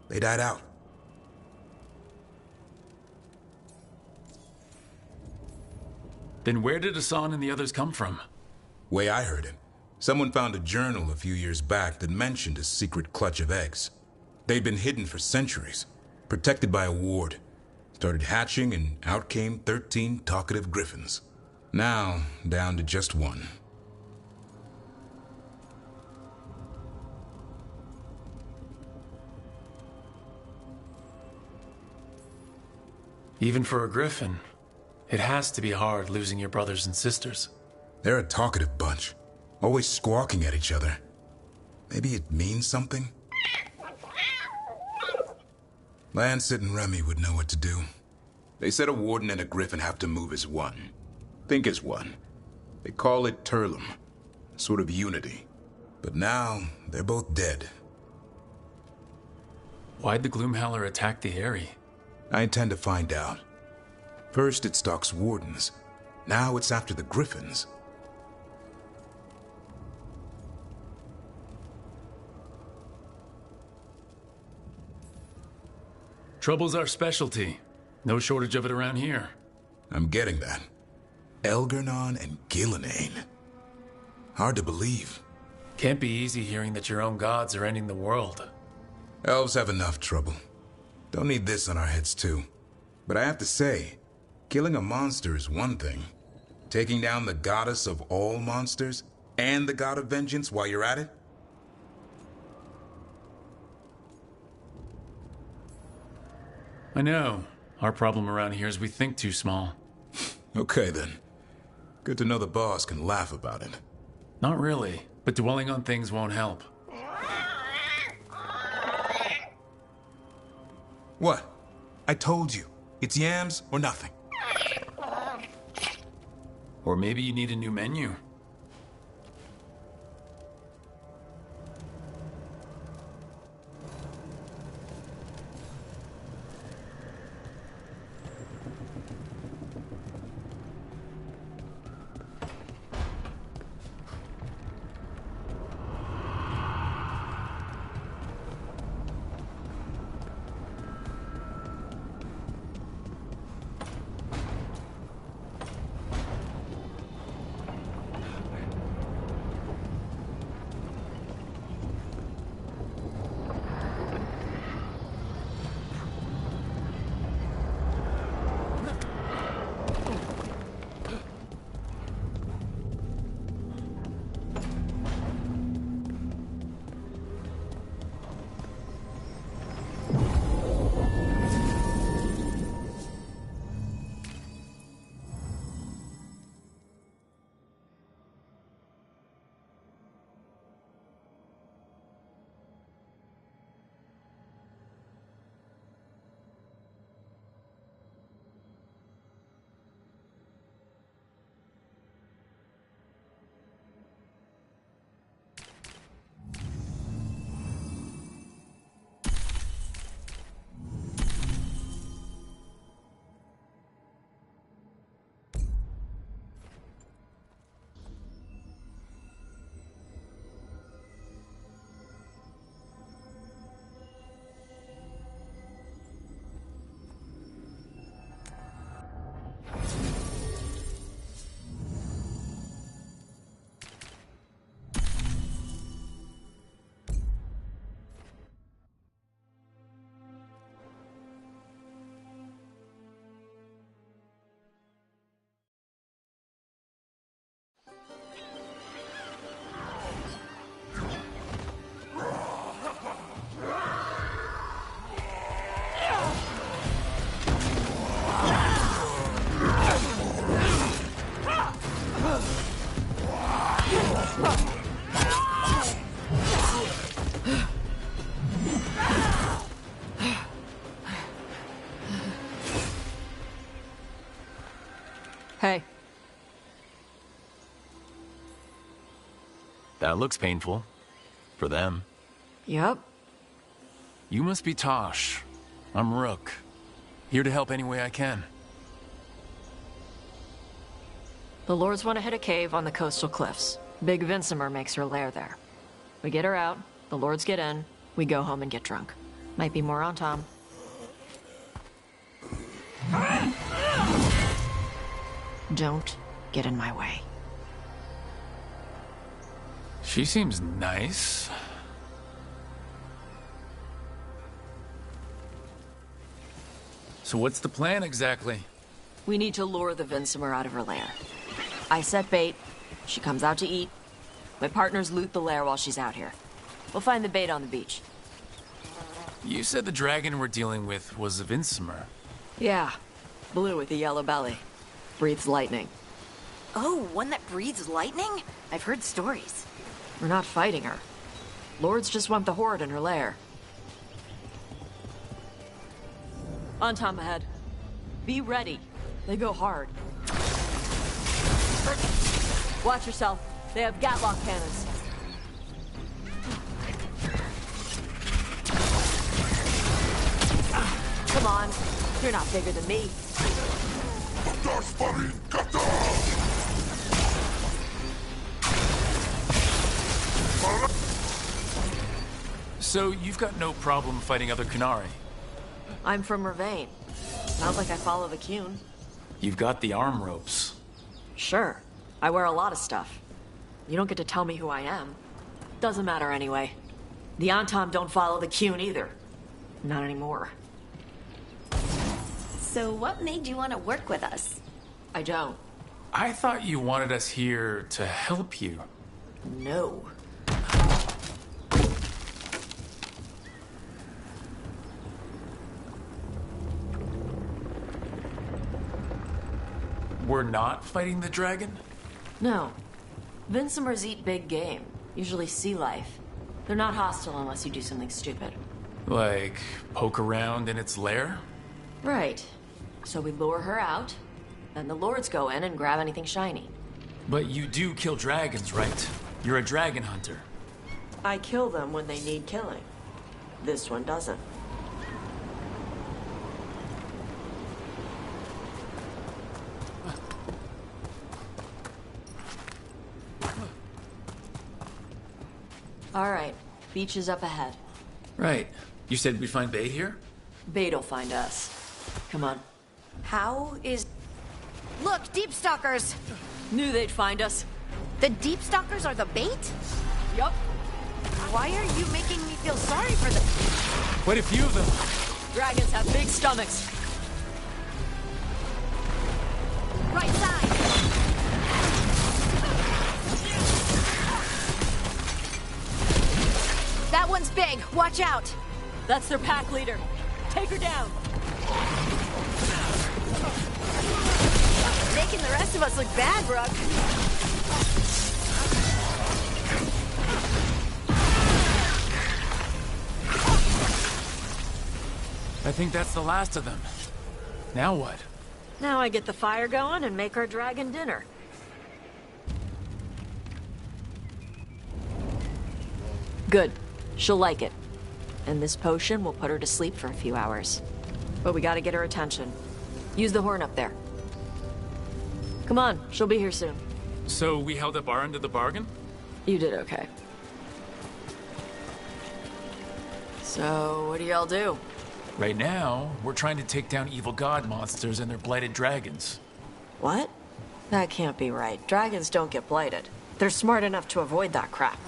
They died out. Then where did Asan and the others come from? Way I heard it, someone found a journal a few years back that mentioned a secret clutch of eggs. They'd been hidden for centuries, protected by a ward. Started hatching, and out came 13 talkative griffins. Now, down to just one. Even for a griffin, it has to be hard losing your brothers and sisters. They're a talkative bunch, always squawking at each other. Maybe it means something? Lancet and Remy would know what to do. They said a warden and a griffin have to move as one. Think as one. They call it Turlum, a sort of unity. But now, they're both dead. Why'd the Gloomhowler attack the Eyrie? I intend to find out. First it stalks wardens. Now it's after the griffins. Trouble's our specialty. No shortage of it around here. I'm getting that. Elgernon and Gillenane. Hard to believe. Can't be easy hearing that your own gods are ending the world. Elves have enough trouble. Don't need this on our heads too. But I have to say, killing a monster is one thing. Taking down the goddess of all monsters and the god of vengeance while you're at it? I know. Our problem around here is we think too small. Okay then. Good to know the boss can laugh about it. Not really, but dwelling on things won't help. What? I told you. It's yams or nothing. Or maybe you need a new menu. That looks painful. For them. Yep. You must be Tosh. I'm Rook. Here to help any way I can. The Lords want to hit a cave on the coastal cliffs. Big Vincimer makes her lair there. We get her out, the Lords get in, we go home and get drunk. Might be more on Tom. Don't get in my way. She seems nice. So what's the plan exactly? We need to lure the Vincimer out of her lair. I set bait, she comes out to eat. My partners loot the lair while she's out here. We'll find the bait on the beach. You said the dragon we're dealing with was a Vincimer. Yeah, blue with a yellow belly. Breathes lightning. Oh, one that breathes lightning? I've heard stories. We're not fighting her. Lords just want the horde in her lair. On Tom ahead. Be ready. They go hard. Watch yourself. They have Gatlock cannons. Come on. You're not bigger than me. So you've got no problem fighting other Qunari? I'm from Ravain. Not like I follow the Qun. You've got the arm ropes. Sure. I wear a lot of stuff. You don't get to tell me who I am. Doesn't matter anyway. The Antom don't follow the Qun either. Not anymore. So what made you want to work with us? I don't. I thought you wanted us here to help you. No. We're not fighting the dragon? No. Vincimers eat big game, usually sea life. They're not hostile unless you do something stupid. Like, poke around in its lair? Right. So we lure her out, then the Lords go in and grab anything shiny. But you do kill dragons, right? You're a dragon hunter. I kill them when they need killing. This one doesn't. All right, beach is up ahead. Right. You said we'd find bait here? Bait'll find us. Come on. How is... Look, Deep Stalkers! Knew they'd find us. The Deep Stalkers are the bait? Yup. Why are you making me feel sorry for them? Quite a few of them. Dragons have big stomachs. Right side! That one's big. Watch out. That's their pack leader. Take her down. Making the rest of us look bad, Brooke. I think that's the last of them. Now what? Now I get the fire going and make our dragon dinner. Good. She'll like it. And this potion will put her to sleep for a few hours. But we gotta get her attention. Use the horn up there. Come on, she'll be here soon. So we held up our end of the bargain? You did okay. So, what do y'all do? Right now, we're trying to take down evil god monsters and their blighted dragons. What? That can't be right. Dragons don't get blighted. They're smart enough to avoid that crap.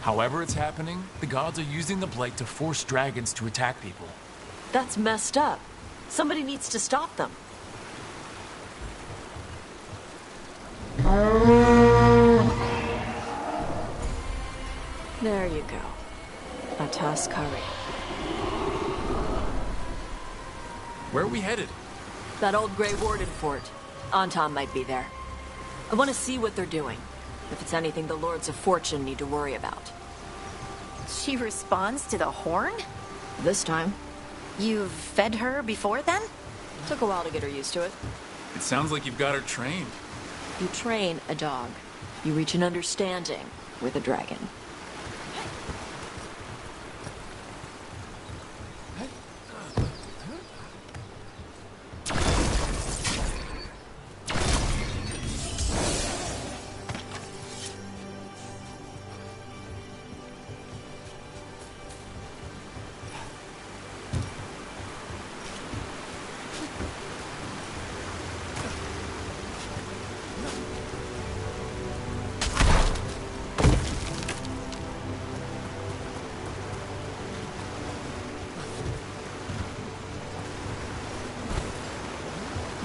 However it's happening, the gods are using the blight to force dragons to attack people. That's messed up. Somebody needs to stop them. There you go. A toss curry. Where are we headed? That old Grey Warden fort. Antom might be there. I want to see what they're doing. If it's anything the Lords of Fortune need to worry about. She responds to the horn? This time. You've fed her before then? Took a while to get her used to it. It sounds like you've got her trained. You train a dog. You reach an understanding. with a dragon.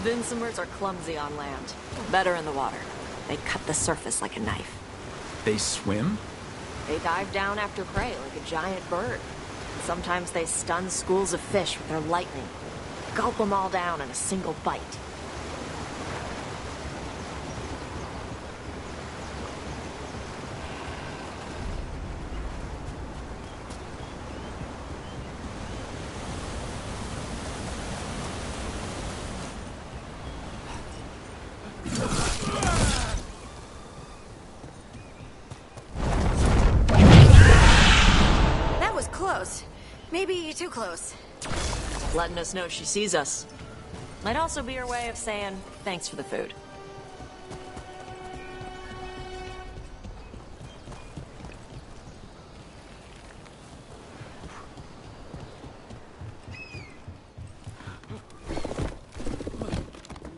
Vincimers are clumsy on land, better in the water. They cut the surface like a knife. They swim? They dive down after prey like a giant bird. And sometimes they stun schools of fish with their lightning. Gulp them all down in a single bite. Maybe too close. Letting us know she sees us. Might also be her way of saying thanks for the food.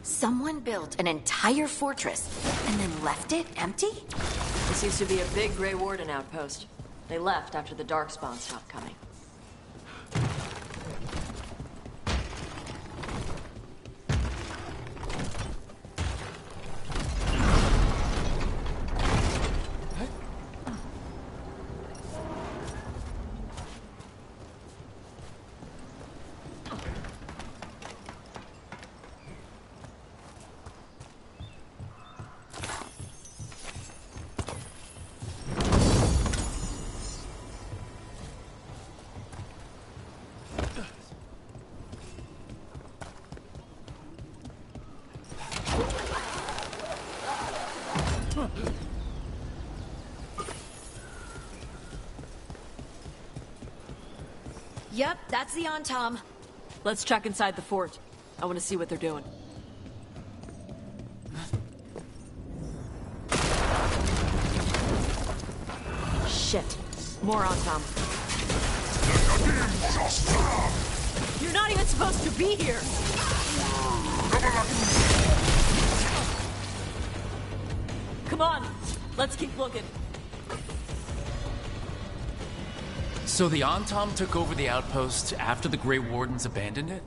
Someone built an entire fortress and then left it empty? This used to be a big Grey Warden outpost. They left after the Darkspawn stopped coming. Yep, that's the Tom. Let's check inside the fort. I want to see what they're doing. Shit. More Tom. You're not even supposed to be here! Come on! Let's keep looking. So the Antom took over the outpost after the Grey Wardens abandoned it?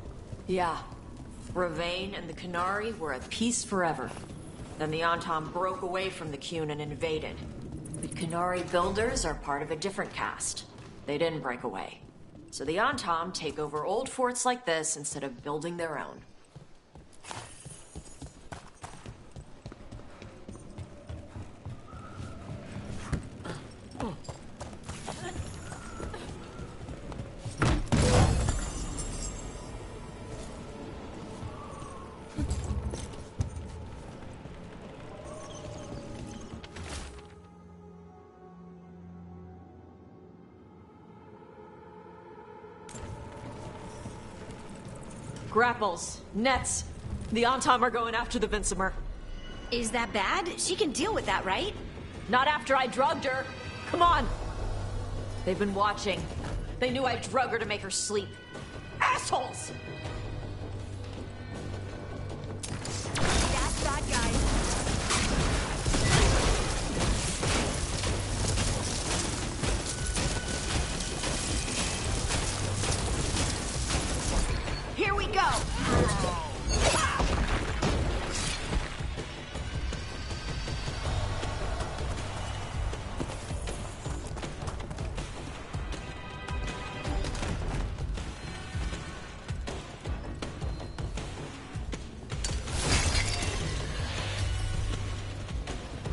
Yeah. Ravane and the Qunari were at peace forever. Then the Antom broke away from the Qun and invaded. The Qunari builders are part of a different caste. They didn't break away. So the Antom take over old forts like this instead of building their own. Grapples, nets. The Antom are going after the Vincimer. Is that bad? She can deal with that, right? Not after I drugged her. Come on. They've been watching. They knew I drug her to make her sleep. Assholes! That's bad, guys. Here we go!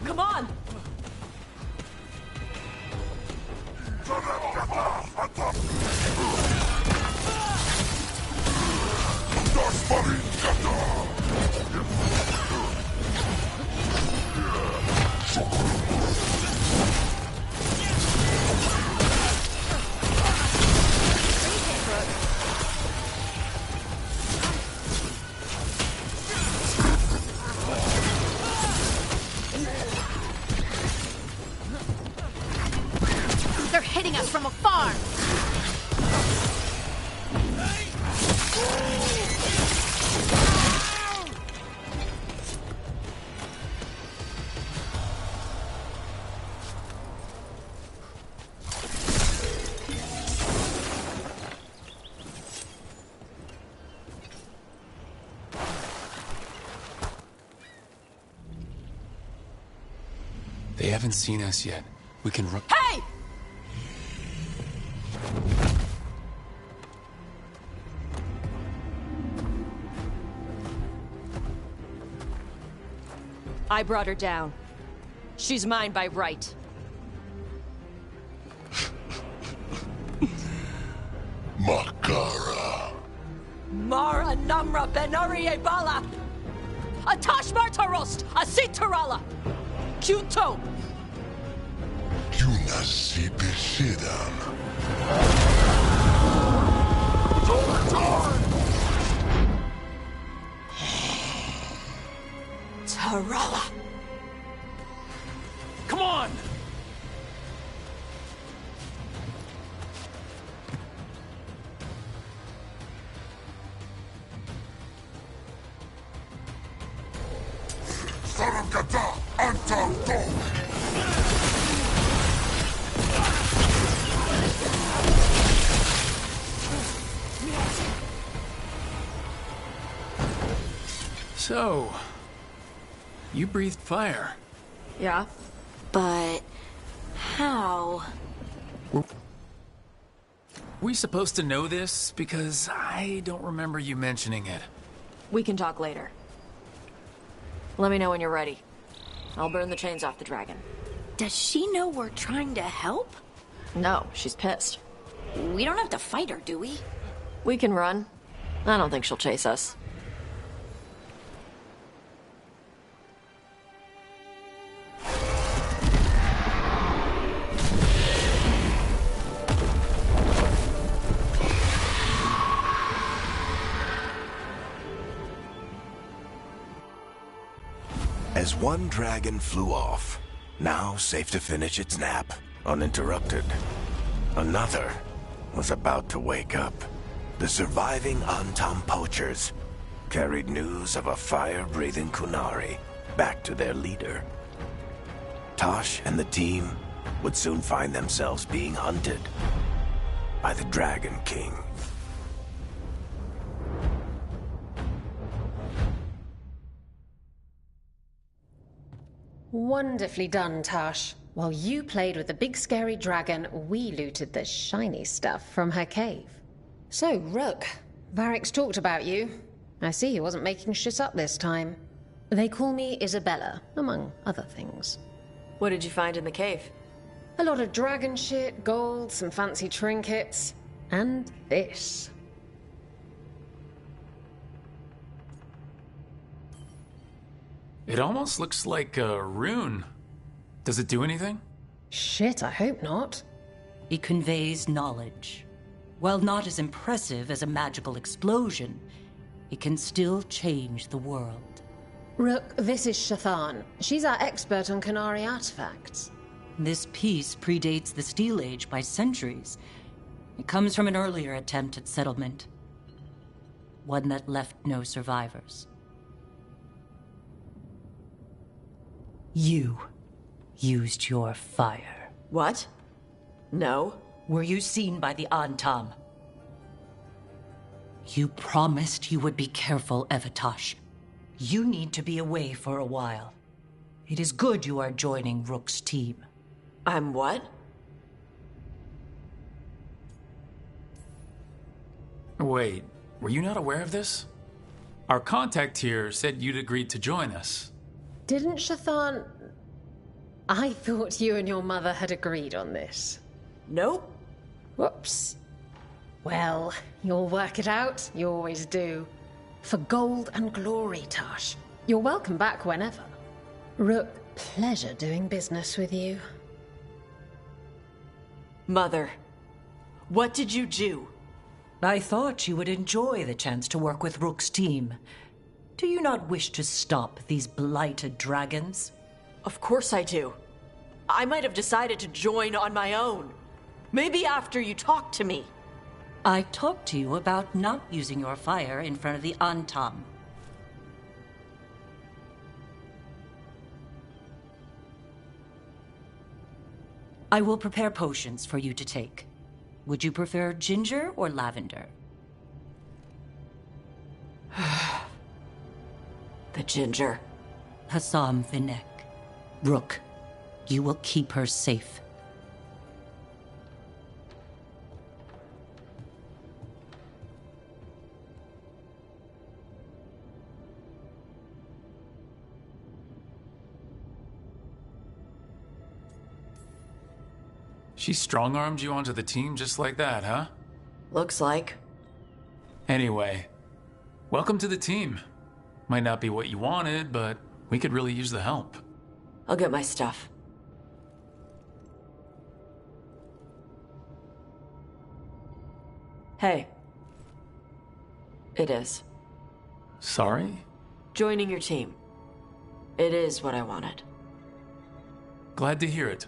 Come on! They haven't seen us yet. We can run. Hey! I brought her down. She's mine by right. Makara. Mara Namra Benari Ebala! Atash Martarost! Asitarala! Kyuto! Yunasipisidam. Tarala! Come on! Saramkata Antam Dog. So, you breathed fire. Yeah. But how? Were we supposed to know this? Because I don't remember you mentioning it. We can talk later. Let me know when you're ready. I'll burn the chains off the dragon. Does she know we're trying to help? No, she's pissed. We don't have to fight her, do we? We can run. I don't think she'll chase us. As one dragon flew off, now safe to finish its nap, uninterrupted, another was about to wake up. The surviving Antam poachers carried news of a fire-breathing Kunari back to their leader. Tosh and the team would soon find themselves being hunted by the Dragon King. Wonderfully done, Tash. While you played with the big scary dragon, we looted the shiny stuff from her cave. So, Rook, Varric's talked about you. I see he wasn't making shit up this time. They call me Isabella, among other things. What did you find in the cave? A lot of dragon shit, gold, some fancy trinkets, and this. It almost looks like a rune. Does it do anything? Shit, I hope not. It conveys knowledge. While not as impressive as a magical explosion, it can still change the world. Rook, this is Shathan. She's our expert on Kunari artifacts. This piece predates the Steel Age by centuries. It comes from an earlier attempt at settlement. One that left no survivors. You used your fire. What? No. Were you seen by the Antam? You promised you would be careful, Evatosh. You need to be away for a while. It is good you are joining Rook's team. I'm what? Wait, were you not aware of this? Our contact here said you'd agreed to join us. Didn't Shathan... I thought you and your mother had agreed on this. Nope. Whoops. Well, you'll work it out. You always do. For gold and glory, Tash. You're welcome back whenever. Rook, pleasure doing business with you. Mother, what did you do? I thought you would enjoy the chance to work with Rook's team. Do you not wish to stop these blighted dragons? Of course I do. I might have decided to join on my own. Maybe after you talked to me. I talked to you about not using your fire in front of the Antam. I will prepare potions for you to take. Would you prefer ginger or lavender? The ginger. Hassam Vinek. Rook, You will keep her safe. She strong-armed you onto the team just like that, huh? Looks like. Anyway, welcome to the team. Might not be what you wanted, but we could really use the help. I'll get my stuff. Hey. It is. Sorry? Joining your team. It is what I wanted. Glad to hear it.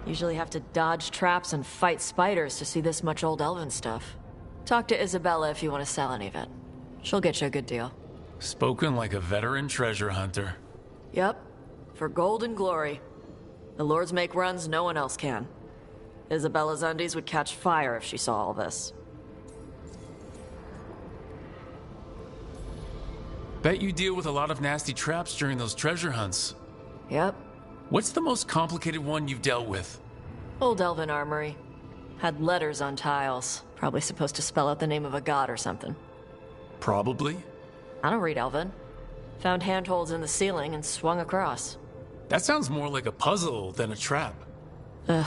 Usually have to dodge traps and fight spiders to see this much old elven stuff. Talk to Isabella if you want to sell any of it. She'll get you a good deal. Spoken like a veteran treasure hunter. Yep. For gold and glory. The lords make runs no one else can. Isabella's undies would catch fire if she saw all this. Bet you deal with a lot of nasty traps during those treasure hunts. Yep. What's the most complicated one you've dealt with? Old elven armory. Had letters on tiles. Probably supposed to spell out the name of a god or something. Probably. I don't read elven. Found handholds in the ceiling and swung across. That sounds more like a puzzle than a trap. Ugh.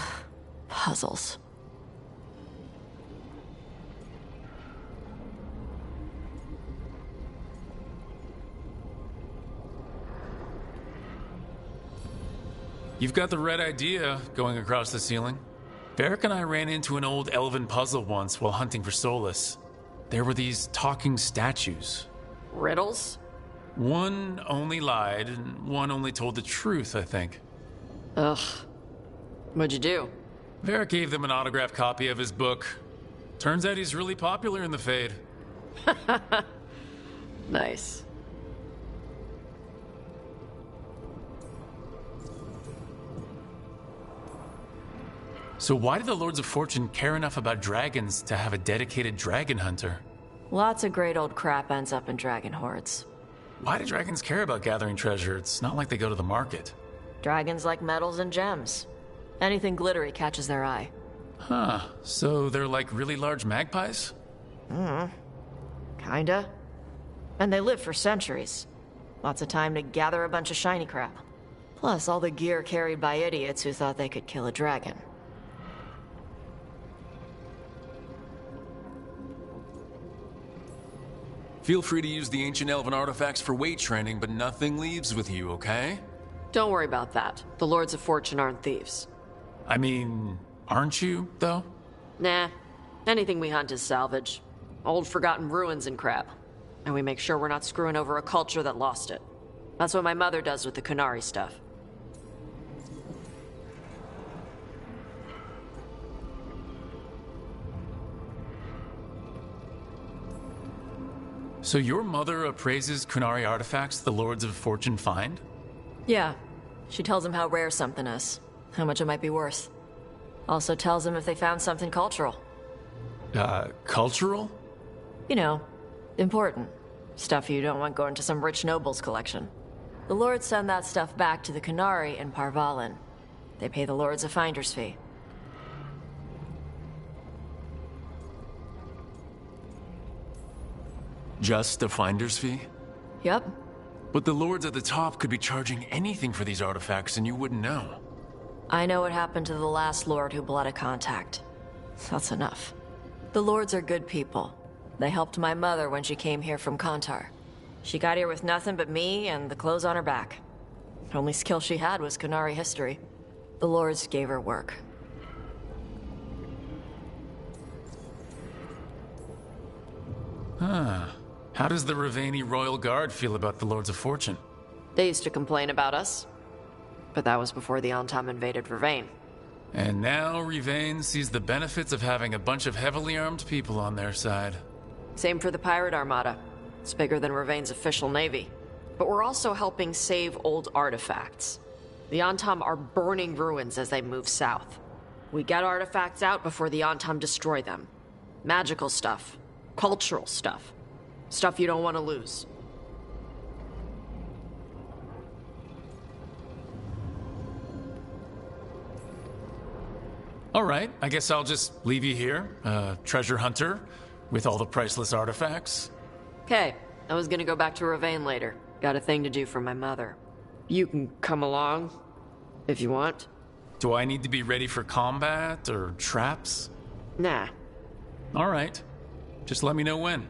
Puzzles. You've got the right idea, going across the ceiling. Varric and I ran into an old elven puzzle once while hunting for Solus. There were these talking statues. Riddles? One only lied, and one only told the truth, I think. Ugh. What'd you do? Varric gave them an autographed copy of his book. Turns out he's really popular in the Fade. Nice. So why did the Lords of Fortune care enough about dragons to have a dedicated dragon hunter? Lots of great old crap ends up in dragon hordes. Why do dragons care about gathering treasure? It's not like they go to the market. Dragons like metals and gems. Anything glittery catches their eye. Huh, so they're like really large magpies? Kinda. And they live for centuries. Lots of time to gather a bunch of shiny crap. Plus all the gear carried by idiots who thought they could kill a dragon. Feel free to use the ancient elven artifacts for weight training, but nothing leaves with you, okay? Don't worry about that. The Lords of Fortune aren't thieves. I mean, aren't you, though? Nah. Anything we hunt is salvage. Old forgotten ruins and crap. And we make sure we're not screwing over a culture that lost it. That's what my mother does with the Kunari stuff. So your mother appraises Kunari artifacts the Lords of Fortune find? Yeah. She tells them how rare something is, how much it might be worth. Also tells them if they found something cultural. Cultural? You know, important. Stuff you don't want going to some rich noble's collection. The Lords send that stuff back to the Kunari in Parvalin. They pay the Lords a finder's fee. Just a finder's fee? Yep. But the Lords at the top could be charging anything for these artifacts and you wouldn't know. I know what happened to the last Lord who bled a contact. That's enough. The Lords are good people. They helped my mother when she came here from Kantar. She got here with nothing but me and the clothes on her back. The only skill she had was Kunari history. The Lords gave her work. Huh. How does the Ravani Royal Guard feel about the Lords of Fortune? They used to complain about us. But that was before the Antam invaded Ravane. And now Ravane sees the benefits of having a bunch of heavily armed people on their side. Same for the Pirate Armada. It's bigger than Ravane's official navy. But we're also helping save old artifacts. The Antam are burning ruins as they move south. We get artifacts out before the Antam destroy them. Magical stuff. Cultural stuff. Stuff you don't want to lose. All right, I guess I'll just leave you here, treasure hunter, with all the priceless artifacts. Okay, I was gonna go back to Ravane later. Got a thing to do for my mother. You can come along, if you want. Do I need to be ready for combat or traps? Nah. All right, just let me know when.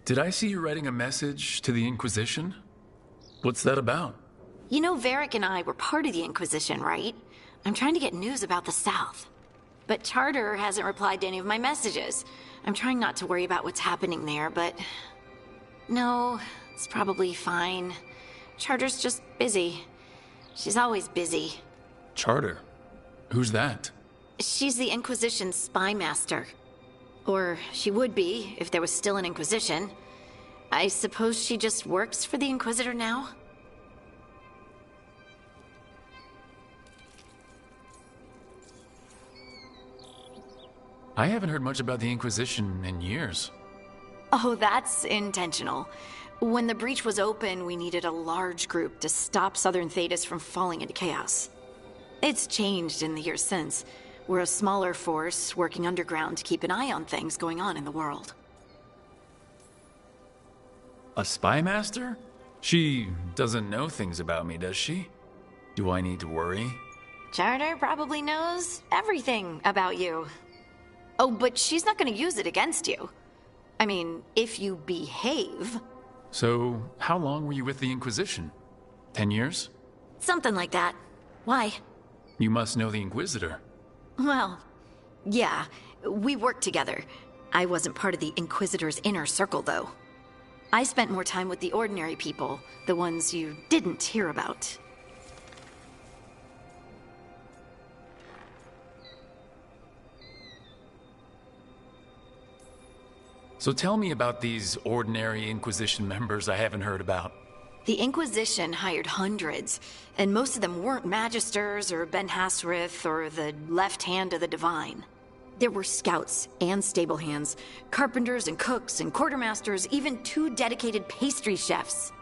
Did I see you writing a message to the Inquisition? What's that about? You know, Varric and I were part of the Inquisition, right? I'm trying to get news about the South. But Charter hasn't replied to any of my messages. I'm trying not to worry about what's happening there, but... No, it's probably fine. Charter's just busy. She's always busy. Charter? Who's that? She's the Inquisition's spy master. Or she would be, if there was still an Inquisition. I suppose she just works for the Inquisitor now? I haven't heard much about the Inquisition in years. Oh, that's intentional. When the breach was open, we needed a large group to stop Southern Thedas from falling into chaos. It's changed in the years since. We're a smaller force working underground to keep an eye on things going on in the world. A spy master? She doesn't know things about me, does she? Do I need to worry? Charter probably knows everything about you. Oh, but she's not going to use it against you. I mean, if you behave. So, how long were you with the Inquisition? 10 years? Something like that. Why? You must know the Inquisitor. Well, yeah, we worked together. I wasn't part of the Inquisitor's inner circle, though. I spent more time with the ordinary people, the ones you didn't hear about. So tell me about these ordinary Inquisition members I haven't heard about. The Inquisition hired hundreds, and most of them weren't Magisters or Ben Hasrith or the left hand of the Divine. There were scouts and stable hands, carpenters and cooks and quartermasters, even 2 dedicated pastry chefs.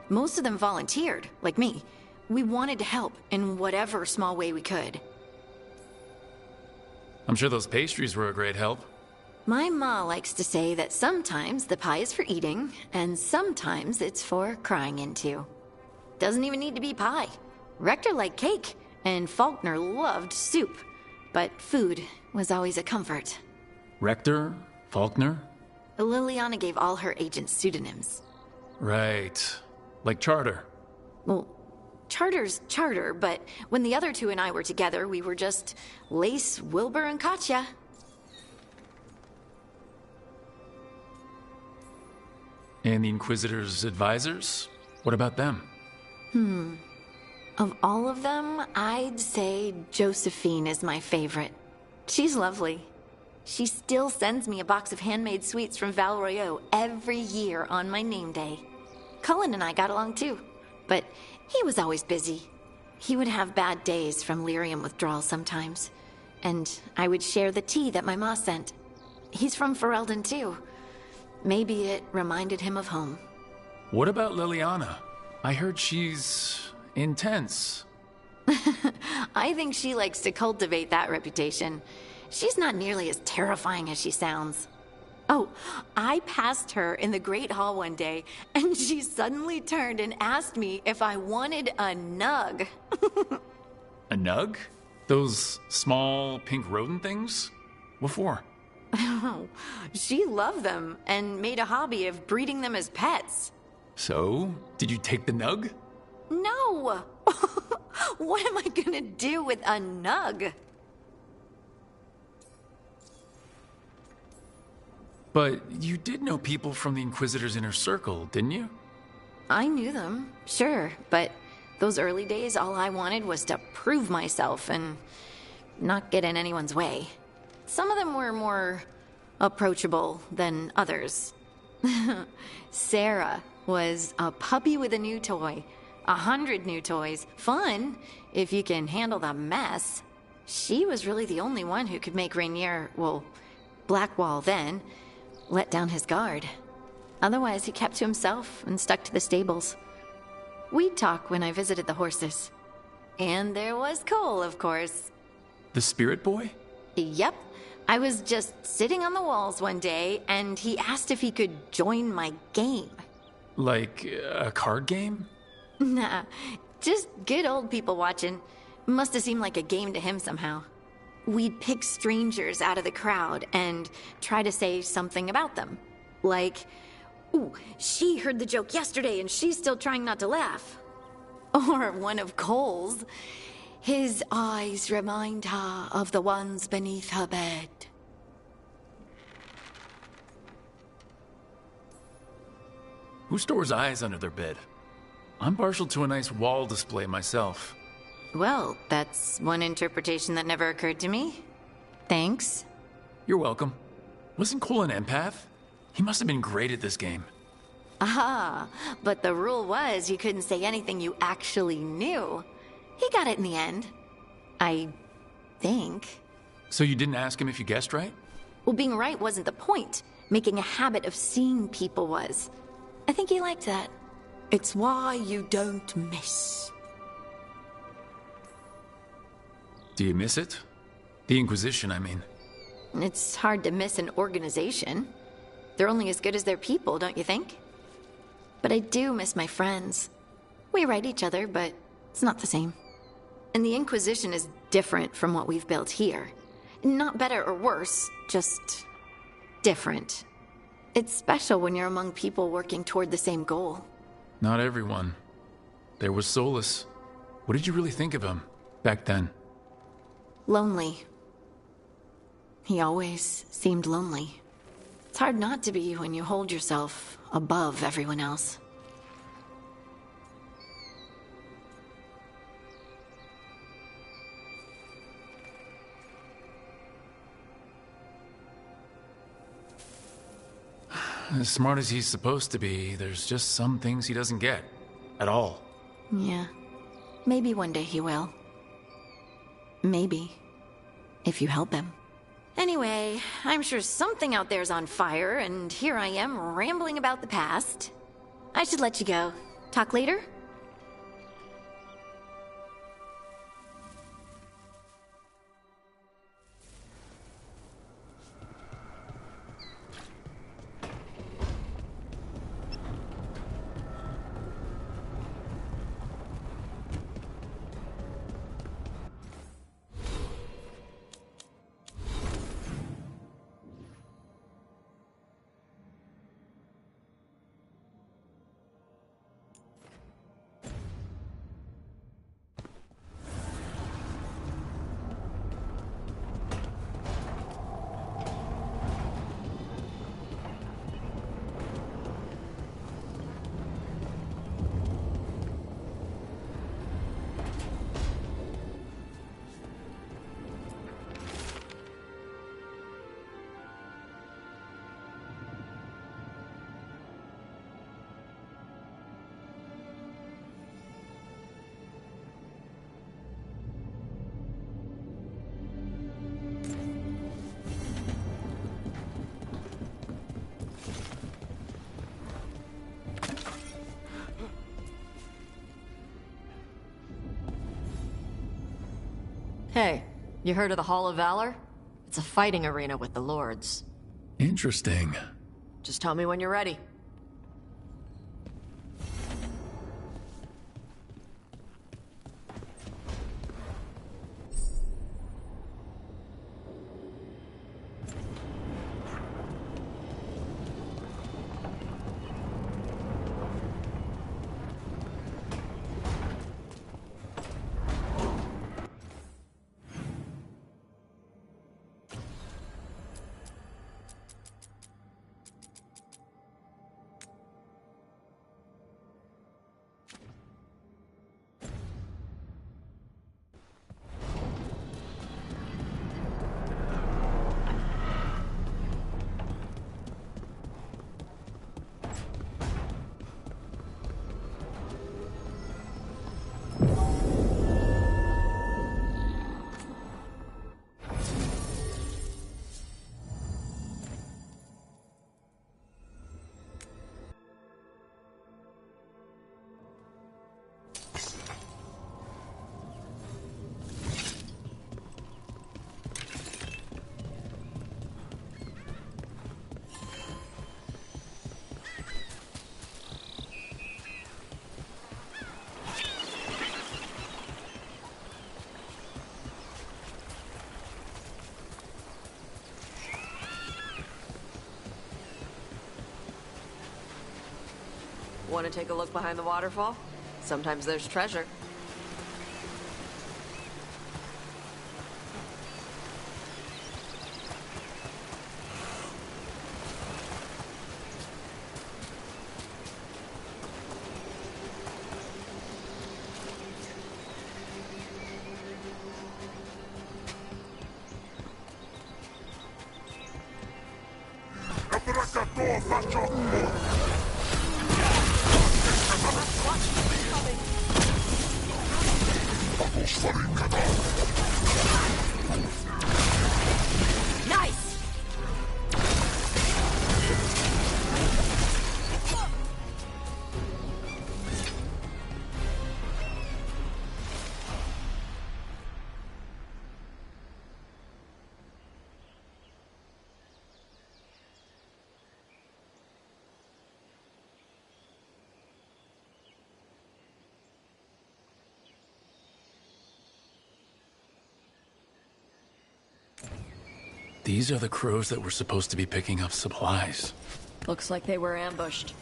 Most of them volunteered, like me. We wanted to help in whatever small way we could. I'm sure those pastries were a great help. My ma likes to say that sometimes the pie is for eating, and sometimes it's for crying into. Doesn't even need to be pie. Rector liked cake, and Faulkner loved soup. But food was always a comfort. Rector? Faulkner? Liliana gave all her agents pseudonyms. Right. Like Charter. Well, Charter's Charter, but when the other two and I were together, we were just Lace, Wilbur, and Katya. And the Inquisitor's advisors? What about them? Of all of them, I'd say Josephine is my favorite. She's lovely. She still sends me a box of handmade sweets from Val Royeaux every year on my name day. Cullen and I got along too, but he was always busy. He would have bad days from lyrium withdrawal sometimes, and I would share the tea that my ma sent. He's from Ferelden too. Maybe it reminded him of home. What about Liliana? I heard she's intense. I think she likes to cultivate that reputation. She's not nearly as terrifying as she sounds. Oh, I passed her in the Great Hall one day, and she suddenly turned and asked me if I wanted a nug. A nug? Those small pink rodent things? What for? She loved them and made a hobby of breeding them as pets. So, did you take the nug? No! What am I gonna do with a nug? But you did know people from the Inquisitor's inner circle, didn't you? I knew them, sure, but those early days, all I wanted was to prove myself and not get in anyone's way. Some of them were more approachable than others. Sarah was a puppy with a new toy. 100 new toys. Fun, if you can handle the mess. She was really the only one who could make Rainier, well, Blackwall then, let down his guard. Otherwise, he kept to himself and stuck to the stables. We'd talk when I visited the horses. And there was Cole, of course. The spirit boy? Yep. I was just sitting on the walls one day, and he asked if he could join my game. Like a card game? Nah, just good old people watching. Must have seemed like a game to him somehow. We'd pick strangers out of the crowd and try to say something about them. Like, ooh, she heard the joke yesterday and she's still trying not to laugh. Or one of Cole's. His eyes remind her of the ones beneath her bed. Who stores eyes under their bed? I'm partial to a nice wall display myself. Well, that's one interpretation that never occurred to me. Thanks. You're welcome. Wasn't Cole an empath? He must have been great at this game. Ah, but the rule was you couldn't say anything you actually knew. He got it in the end. I think. So you didn't ask him if you guessed right? Well, being right wasn't the point. Making a habit of seeing people was. I think he liked that. It's why you don't miss. Do you miss it? The Inquisition, I mean. It's hard to miss an organization. They're only as good as their people, don't you think? But I do miss my friends. We write each other, but it's not the same. And the Inquisition is different from what we've built here. Not better or worse, just different. It's special when you're among people working toward the same goal. Not everyone. There was Solus. What did you really think of him back then? Lonely. He always seemed lonely. It's hard not to be when you hold yourself above everyone else. As smart as he's supposed to be, there's just some things he doesn't get. At all. Yeah. Maybe one day he will. Maybe. If you help him. Anyway, I'm sure something out there's on fire, and here I am rambling about the past. I should let you go. Talk later? Hey, you heard of the Hall of Valor? It's a fighting arena with the lords. Interesting. Just tell me when you're ready. Want to take a look behind the waterfall? Sometimes there's treasure. Nice! These are the crows that were supposed to be picking up supplies. Looks like they were ambushed.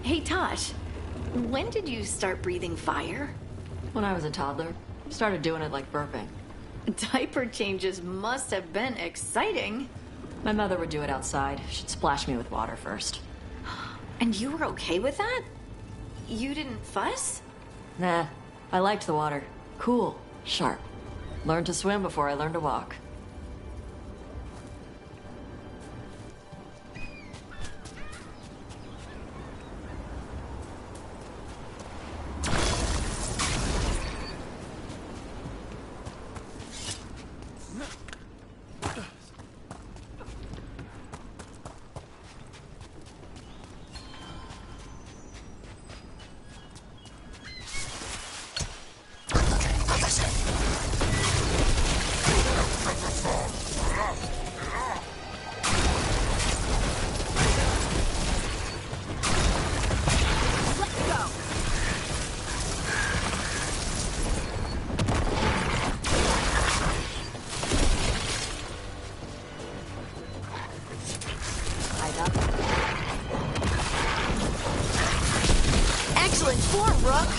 Hey, Tosh. When did you start breathing fire? When I was a toddler. Started doing it like burping. Diaper changes must have been exciting. My mother would do it outside. She'd splash me with water first. And you were okay with that? You didn't fuss? Nah, I liked the water. Cool, sharp. Learned to swim before I learned to walk. Excellent form, Rook!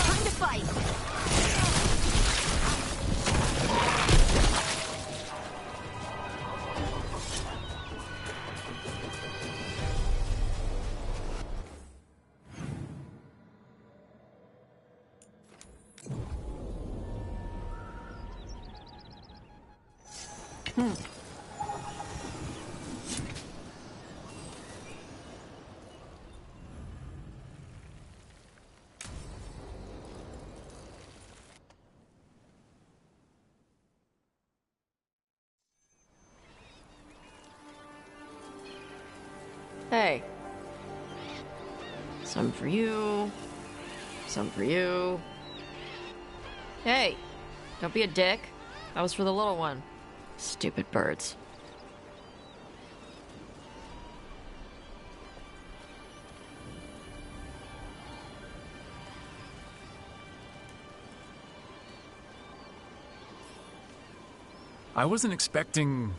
Time to fight! Hey. Some for you. Some for you. Hey, don't be a dick. That was for the little one. Stupid birds. I wasn't expecting...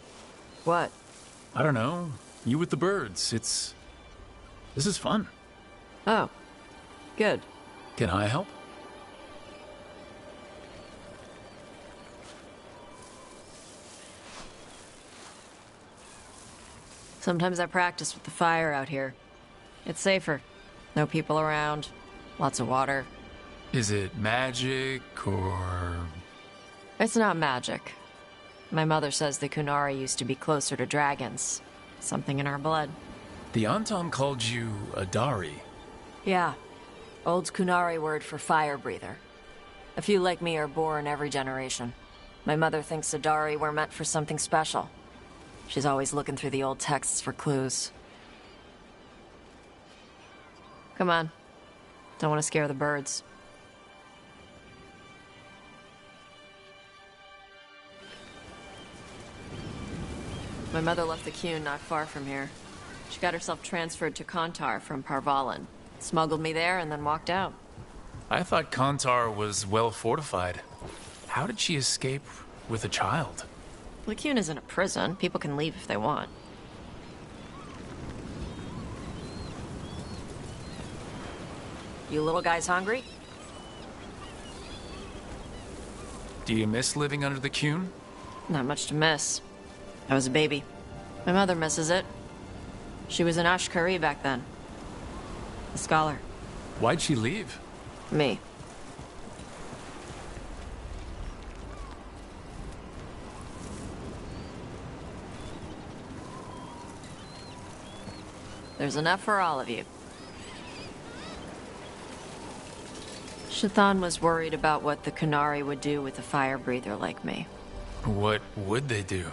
What? I don't know. You with the birds. This is fun. Oh. Good. Can I help? Sometimes I practice with the fire out here. It's safer. No people around. Lots of water. Is it magic, or... It's not magic. My mother says the Kunari used to be closer to dragons. Something in our blood. The Antam called you a Dari. Yeah. Old Kunari word for fire breather. A few like me are born every generation. My mother thinks the Dari were meant for something special. She's always looking through the old texts for clues. Come on. Don't want to scare the birds. My mother left the Qun not far from here. She got herself transferred to Kontar from Parvalan. Smuggled me there and then walked out. I thought Kontar was well fortified. How did she escape with a child? The Qun isn't a prison. People can leave if they want. You little guys hungry? Do you miss living under the Qun? Not much to miss. I was a baby. My mother misses it. She was an Ashkari back then. A scholar. Why'd she leave? Me. There's enough for all of you. Shathan was worried about what the Kunari would do with a fire breather like me. What would they do?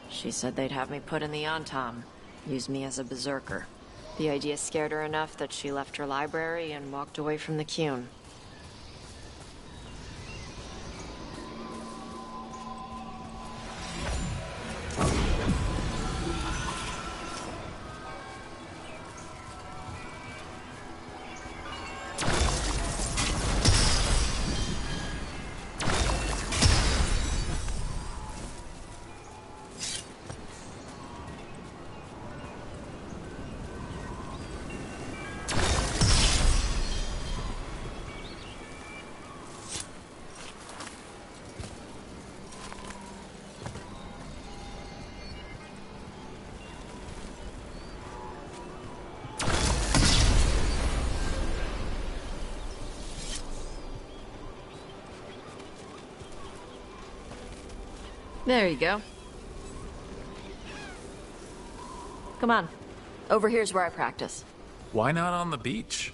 She said they'd have me put in the Antam, use me as a berserker. The idea scared her enough that she left her library and walked away from the Qun. There you go. Come on. Over here's where I practice. Why not on the beach?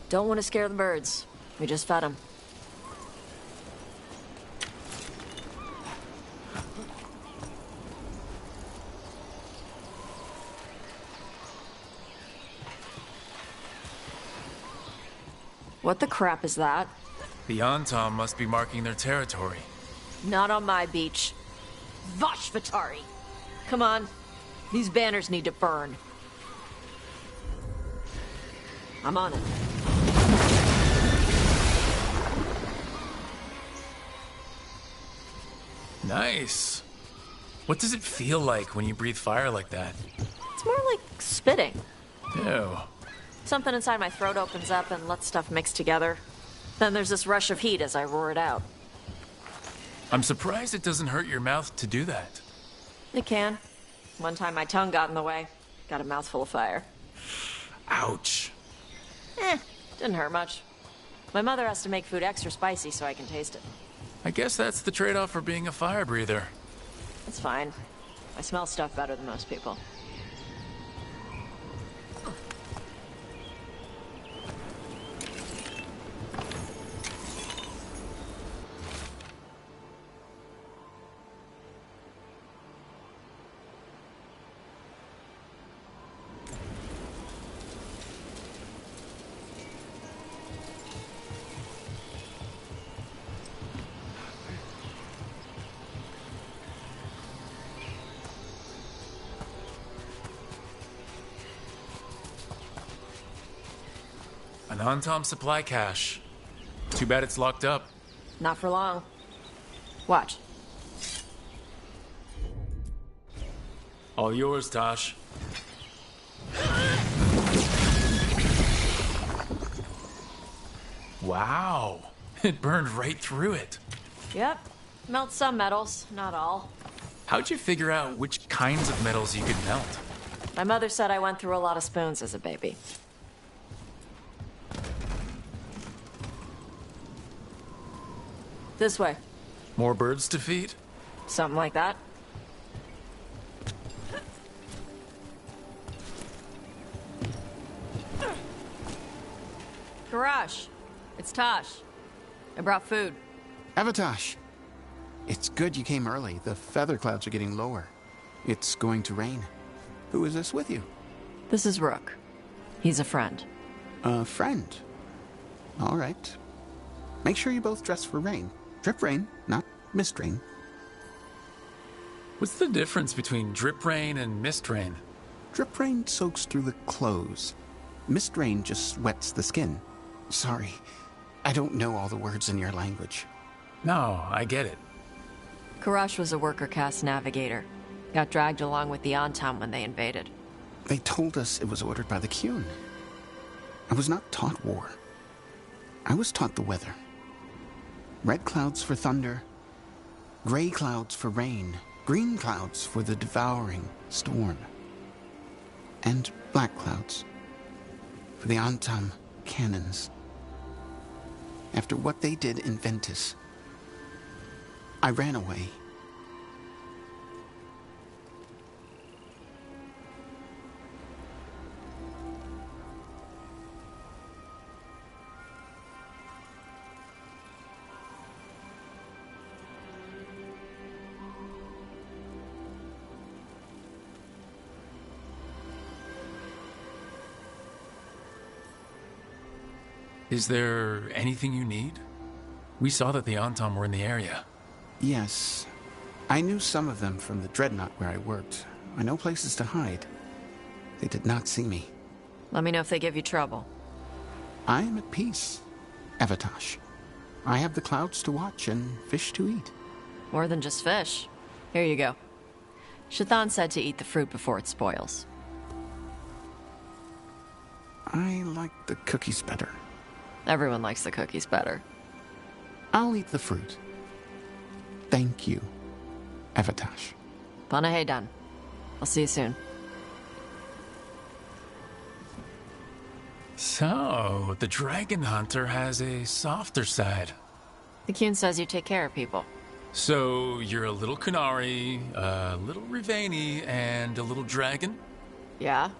Don't want to scare the birds. We just fed them. What the crap is that? The Antam must be marking their territory. Not on my beach. Vashvatari! Come on. These banners need to burn. I'm on it. Nice. What does it feel like when you breathe fire like that? It's more like spitting. Ew. Something inside my throat opens up and lets stuff mix together. Then there's this rush of heat as I roar it out. I'm surprised it doesn't hurt your mouth to do that. It can. One time my tongue got in the way. Got a mouthful of fire. Ouch. Didn't hurt much. My mother has to make food extra spicy so I can taste it. I guess that's the trade-off for being a fire breather. It's fine. I smell stuff better than most people. An Antom supply cache. Too bad it's locked up. Not for long. Watch. All yours, Tosh. Wow. It burned right through it. Yep. Melt some metals, not all. How'd you figure out which kinds of metals you could melt? My mother said I went through a lot of spoons as a baby. This way. More birds to feed? Something like that. Garage. It's Tosh. I brought food. Avatosh. It's good you came early. The feather clouds are getting lower. It's going to rain. Who is this with you? This is Rook. He's a friend. A friend? All right. Make sure you both dress for rain. Drip rain, not mist rain. What's the difference between drip rain and mist rain? Drip rain soaks through the clothes. Mist rain just wets the skin. Sorry, I don't know all the words in your language. No, I get it. Karash was a worker caste navigator. Got dragged along with the Antom when they invaded. They told us it was ordered by the Qun. I was not taught war. I was taught the weather. Red clouds for thunder, gray clouds for rain, green clouds for the devouring storm, and black clouds for the Antom cannons. After what they did in Ventus, I ran away. Is there anything you need? We saw that the Antom were in the area. Yes. I knew some of them from the Dreadnought where I worked. I know places to hide. They did not see me. Let me know if they give you trouble. I am at peace, Avatosh. I have the clouds to watch and fish to eat. More than just fish. Here you go. Shathan said to eat the fruit before it spoils. I like the cookies better. Everyone likes the cookies better. I'll eat the fruit. Thank you, Avatosh. Panahedan. I'll see you soon. So, the Dragon Hunter has a softer side. The Qun says you take care of people. So, you're a little Kunari, a little Rivani, and a little dragon? Yeah?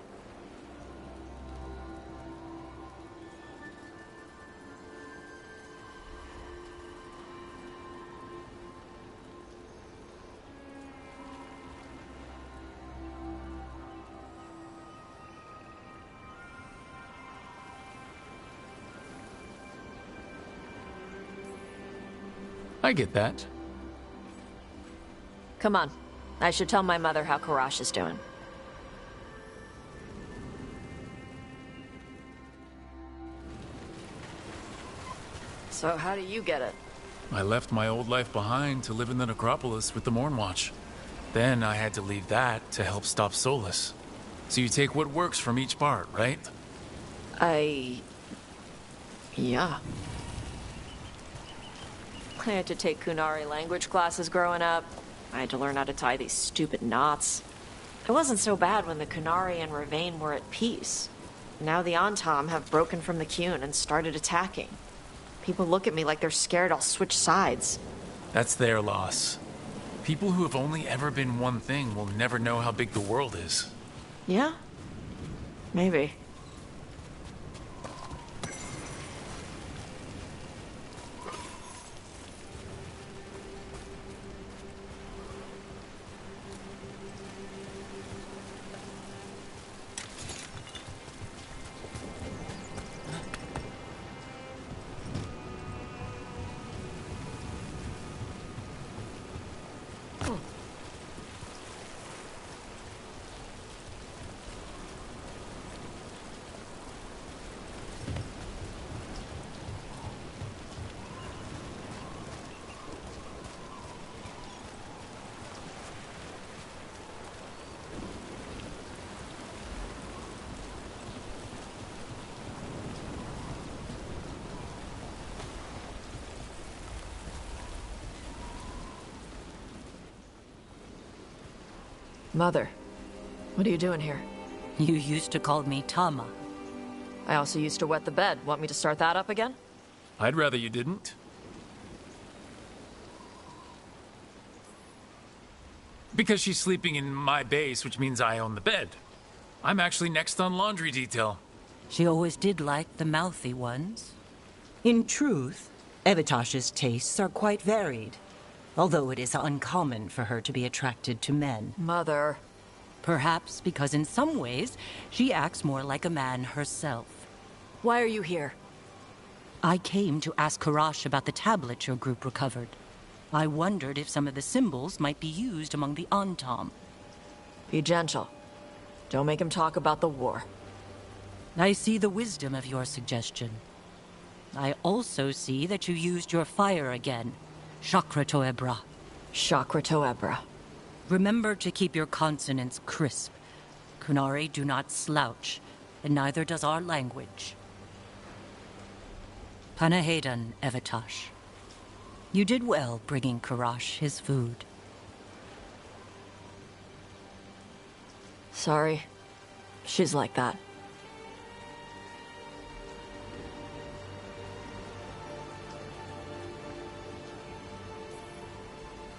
I get that. Come on. I should tell my mother how Karash is doing. So how do you get it? I left my old life behind to live in the necropolis with the Mornwatch. Then I had to leave that to help stop Solus. So you take what works from each part, right? Yeah. I had to take Kunari language classes growing up. I had to learn how to tie these stupid knots. It wasn't so bad when the Kunari and Ravain were at peace. Now the Antom have broken from the Qun and started attacking. People look at me like they're scared I'll switch sides. That's their loss. People who have only ever been one thing will never know how big the world is. Yeah? Maybe. Mother, what are you doing here? You used to call me Tama. I also used to wet the bed. Want me to start that up again? I'd rather you didn't. Because she's sleeping in my base, which means I own the bed. I'm actually next on laundry detail. She always did like the mouthy ones. In truth, Evitash's tastes are quite varied. Although it is uncommon for her to be attracted to men. Mother. Perhaps because in some ways, she acts more like a man herself. Why are you here? I came to ask Karash about the tablet your group recovered. I wondered if some of the symbols might be used among the Antam. Be gentle. Don't make him talk about the war. I see the wisdom of your suggestion. I also see that you used your fire again. Chakra Toebra. Chakra Toebra. Remember to keep your consonants crisp. Kunari do not slouch, and neither does our language. Panahedan, Evitash. You did well bringing Karash his food. Sorry. She's like that.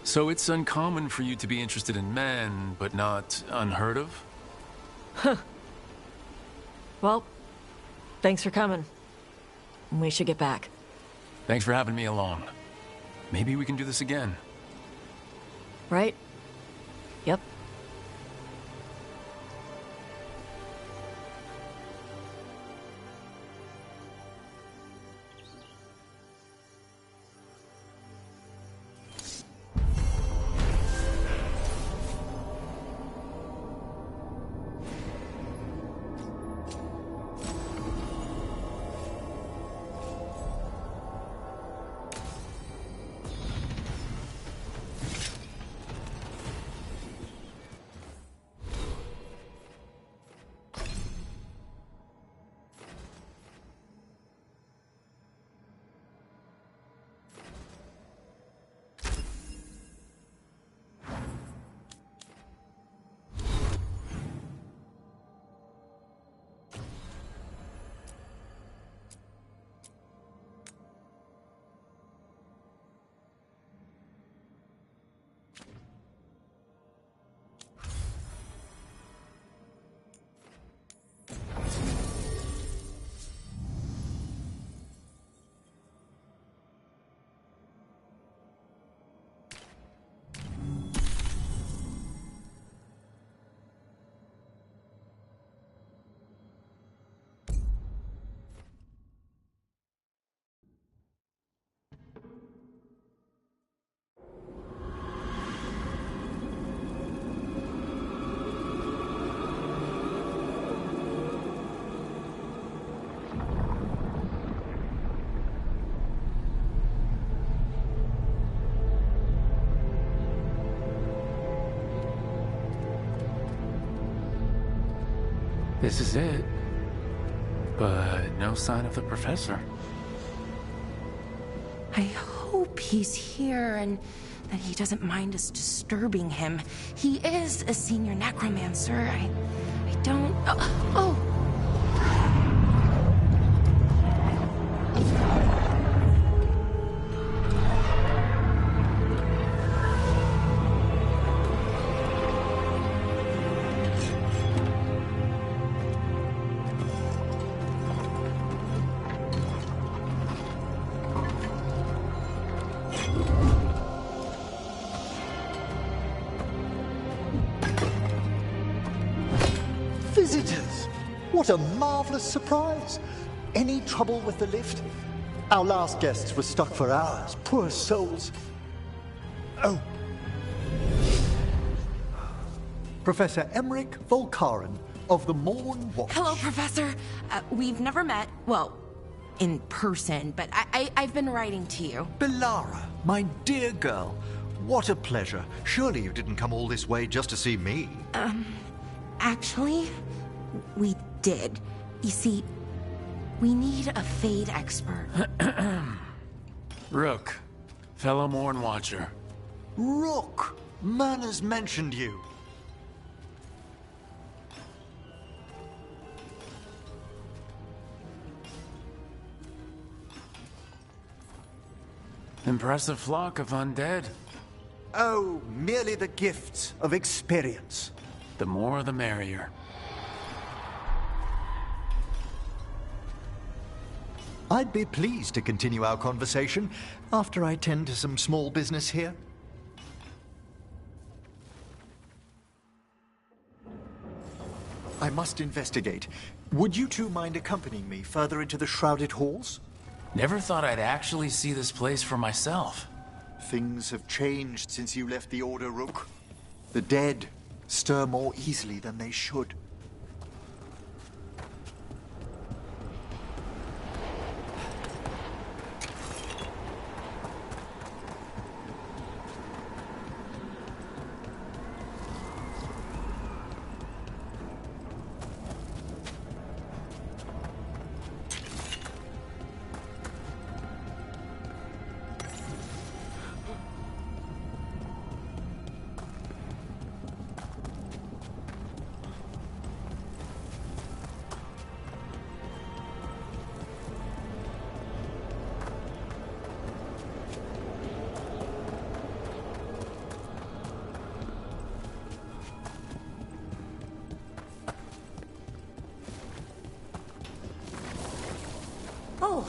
So it's uncommon for you to be interested in men, but not unheard of? Huh. Well, thanks for coming. We should get back. Thanks for having me along. Maybe we can do this again. Right? Yep. This is it. But no sign of the professor. I hope he's here and that he doesn't mind us disturbing him. He is a senior necromancer. I don't... Oh! What a marvelous surprise! Any trouble with the lift? Our last guests were stuck for hours. Poor souls. Oh. Professor Emmerich Volkaren of the Morn Watch. Hello, Professor. We've never met. Well, in person, but I've been writing to you. Belara, my dear girl. What a pleasure. Surely you didn't come all this way just to see me. Actually, we did. You see, we need a Fade expert. Rook, fellow Morn Watcher. Rook! Manners mentioned you. Impressive flock of undead. Oh, merely the gifts of experience. The more the merrier. I'd be pleased to continue our conversation after I tend to some small business here. I must investigate. Would you two mind accompanying me further into the shrouded halls? Never thought I'd actually see this place for myself. Things have changed since you left the Order, Rook. The dead stir more easily than they should. Oh,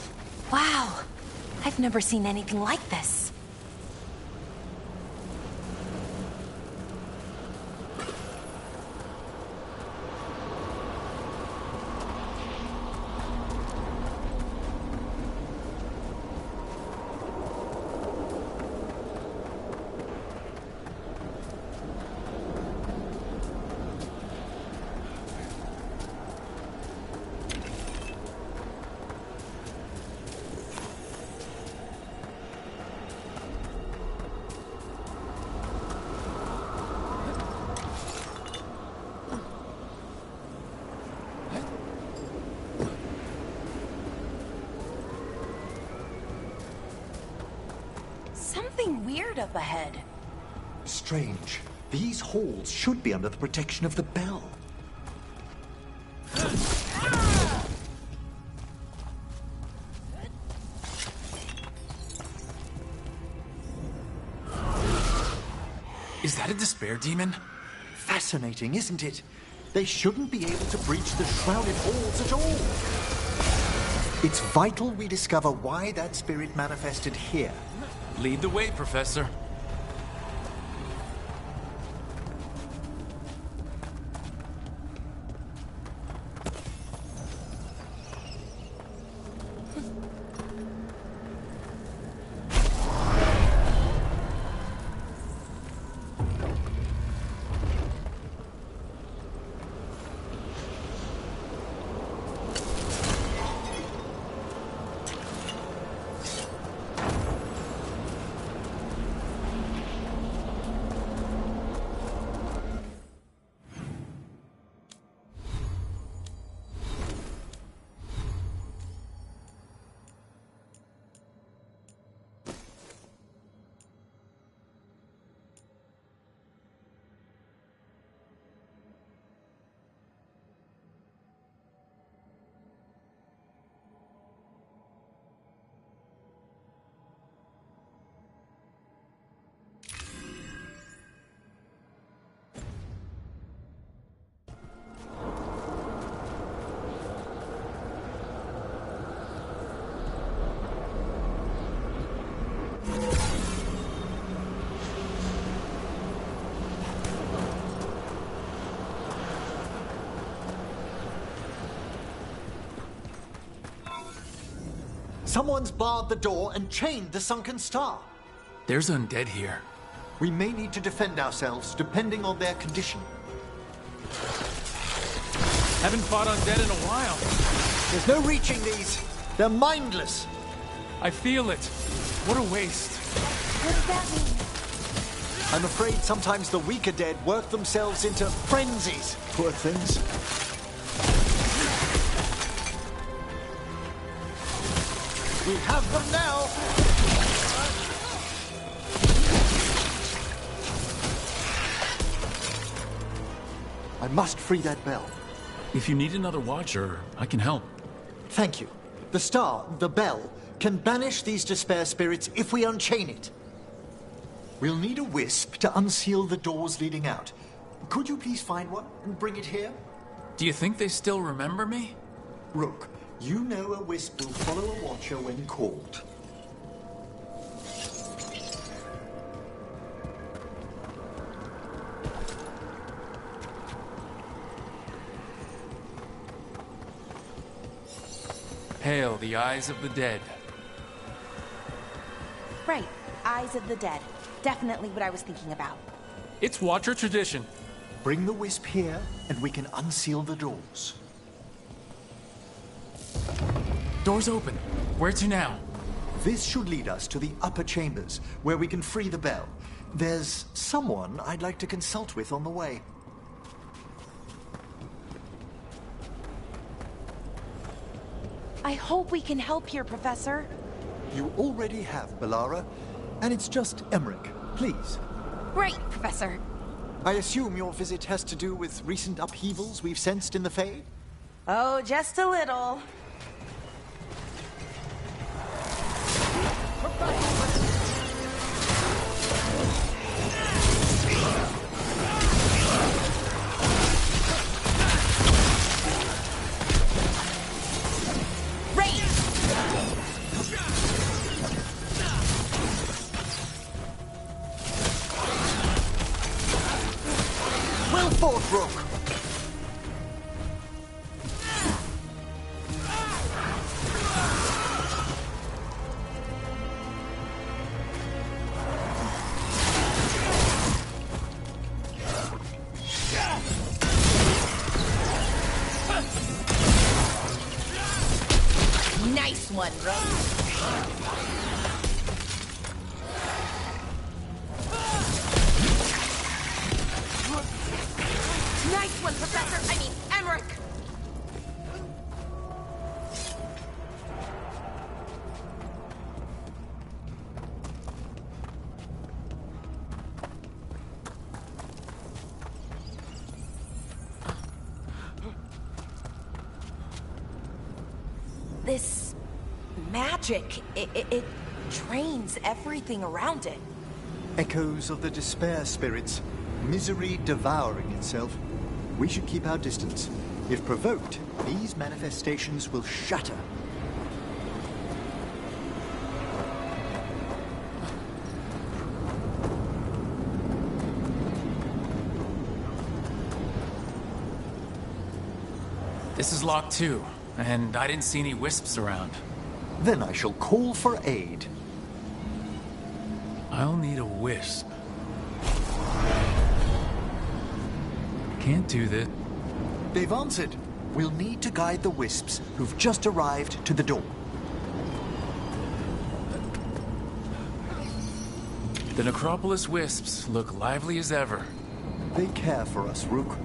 wow. I've never seen anything like this. Something weird up ahead. Strange. These halls should be under the protection of the bell. Is that a despair demon? Fascinating, isn't it? They shouldn't be able to breach the shrouded halls at all. It's vital we discover why that spirit manifested here. Lead the way, Professor. Someone's barred the door and chained the sunken star. There's undead here. We may need to defend ourselves, depending on their condition. Haven't fought undead in a while. There's no reaching these. They're mindless. I feel it. What a waste. What does that mean? I'm afraid sometimes the weaker dead work themselves into frenzies. Poor things. We have them now! I must free that bell. If you need another watcher, I can help. Thank you. The star, the bell, can banish these despair spirits if we unchain it. We'll need a wisp to unseal the doors leading out. Could you please find one and bring it here? Do you think they still remember me? Rook, you know a wisp will follow a watcher when called. Hail the eyes of the dead. Right, Eyes of the Dead. Definitely what I was thinking about. It's Watcher tradition. Bring the wisp here, and we can unseal the doors. Doors open. Where to now? This should lead us to the upper chambers, where we can free the bell. There's someone I'd like to consult with on the way. I hope we can help here, Professor. You already have, Bellara, and it's just Emmerich. Please. Great, Professor. I assume your visit has to do with recent upheavals we've sensed in the Fade? Oh, just a little. Well fought, Rook! Nice one, Rook. Nice one, Professor! I mean, Emmerich! This magic, it drains everything around it. Echoes of the despair spirits, misery devouring itself. We should keep our distance. If provoked, these manifestations will shatter. This is locked too, and I didn't see any wisps around. Then I shall call for aid. I'll need a wisp. Can't do that. They've answered. We'll need to guide the wisps who've just arrived to the door. The Necropolis wisps look lively as ever. They care for us, Rook.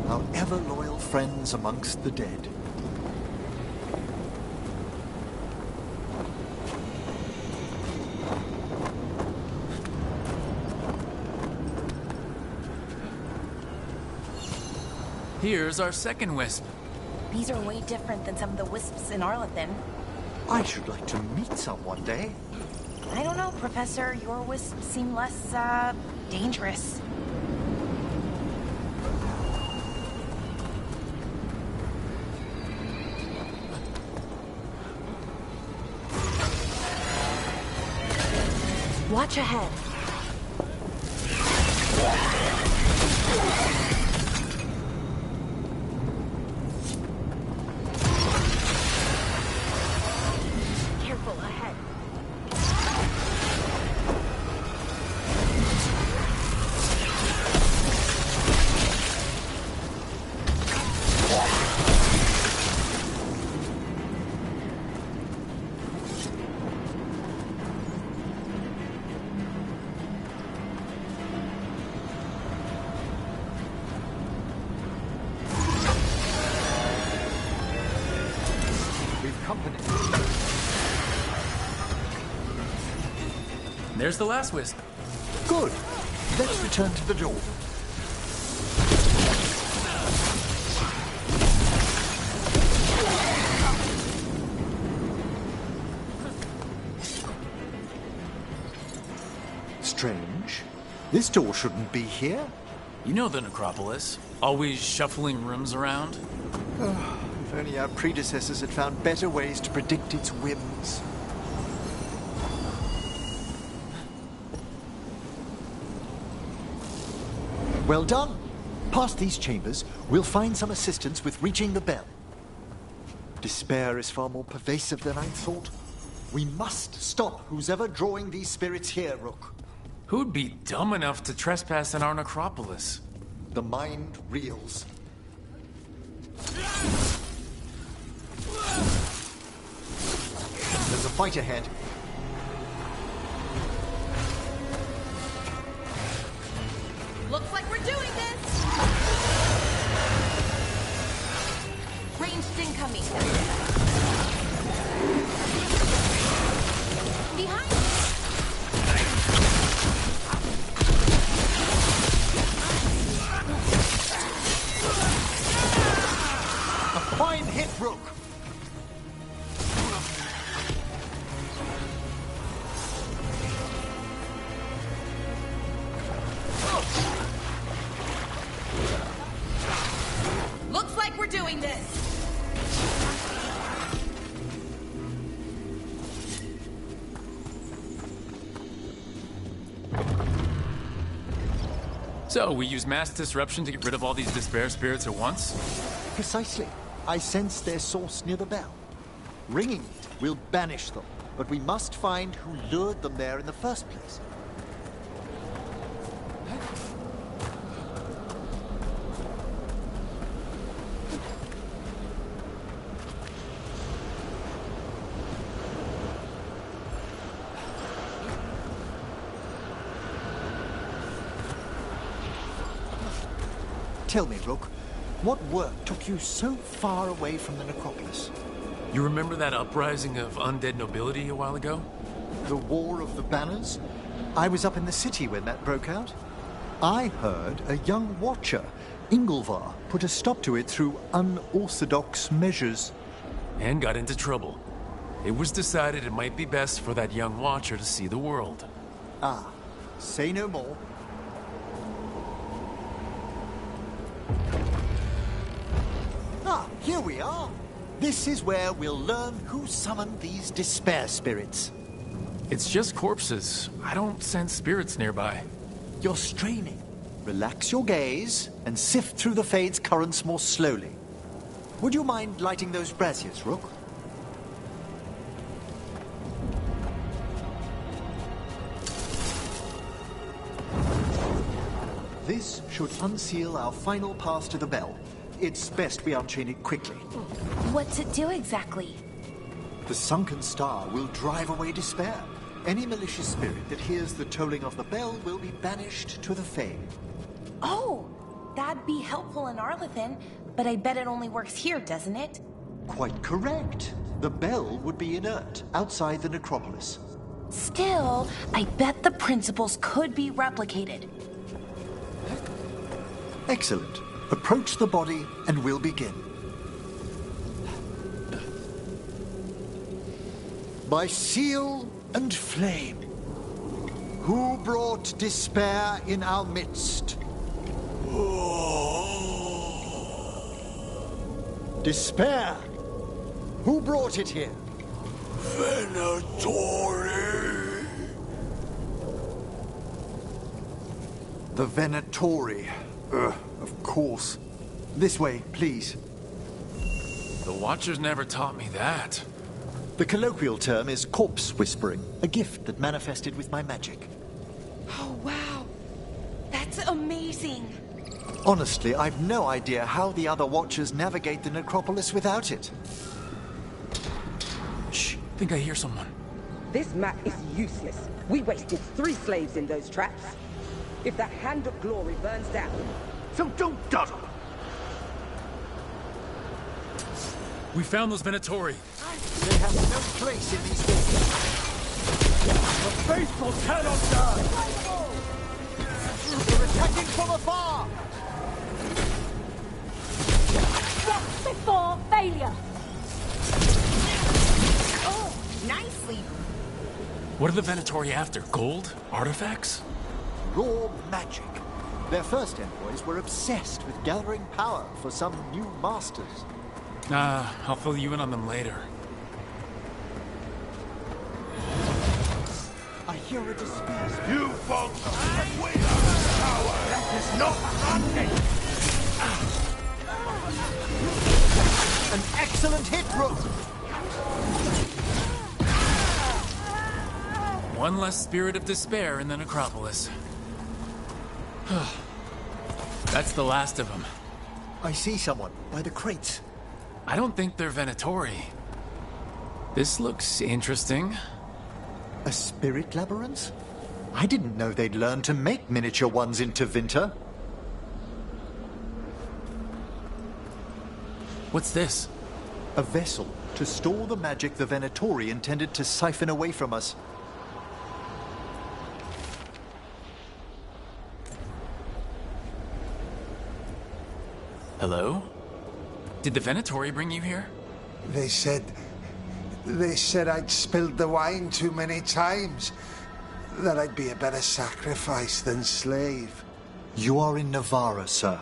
Our ever-loyal friends amongst the dead. Here's our second wisp. These are way different than some of the wisps in Arlethan. I should like to meet some one day. I don't know, Professor. Your wisps seem less, dangerous. Watch ahead. company. There's the last wisp. Good. Let's return to the door. Strange. This door shouldn't be here. You know the necropolis. Always shuffling rooms around. Oh, if only our predecessors had found better ways to predict its whims. Well done. Past these chambers, we'll find some assistance with reaching the bell. Despair is far more pervasive than I thought. We must stop who's ever drawing these spirits here, Rook. Who'd be dumb enough to trespass in our necropolis? The mind reels. There's a fight ahead. Looks like we're doing this! Ranged incoming. Behind me! A fine hit, Rook. Looks like we're doing this! So, we use mass disruption to get rid of all these despair spirits at once? Precisely. I sense their source near the bell. Ringing it will banish them, but we must find who lured them there in the first place. Tell me, Rook, what work took you so far away from the necropolis? You remember that uprising of undead nobility a while ago? The War of the Banners? I was up in the city when that broke out. I heard a young watcher, Ingolvar, put a stop to it through unorthodox measures. And got into trouble. It was decided it might be best for that young watcher to see the world. Ah, say no more. Ah, here we are. This is where we'll learn who summoned these despair spirits. It's just corpses. I don't sense spirits nearby. You're straining. Relax your gaze and sift through the Fade's currents more slowly. Would you mind lighting those braziers, Rook? This should unseal our final pass to the bell. It's best we unchain it quickly. What's it do exactly? The sunken star will drive away despair. Any malicious spirit that hears the tolling of the bell will be banished to the Fade. Oh, that'd be helpful in Arlethan, but I bet it only works here, doesn't it? Quite correct. The bell would be inert, outside the necropolis. Still, I bet the principles could be replicated. Excellent. Approach the body and we'll begin. By seal and flame, who brought despair in our midst? Despair! Who brought it here? Venatori! The Venatori. Of course. This way, please. The Watchers never taught me that. The colloquial term is corpse whispering, a gift that manifested with my magic. Oh, wow. That's amazing. Honestly, I've no idea how the other Watchers navigate the necropolis without it. Shh, I think I hear someone. This map is useless. We wasted 3 slaves in those traps. If that Hand of Glory burns down, So don't dawdle! We found those Venatori. They have no place in these walls. The faithful cannot die! They're attacking from afar! Death before failure! Oh, nicely. What are the Venatori after? Gold? Artifacts? Raw magic. Their first envoys were obsessed with gathering power for some new masters. I'll fill you in on them later. I hear a despair. You folks are way out of power. That is not nothing. An excellent hit, Rook. One less spirit of despair in the necropolis. That's the last of them. I see someone by the crates. I don't think they're Venatori. This looks interesting. A spirit labyrinth? I didn't know they'd learned to make miniature ones in Tevinter. What's this? A vessel to store the magic the Venatori intended to siphon away from us. Hello? Did the Venatori bring you here? They said I'd spilled the wine too many times. That I'd be a better sacrifice than slave. You are in Navarra, sir.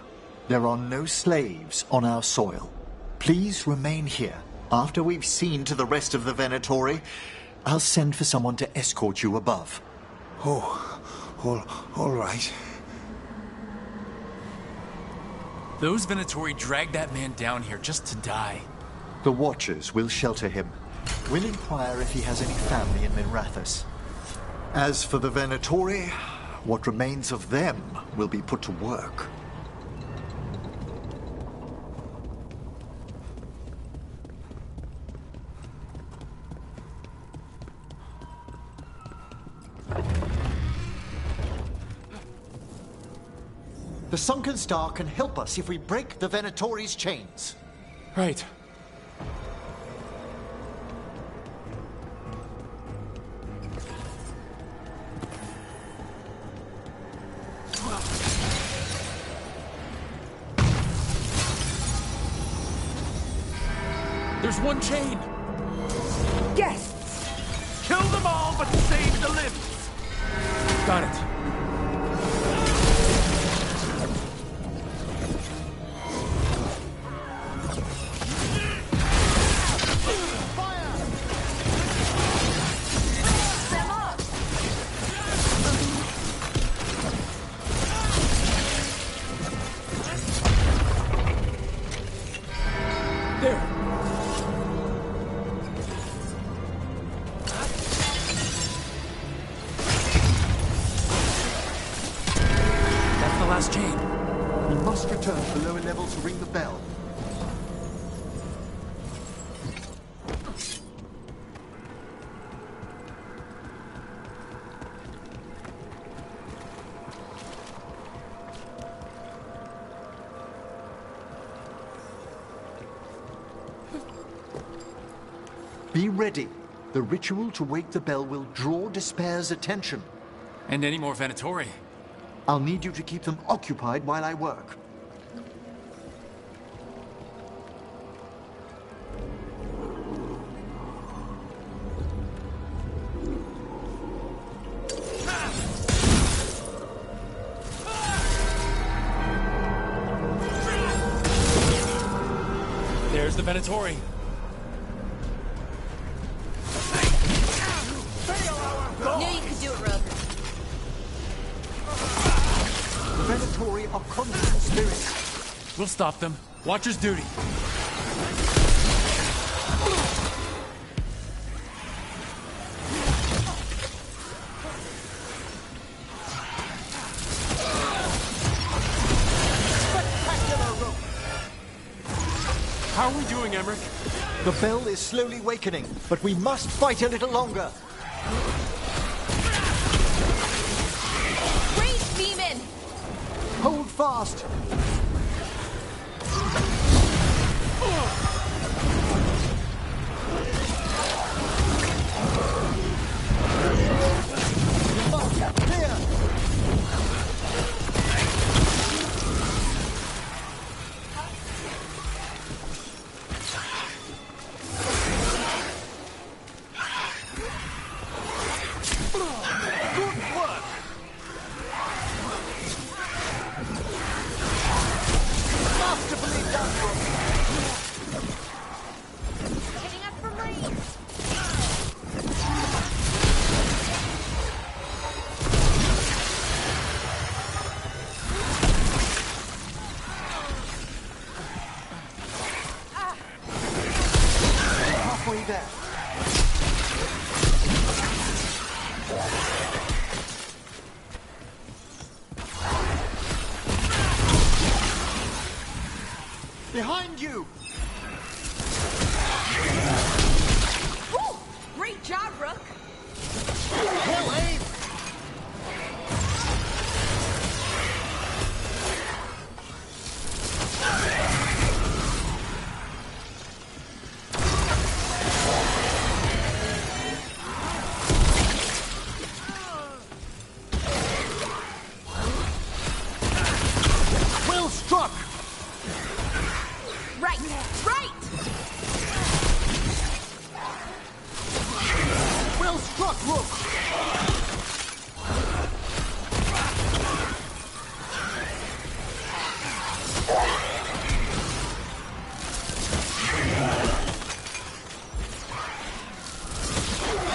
There are no slaves on our soil. Please remain here. After we've seen to the rest of the Venatori, I'll send for someone to escort you above. All right. Those Venatori dragged that man down here just to die. The Watchers will shelter him. We'll inquire if he has any family in Minrathous. As for the Venatori, what remains of them will be put to work. The Sunken Star can help us if we break the Venatori's chains. Right. There's one chain! Guests! Kill them all, but save the limbs! Got it. To ring the bell. Be ready. The ritual to wake the bell will draw Despair's attention. And any more Venatori. I'll need you to keep them occupied while I work. There's the Venatori. Knew you could do it, Rook. The Venatori are constant spirits. We'll stop them. Watcher's duty. How are we doing, Emmerich? The bell is slowly wakening, but we must fight a little longer. Raise beam in! Hold fast! there! Behind you! Ooh, great job, Rook. Well aimed! Well struck! Right, right! Well struck, Rook!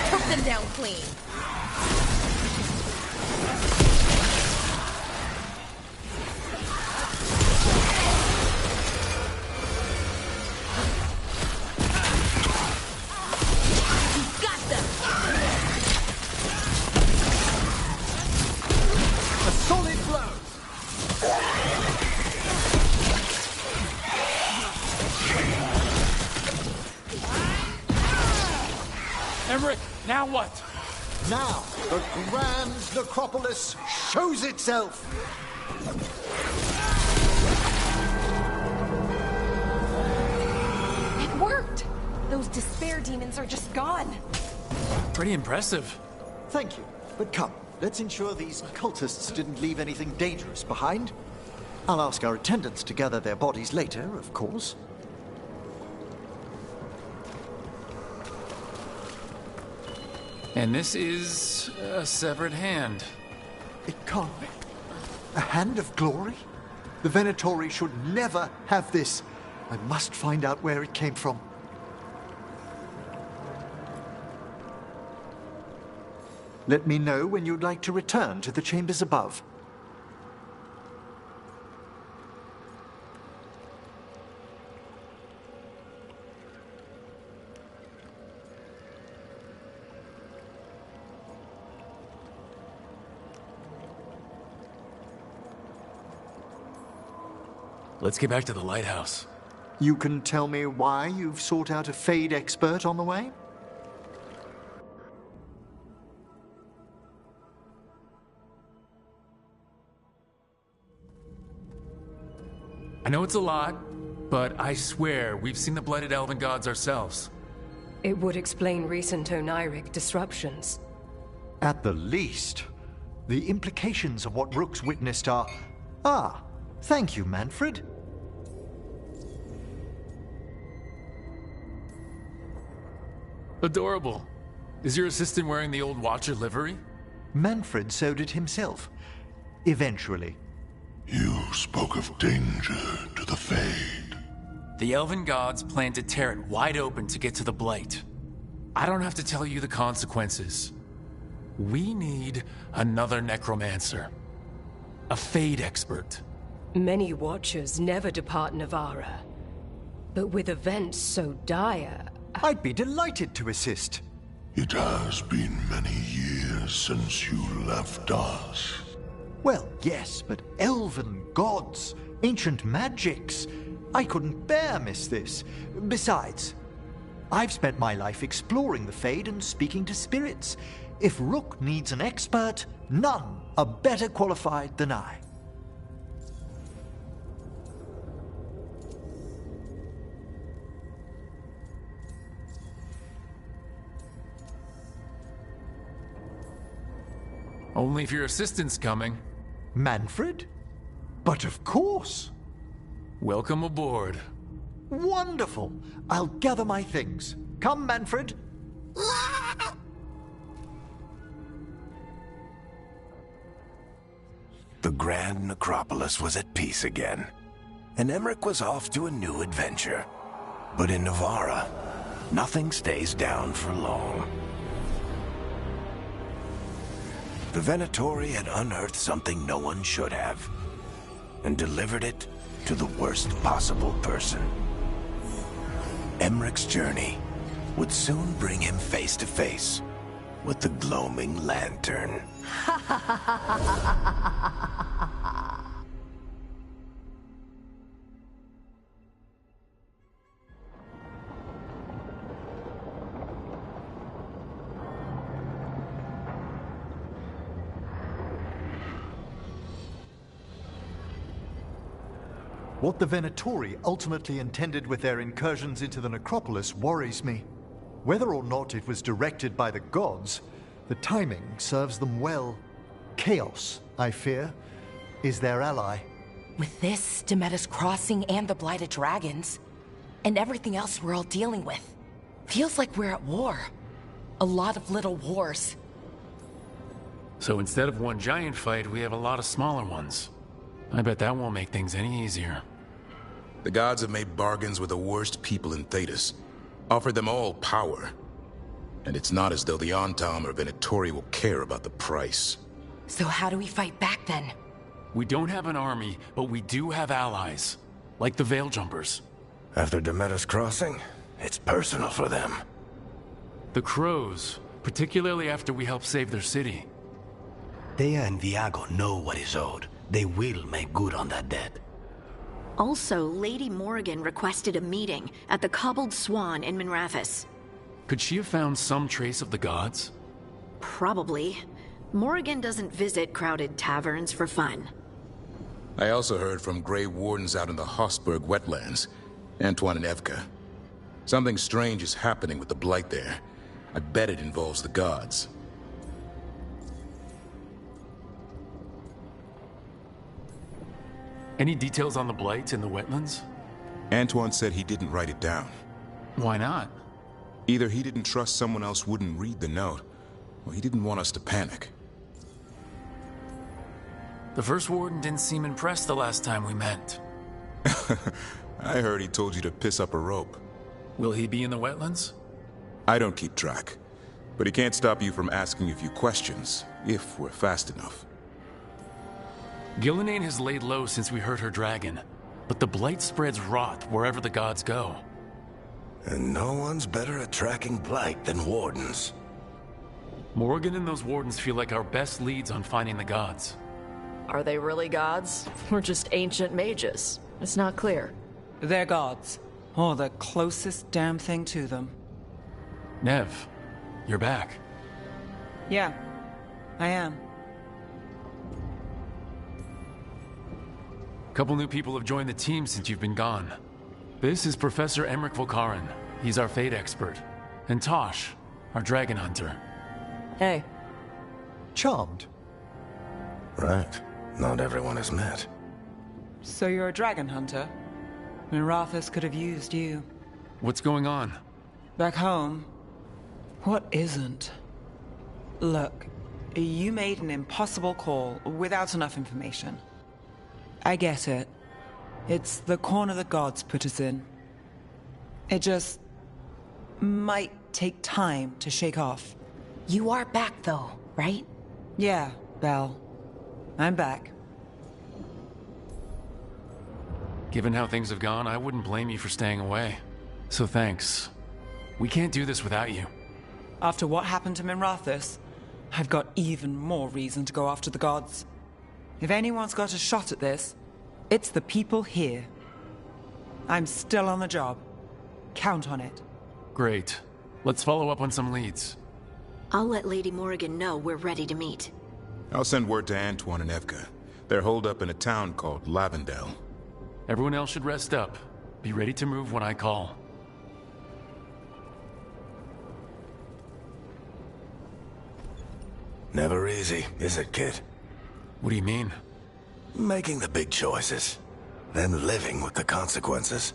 Took them down clean. You got them. A solid blow! Emmerich, now what? Now, the grand necropolis shows itself! It worked! Those despair demons are just gone. Pretty impressive. Thank you, but come, let's ensure these cultists didn't leave anything dangerous behind. I'll ask our attendants to gather their bodies later, of course. And this is a severed hand. It can't be. A hand of glory? The Venatori should never have this. I must find out where it came from. Let me know when you'd like to return to the chambers above. Let's get back to the lighthouse. You can tell me why you've sought out a Fade expert on the way? I know it's a lot, but I swear we've seen the Blighted Elven Gods ourselves. It would explain recent Oniric disruptions. At the least. The implications of what Rook's witnessed are... Ah, thank you, Manfred. Adorable. Is your assistant wearing the old Watcher livery? Manfred sewed it himself. Eventually. You spoke of danger to the Fade. The Elven Gods plan to tear it wide open to get to the Blight. I don't have to tell you the consequences. We need another necromancer. A Fade expert. Many Watchers never depart Navarra. But with events so dire... I'd be delighted to assist. It has been many years since you left us. Well, yes, but elven gods, ancient magics. I couldn't bear miss this. Besides, I've spent my life exploring the Fade and speaking to spirits. If Rook needs an expert, none are better qualified than I. Only if your assistant's coming. Manfred? But of course. Welcome aboard. Wonderful. I'll gather my things. Come, Manfred. The Grand Necropolis was at peace again, and Emmerich was off to a new adventure. But in Navarra, nothing stays down for long. The Venatori had unearthed something no one should have, and delivered it to the worst possible person. Emmerich's journey would soon bring him face to face with the gloaming lantern. What the Venatori ultimately intended with their incursions into the necropolis worries me. Whether or not it was directed by the gods, the timing serves them well. Chaos, I fear, is their ally. With this, Demeter's Crossing and the Blighted Dragons, and everything else we're all dealing with, feels like we're at war. A lot of little wars. So instead of one giant fight, we have a lot of smaller ones. I bet that won't make things any easier. The gods have made bargains with the worst people in Thetis, offered them all power. And it's not as though the Antam or Venatori will care about the price. So how do we fight back then? We don't have an army, but we do have allies. Like the Veil Jumpers. After Demeter's Crossing, it's personal for them. The Crows, particularly after we help save their city. Thea and Viago know what is owed. They will make good on that debt. Also, Lady Morrigan requested a meeting at the Cobbled Swan in Minrathous. Could she have found some trace of the gods? Probably. Morrigan doesn't visit crowded taverns for fun. I also heard from Grey Wardens out in the Hossberg wetlands, Antoine and Evka. Something strange is happening with the Blight there. I bet it involves the gods. Any details on the Blight in the wetlands? Antoine said he didn't write it down. Why not? Either he didn't trust someone else wouldn't read the note, or he didn't want us to panic. The First Warden didn't seem impressed the last time we met. I heard he told you to piss up a rope. Will he be in the wetlands? I don't keep track, but he can't stop you from asking a few questions, if we're fast enough. Gillenane has laid low since we hurt her dragon, but the Blight spreads rot wherever the gods go. And no one's better at tracking Blight than Wardens. Morrigan and those Wardens feel like our best leads on finding the gods. Are they really gods? Or just ancient mages? It's not clear. They're gods. Or the closest damn thing to them. Nev, you're back. Yeah, I am. Couple new people have joined the team since you've been gone. This is Professor Emmerich Volkaren. He's our fate expert. And Tosh, our dragon hunter. Hey. Charmed. Right. Not everyone is met. So you're a dragon hunter? Minrathous could have used you. What's going on? Back home, what isn't? Look, you made an impossible call without enough information. I get it. It's the corner the gods put us in. It just might take time to shake off. You are back though, right? Yeah, Belle. I'm back. Given how things have gone, I wouldn't blame you for staying away. So thanks. We can't do this without you. After what happened to Minrathous, I've got even more reason to go after the gods. If anyone's got a shot at this, it's the people here. I'm still on the job. Count on it. Great. Let's follow up on some leads. I'll let Lady Morrigan know we're ready to meet. I'll send word to Antoine and Evka. They're holed up in a town called Lavendel. Everyone else should rest up. Be ready to move when I call. Never easy, is it, kid? What do you mean? Making the big choices, then living with the consequences.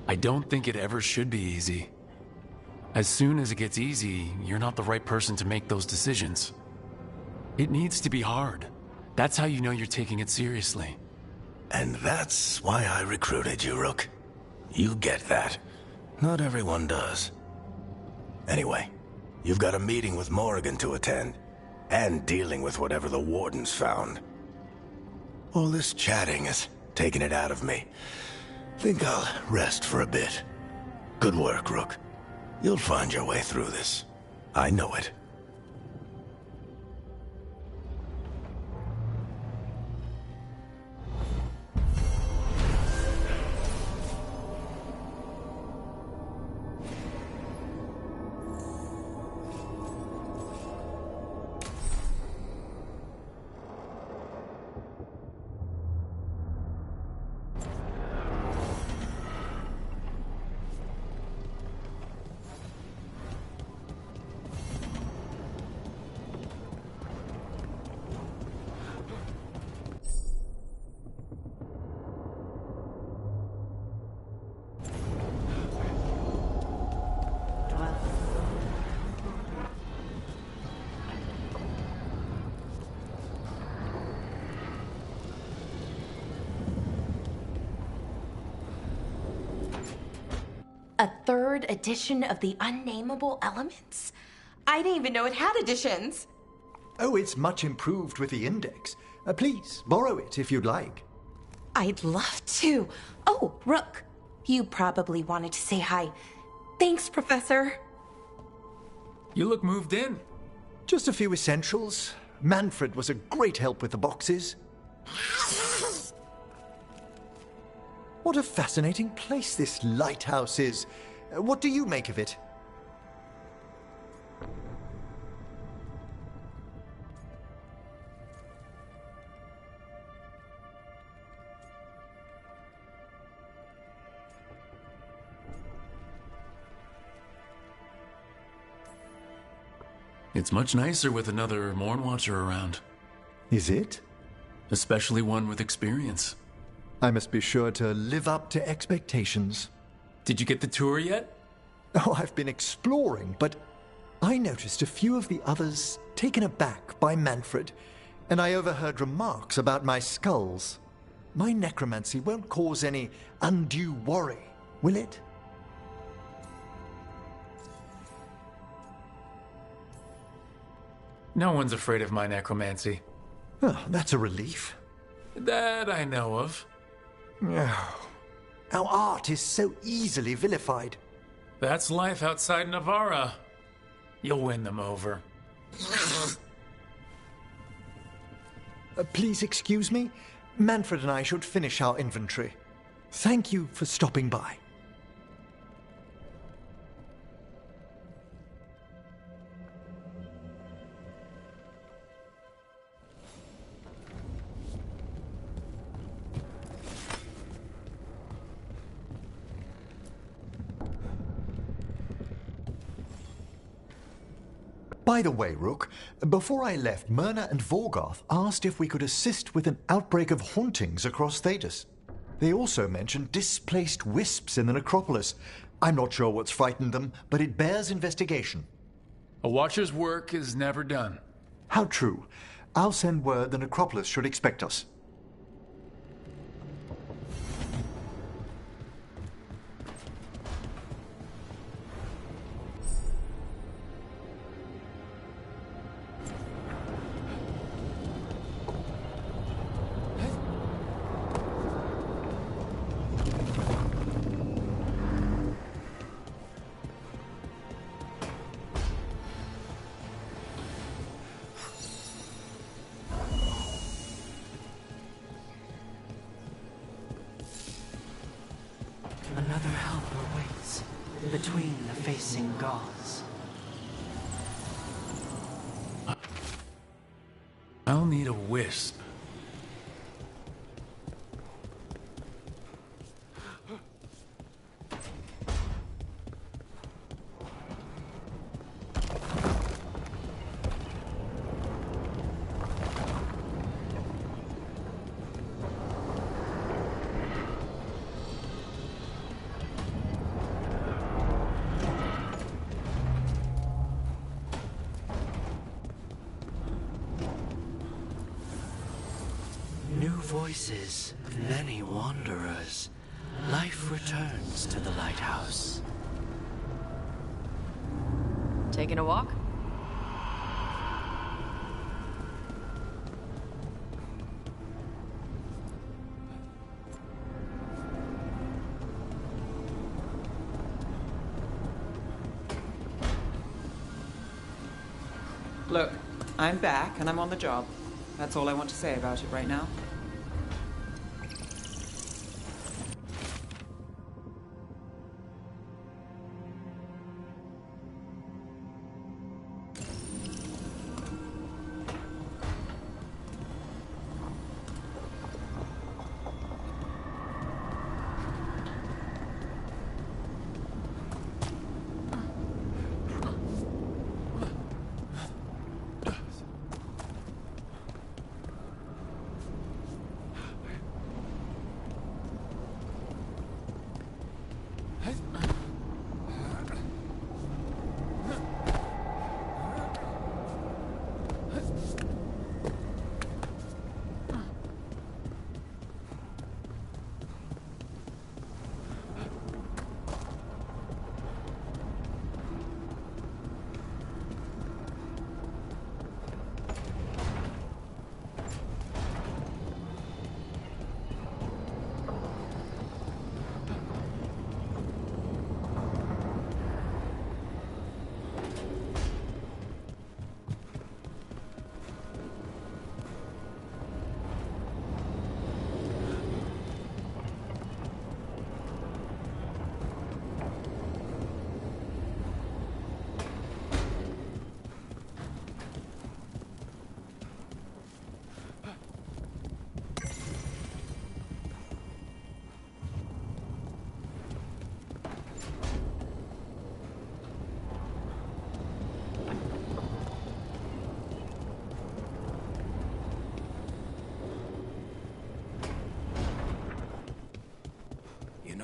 I don't think it ever should be easy. As soon as it gets easy, you're not the right person to make those decisions. It needs to be hard. That's how you know you're taking it seriously. And that's why I recruited you, Rook. You get that. Not everyone does. Anyway, you've got a meeting with Morrigan to attend, and dealing with whatever the Wardens found. All this chatting is taking it out of me. Think I'll rest for a bit. Good work, Rook. You'll find your way through this. I know it. A third edition of the Unnameable Elements? I didn't even know it had editions. Oh, it's much improved with the index. Please, borrow it if you'd like. I'd love to. Oh, Rook, you probably wanted to say hi. Thanks, Professor. You look moved in. Just a few essentials. Manfred was a great help with the boxes. What a fascinating place this lighthouse is. What do you make of it? It's much nicer with another Morn Watcher around. Is it? Especially one with experience. I must be sure to live up to expectations. Did you get the tour yet? Oh, I've been exploring, but I noticed a few of the others taken aback by Manfred, and I overheard remarks about my skulls. My necromancy won't cause any undue worry, will it? No one's afraid of my necromancy. Oh, that's a relief. That I know of. Oh, our art is so easily vilified. That's life outside Navarra. You'll win them over. Please excuse me. Manfred and I should finish our inventory. Thank you for stopping by. By the way, Rook, before I left, Myrna and Vorgoth asked if we could assist with an outbreak of hauntings across Thedas. They also mentioned displaced wisps in the necropolis. I'm not sure what's frightened them, but it bears investigation. A Watcher's work is never done. How true. I'll send word the necropolis should expect us. Another helper waits between the facing gods. I'll need a wisp. New voices, many wanderers. Life returns to the lighthouse. Taking a walk? Look, I'm back and I'm on the job. That's all I want to say about it right now.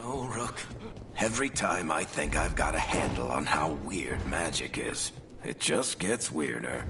know, Rook, every time I think I've got a handle on how weird magic is, it just gets weirder.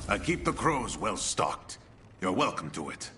I keep the crows well stocked. You're welcome to it.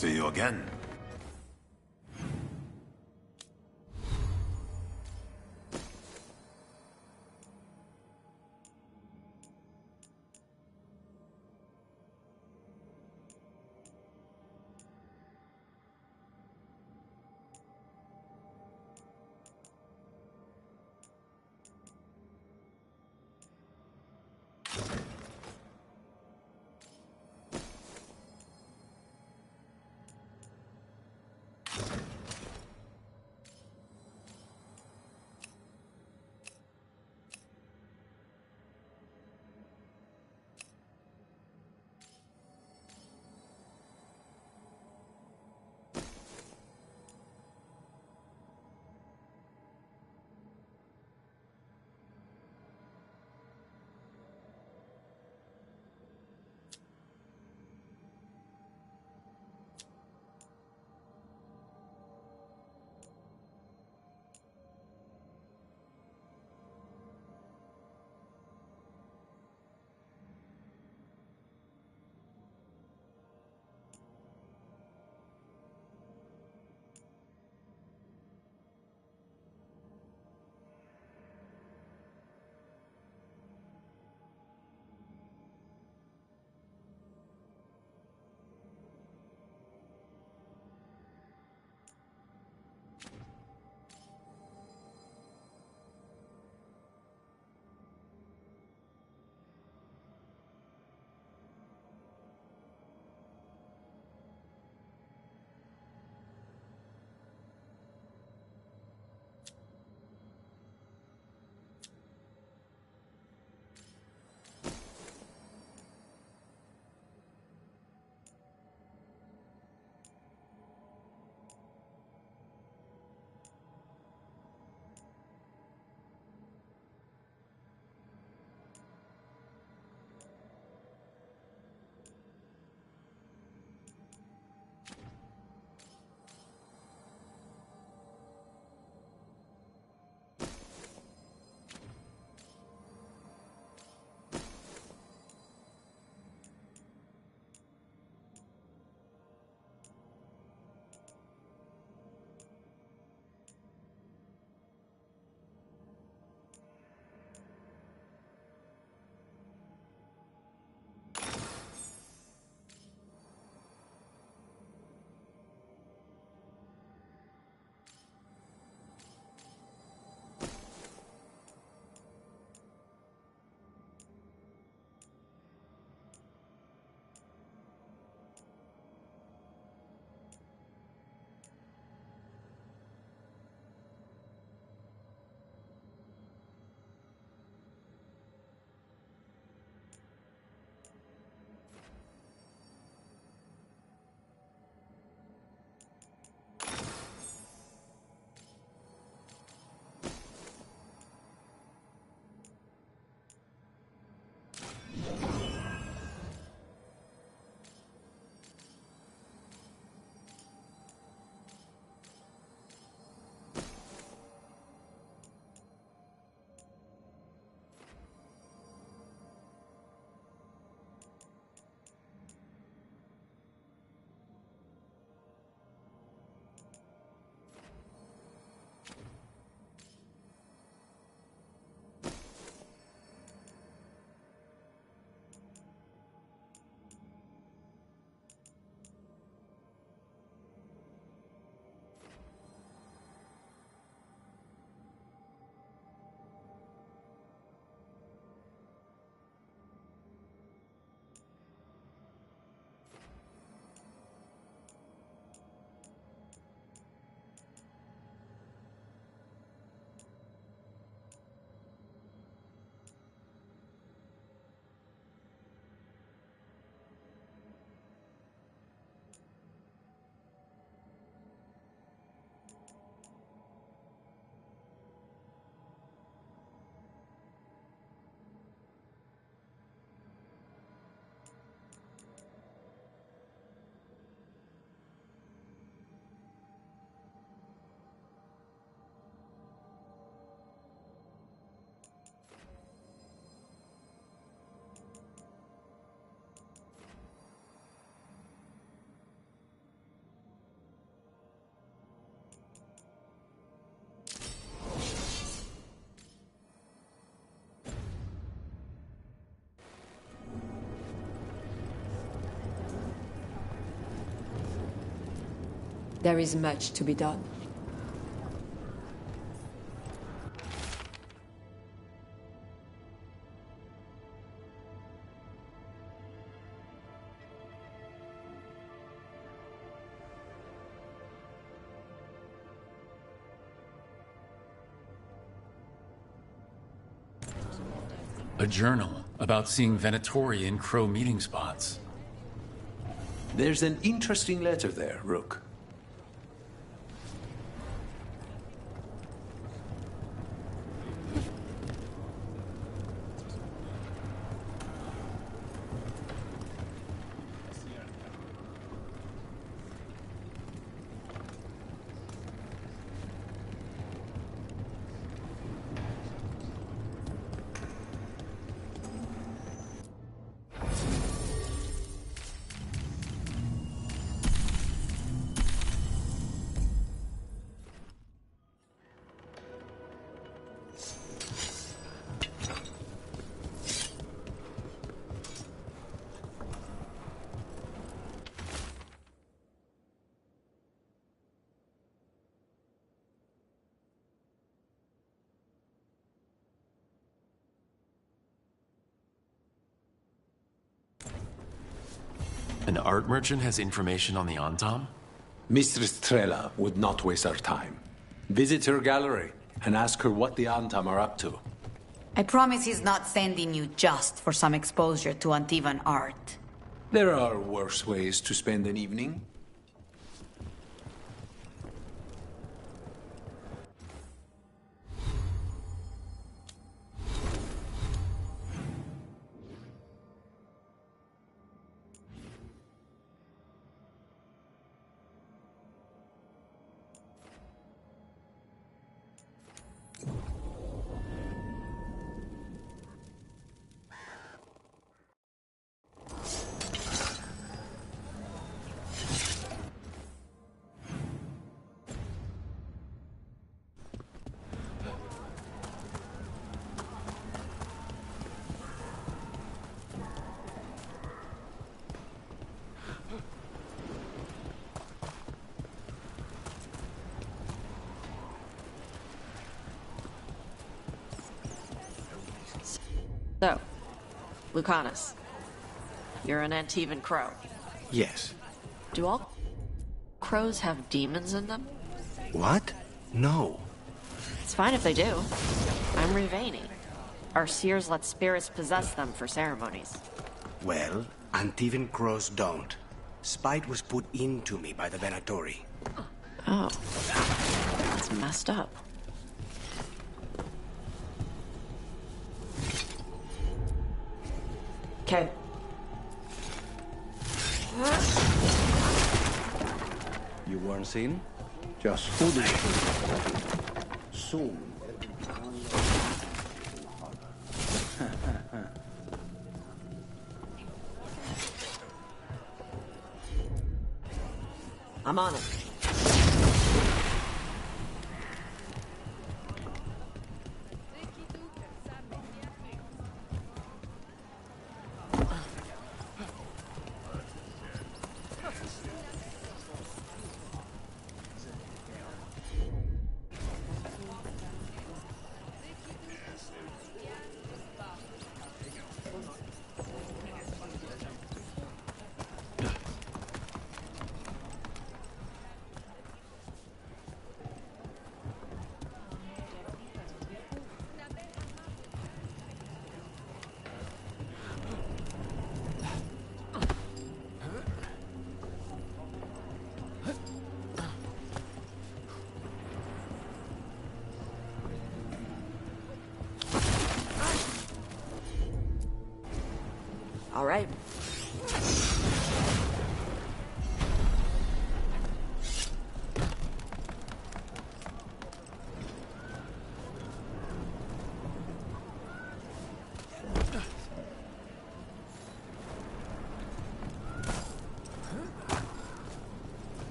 See you again. There is much to be done. A journal about seeing Venatori in Crow meeting spots. There's an interesting letter there, Rook. An art merchant has information on the Antam? Mistress Trella would not waste our time. Visit her gallery and ask her what the Antam are up to. I promise he's not sending you just for some exposure to Antivan art. There are worse ways to spend an evening. So, Lucanus, you're an Antivan crow. Yes. Do all crows have demons in them? What? No. It's fine if they do. I'm Rivani. Our seers let spirits possess them for ceremonies. Well, Antivan crows don't. Spite was put into me by the Venatori. Oh. That's messed up. Okay. You weren't seen? Just foolish. Soon. I'm on it. All right.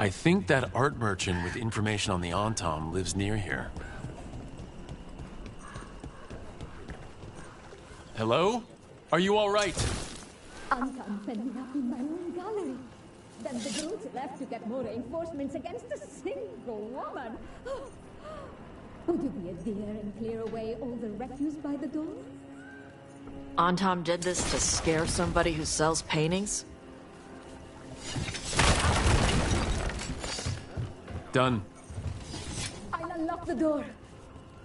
I think that art merchant with information on the Antom lives near here. Hello? Are you all right? Anton sent me up in my own gallery. Then the girls left to get more reinforcements against a single woman. Would you be a dear and clear away all the refuse by the door? Antom did this to scare somebody who sells paintings? Done. I'll unlock the door.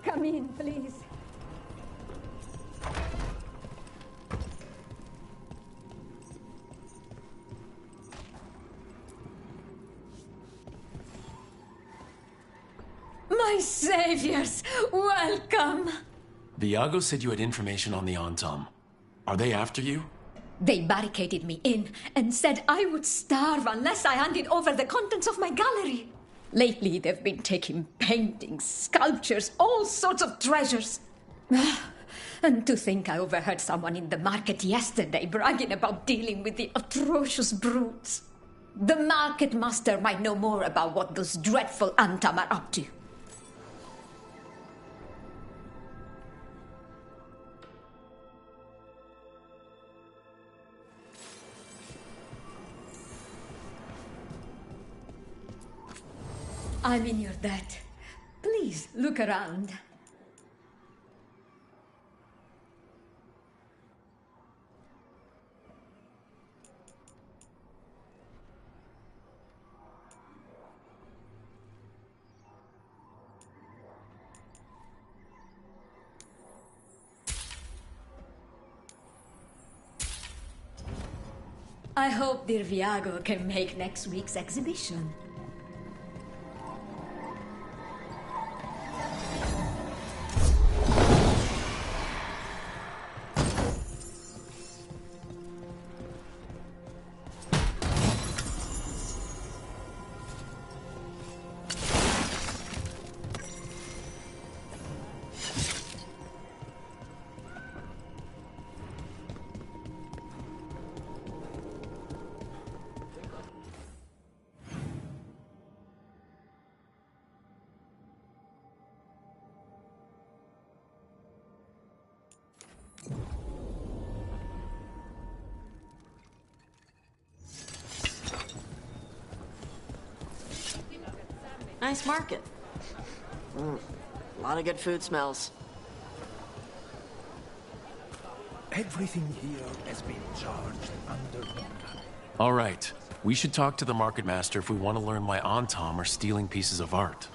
Come in, please. My saviors, welcome! Viago said you had information on the Antom. Are they after you? They barricaded me in and said I would starve unless I handed over the contents of my gallery. Lately, they've been taking paintings, sculptures, all sorts of treasures. And to think I overheard someone in the market yesterday bragging about dealing with the atrocious brutes. The market master might know more about what those dreadful Antom are up to. I'm in your debt. Please, look around. I hope dear Viago can make next week's exhibition. Nice market. A lot of good food smells. Everything here has been charged underwater. All right. We should talk to the market master if we want to learn why Antom are stealing pieces of art.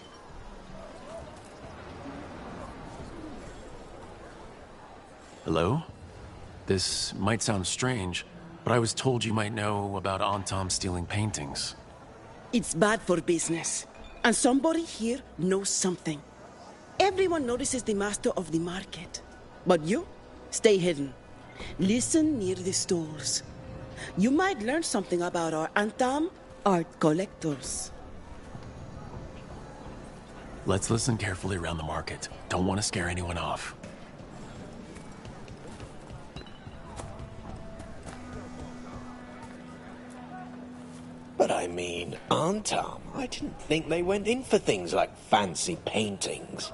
Hello? This might sound strange, but I was told you might know about Antom stealing paintings. It's bad for business. And somebody here knows something. Everyone notices the master of the market. But you, stay hidden. Listen near the stores. You might learn something about our Antom art collectors. Let's listen carefully around the market. Don't want to scare anyone off. But I mean, Antom, I didn't think they went in for things like fancy paintings.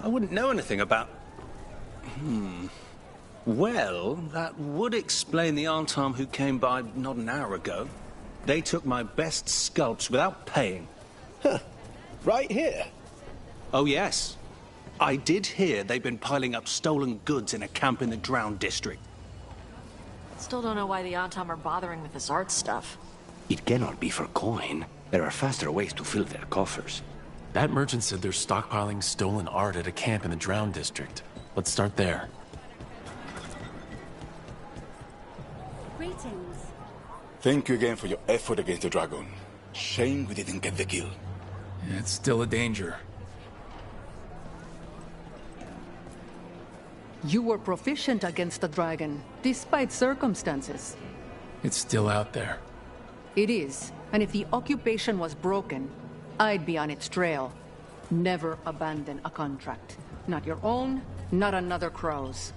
I wouldn't know anything about... Well, that would explain the Antom who came by not an hour ago. They took my best sculpts without paying. Huh. Right here? Oh, yes. I did hear they've been piling up stolen goods in a camp in the Drowned District. Still don't know why the Antom are bothering with this art stuff. It cannot be for coin. There are faster ways to fill their coffers. That merchant said they're stockpiling stolen art at a camp in the Drowned District. Let's start there. Greetings. Thank you again for your effort against the dragon. Shame we didn't get the kill. It's still a danger. You were proficient against the dragon, despite circumstances. It's still out there. It is, and if the occupation was broken, I'd be on its trail. Never abandon a contract. Not your own, not another crow's.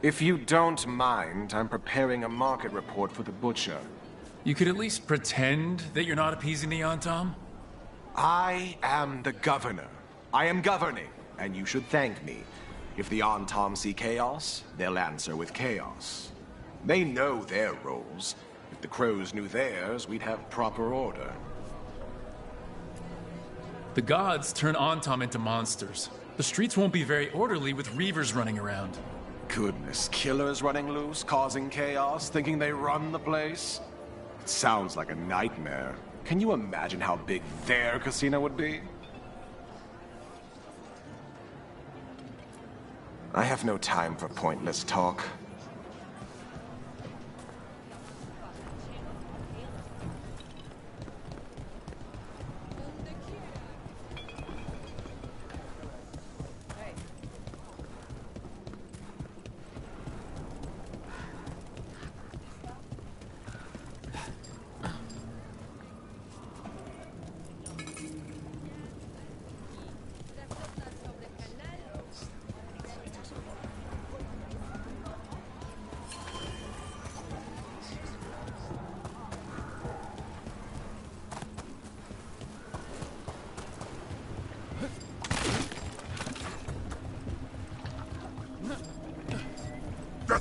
If you don't mind, I'm preparing a market report for the butcher. You could at least pretend that you're not appeasing the Antom? I am the governor. I am governing, and you should thank me. If the Antom see chaos, they'll answer with chaos. They know their roles. If the crows knew theirs, we'd have proper order. The gods turn Antom into monsters. The streets won't be very orderly with reavers running around. Goodness, killers running loose, causing chaos, thinking they run the place? It sounds like a nightmare. Can you imagine how big their casino would be? I have no time for pointless talk.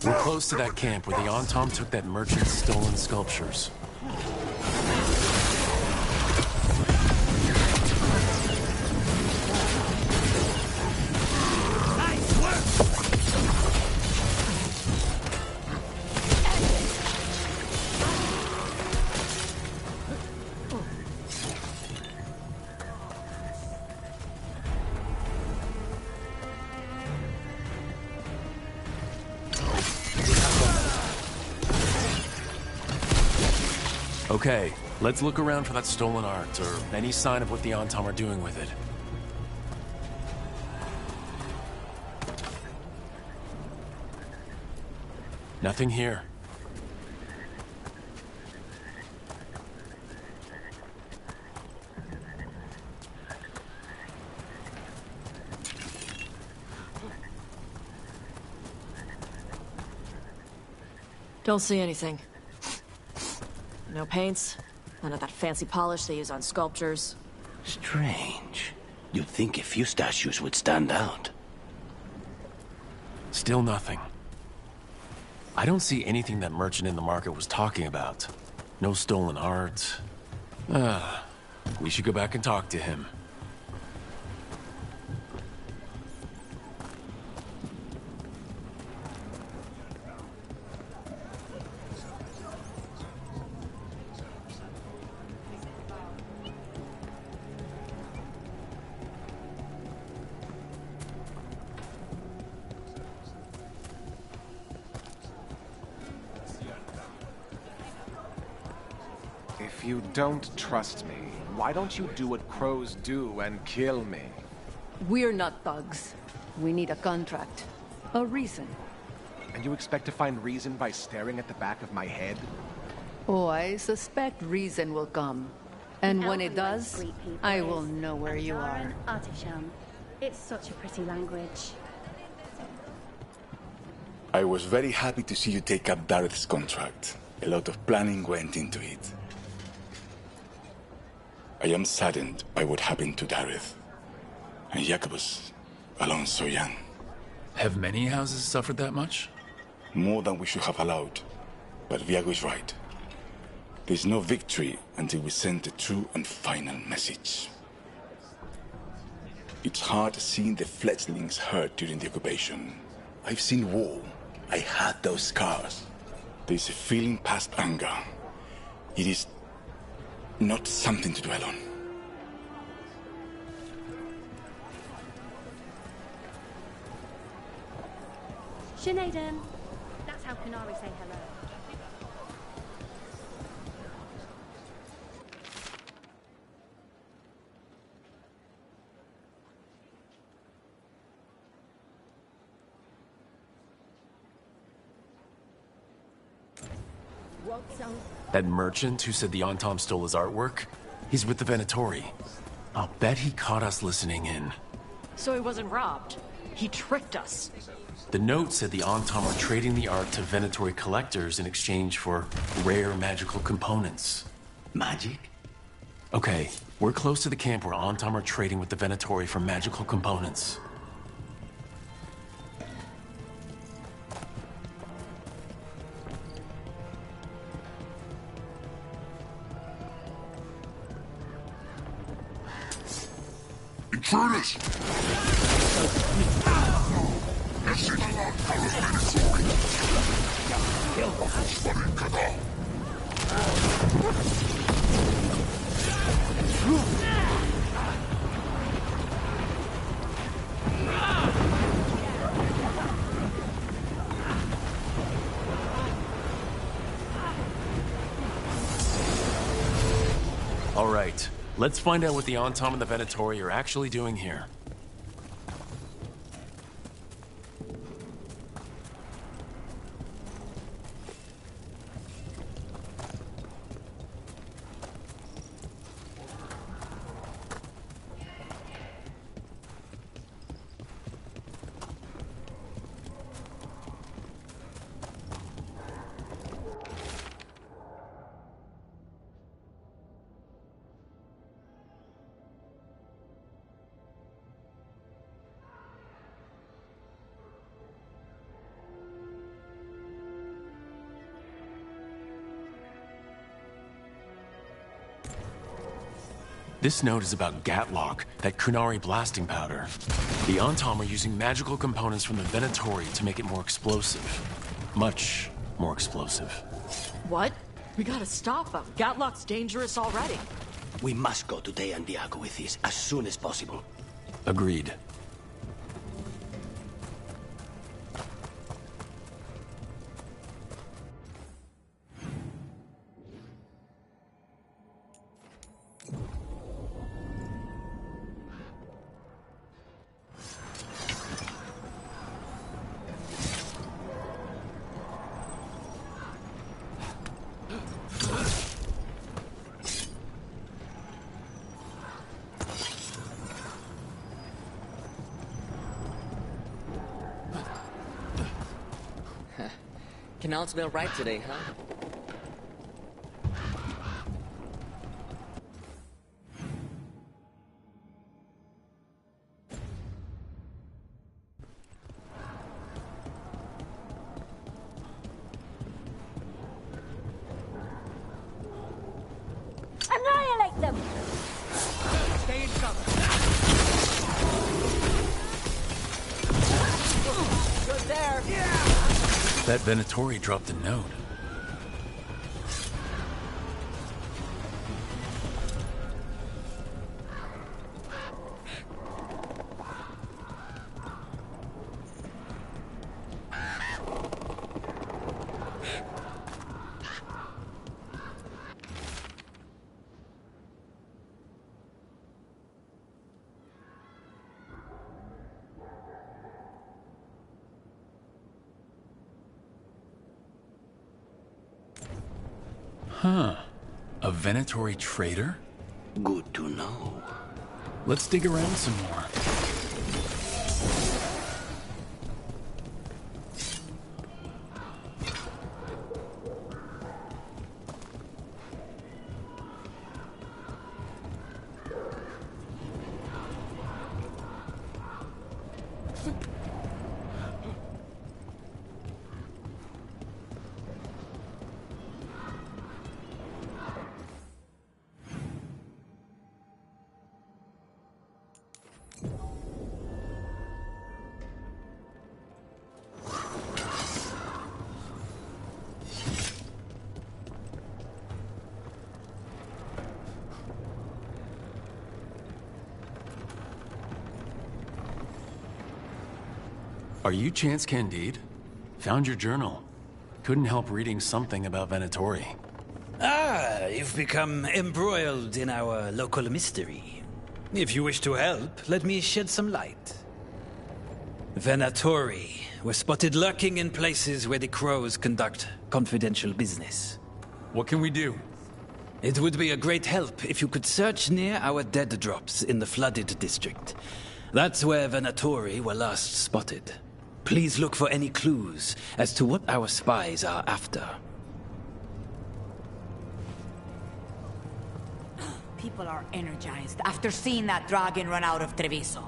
We're close to that camp where the Antom took that merchant's stolen sculptures. Okay, let's look around for that stolen art, or any sign of what the Antom are doing with it. Nothing here. Don't see anything. No paints, none of that fancy polish they use on sculptures. Strange. You'd think a few statues would stand out. Still nothing. I don't see anything that merchant in the market was talking about. No stolen art. We should go back and talk to him. If you don't trust me, why don't you do what crows do and kill me? We're not thugs. We need a contract. A reason. And you expect to find reason by staring at the back of my head? Oh, I suspect reason will come. And when it does, I will know where you are. Artisan. It's such a pretty language. I was very happy to see you take up Dareth's contract. A lot of planning went into it. I am saddened by what happened to Dareth. And Jacobus, alone so young. Have many houses suffered that much? More than we should have allowed. But Viago is right. There's no victory until we send a true and final message. It's hard seeing the fledglings hurt during the occupation. I've seen war. I had those scars. There's a feeling past anger. It is not something to dwell on. Sinead, that's how Canary say hello. That merchant who said the Antom stole his artwork? He's with the Venatori. I'll bet he caught us listening in. So he wasn't robbed. He tricked us. The note said the Antam are trading the art to Venatory collectors in exchange for rare magical components. Magic? Okay, we're close to the camp where Antam are trading with the Venatory for magical components. Intruders! All right, let's find out what the Antam and the Venatory are actually doing here. This note is about Gatlock, that Kunari blasting powder. The Antam are using magical components from the Venatory to make it more explosive. Much more explosive. What? We gotta stop him. Gatlock's dangerous already. We must go to Dgag with this as soon as possible. Agreed. Canal smell right today, huh? Annihilate them! Stay in cover. Good there. That Venatory dropped a note. Huh. A Venatory trader? Good to know. Let's dig around some more. Are you Chance Candide? Found your journal. Couldn't help reading something about Venatory. Ah, you've become embroiled in our local mystery. If you wish to help, let me shed some light. Venatory were spotted lurking in places where the crows conduct confidential business. What can we do? It would be a great help if you could search near our dead drops in the flooded district. That's where Venatory were last spotted. Please look for any clues as to what our spies are after. People are energized after seeing that dragon run out of Treviso.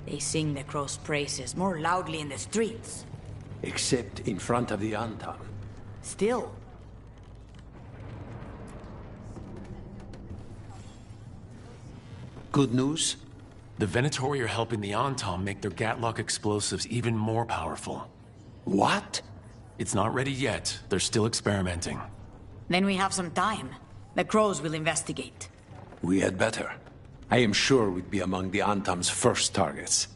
They sing the crow's praises more loudly in the streets. Except in front of the Antam. Still. Good news? The Venatori are helping the Antam make their Gatlock explosives even more powerful. What? It's not ready yet. They're still experimenting. Then we have some time. The crows will investigate. We had better. I am sure we'd be among the Antam's first targets.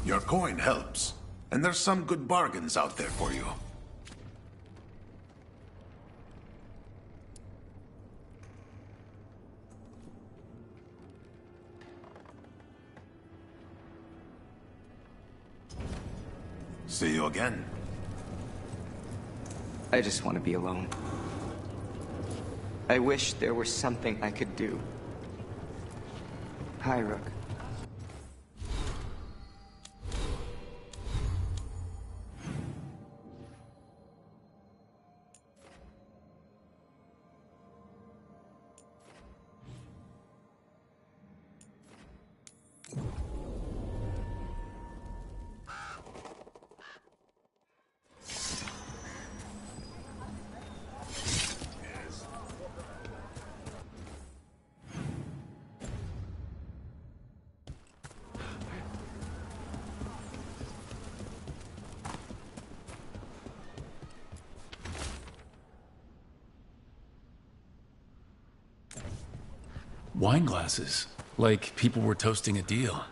Your coin helps, and there's some good bargains out there for you. See you again. I just want to be alone. I wish there was something I could do. Hi, Rook. Wine glasses. Like people were toasting a deal.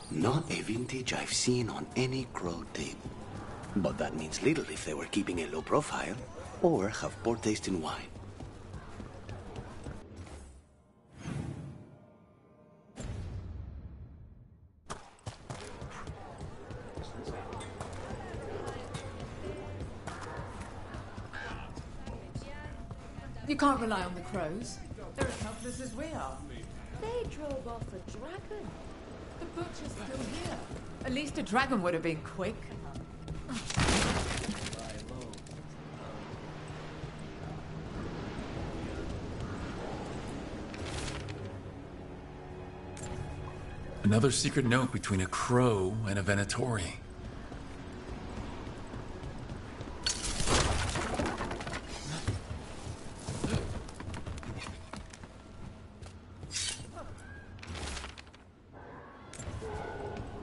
Not a vintage I've seen on any crow table. But that means little if they were keeping a low profile, or have poor taste in wine. You can't rely on the crows. They're as helpless as we are. They drove off a dragon. The butcher's still here. At least a dragon would have been quick. Another secret note between a crow and a Venatori.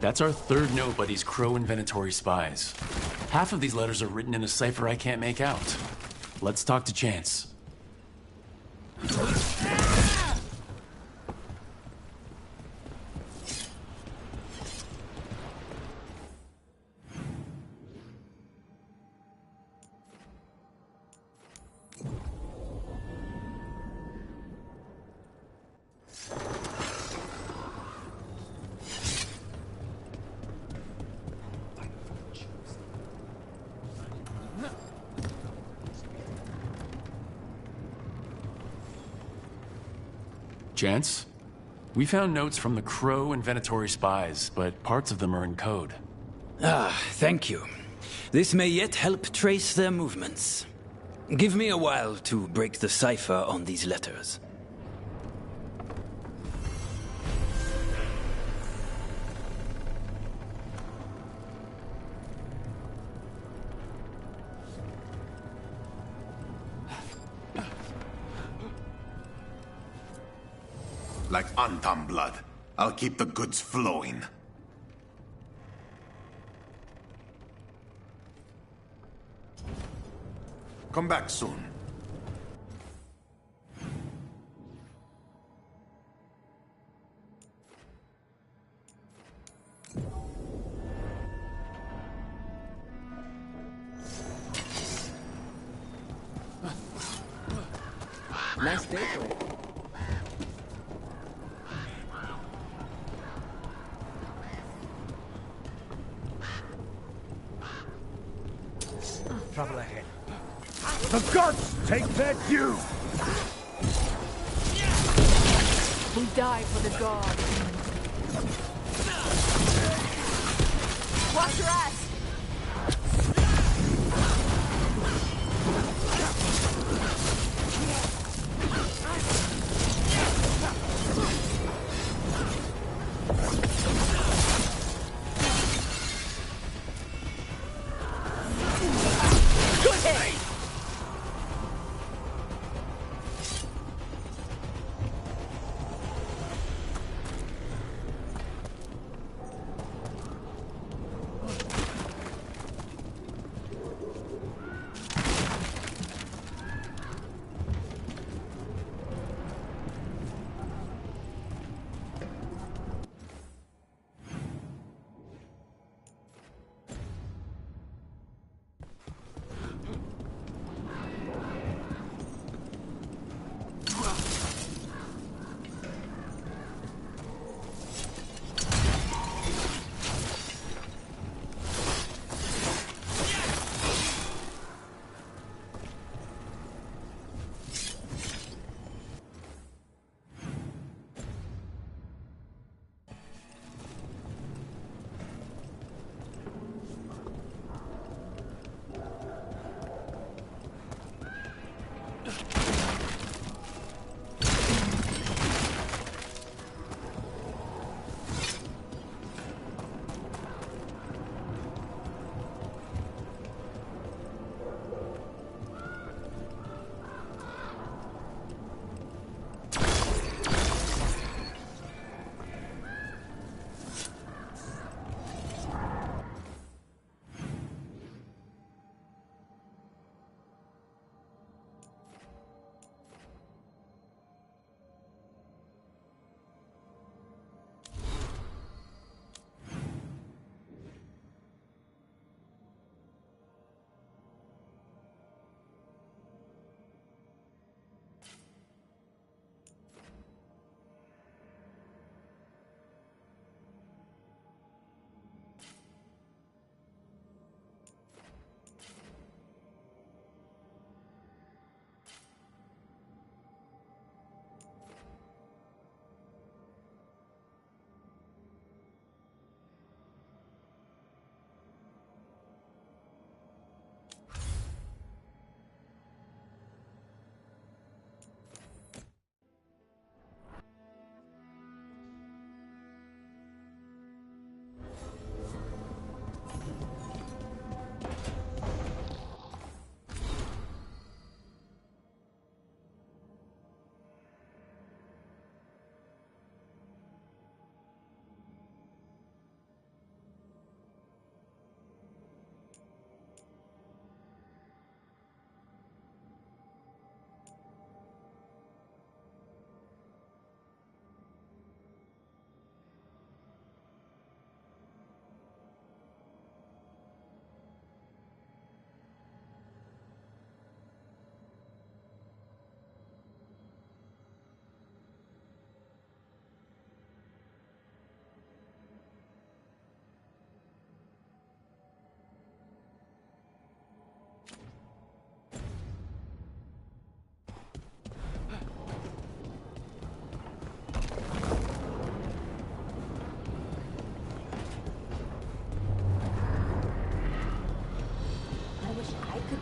That's our third note by these Crow and Venatori spies. Half of these letters are written in a cipher I can't make out. Let's talk to Chance. Chance? We found notes from the Crow and Venatori spies, but parts of them are in code. Ah, thank you. This may yet help trace their movements. Give me a while to break the cipher on these letters. Like Antam blood. I'll keep the goods flowing. Come back soon. Nice day. Trouble ahead. The gods take their due! We die for the god. Watch your ass!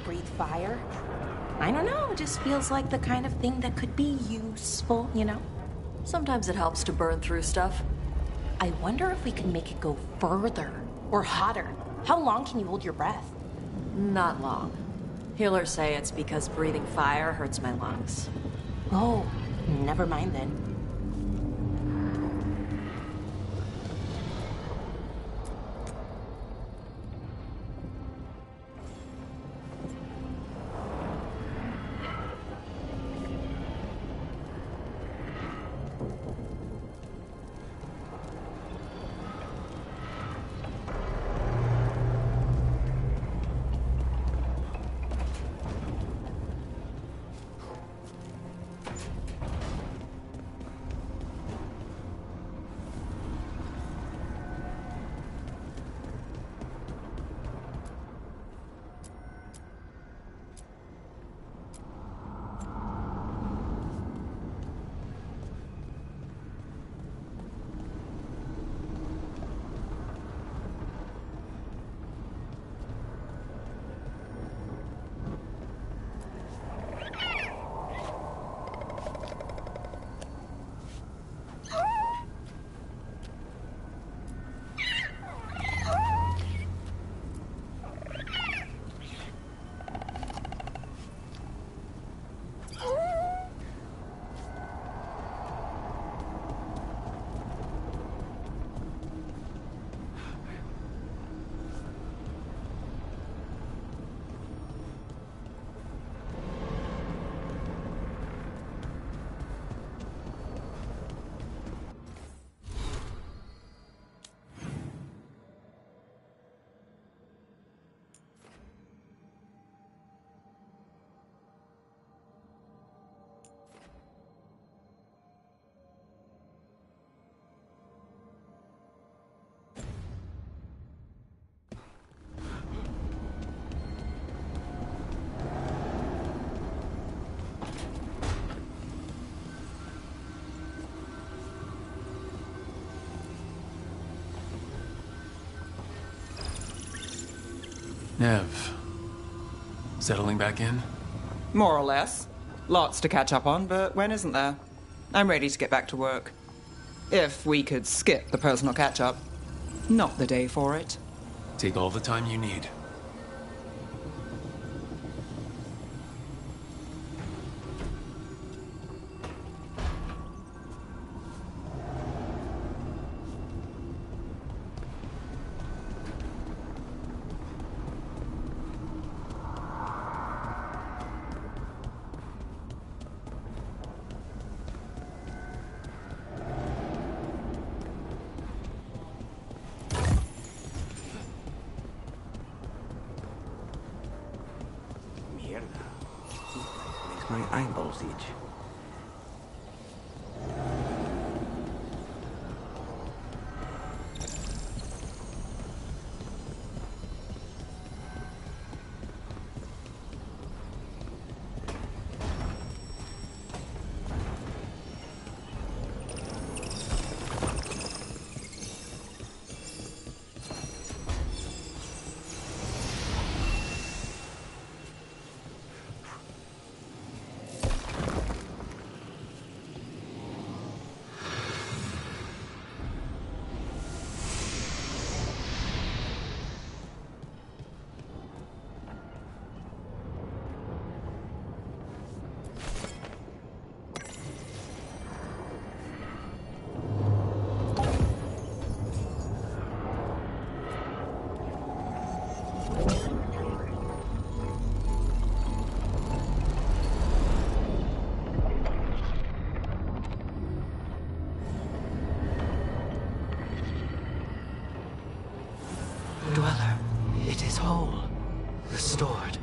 breathe fire. I don't know, it just feels like the kind of thing that could be useful, you know? Sometimes it helps to burn through stuff. I wonder if we can make it go further or hotter. How long can you hold your breath? Not long. Healers say it's because breathing fire hurts my lungs. Oh, never mind then. Nev, settling back in? More or less. Lots to catch up on, but when isn't there? I'm ready to get back to work. If we could skip the personal catch-up. Not the day for it. Take all the time you need. My eyeballs itch. Dweller, it is whole, restored.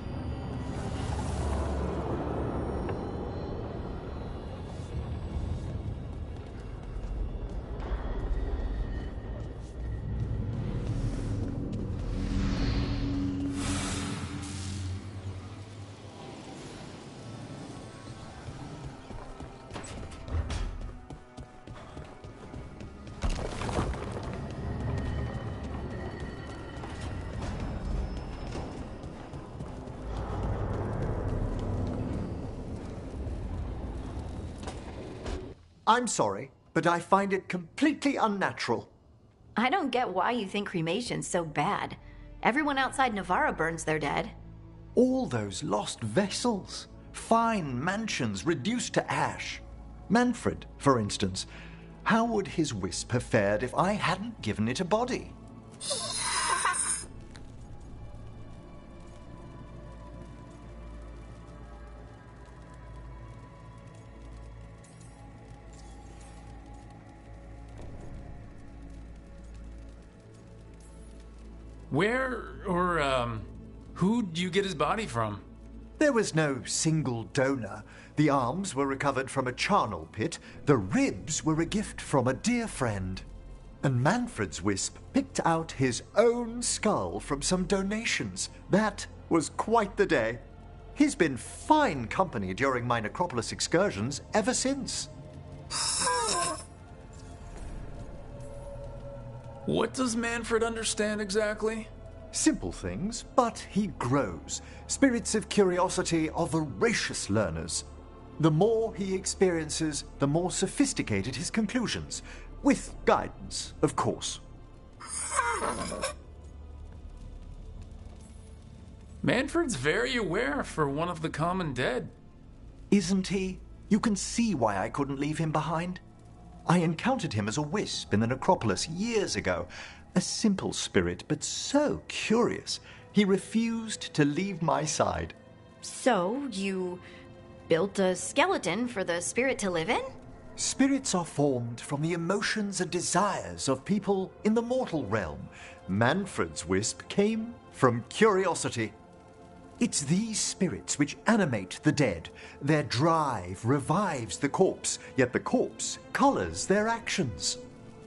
I'm sorry, but I find it completely unnatural. I don't get why you think cremation's so bad. Everyone outside Navarra burns their dead. All those lost vessels, fine mansions reduced to ash. Manfred, for instance, how would his wisp have fared if I hadn't given it a body? Who'd you get his body from? There was no single donor. The arms were recovered from a charnel pit. The ribs were a gift from a dear friend. And Manfred's wisp picked out his own skull from some donations. That was quite the day. He's been fine company during my necropolis excursions ever since. What does Manfred understand exactly? Simple things, but he grows. Spirits of curiosity are voracious learners. The more he experiences, the more sophisticated his conclusions. With guidance, of course. Manfred's very aware for one of the common dead. Isn't he? You can see why I couldn't leave him behind. I encountered him as a wisp in the necropolis years ago. A simple spirit, but so curious. He refused to leave my side. So, you built a skeleton for the spirit to live in? Spirits are formed from the emotions and desires of people in the mortal realm. Manfred's wisp came from curiosity. It's these spirits which animate the dead. Their drive revives the corpse, yet the corpse colors their actions.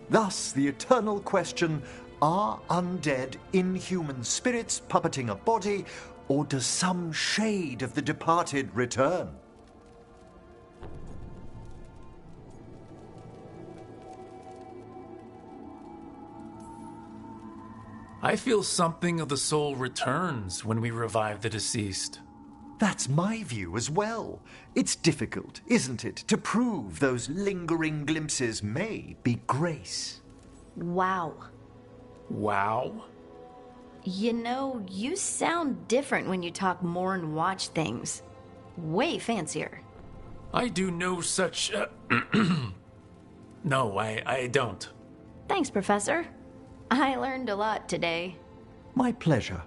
Thus, the eternal question, are undead inhuman spirits puppeting a body, or does some shade of the departed return? I feel something of the soul returns when we revive the deceased. That's my view as well. It's difficult, isn't it, to prove those lingering glimpses may be grace. Wow. Wow? You know, you sound different when you talk more and watch things. Way fancier. I do no such... No, I don't. Thanks, Professor. I learned a lot today. My pleasure.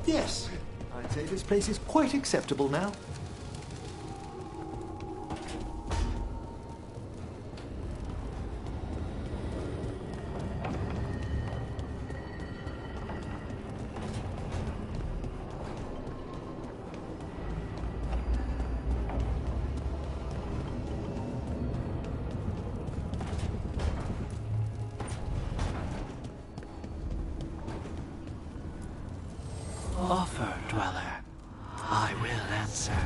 Yes, I'd say this place is quite acceptable now. Offer, Dweller. I will answer.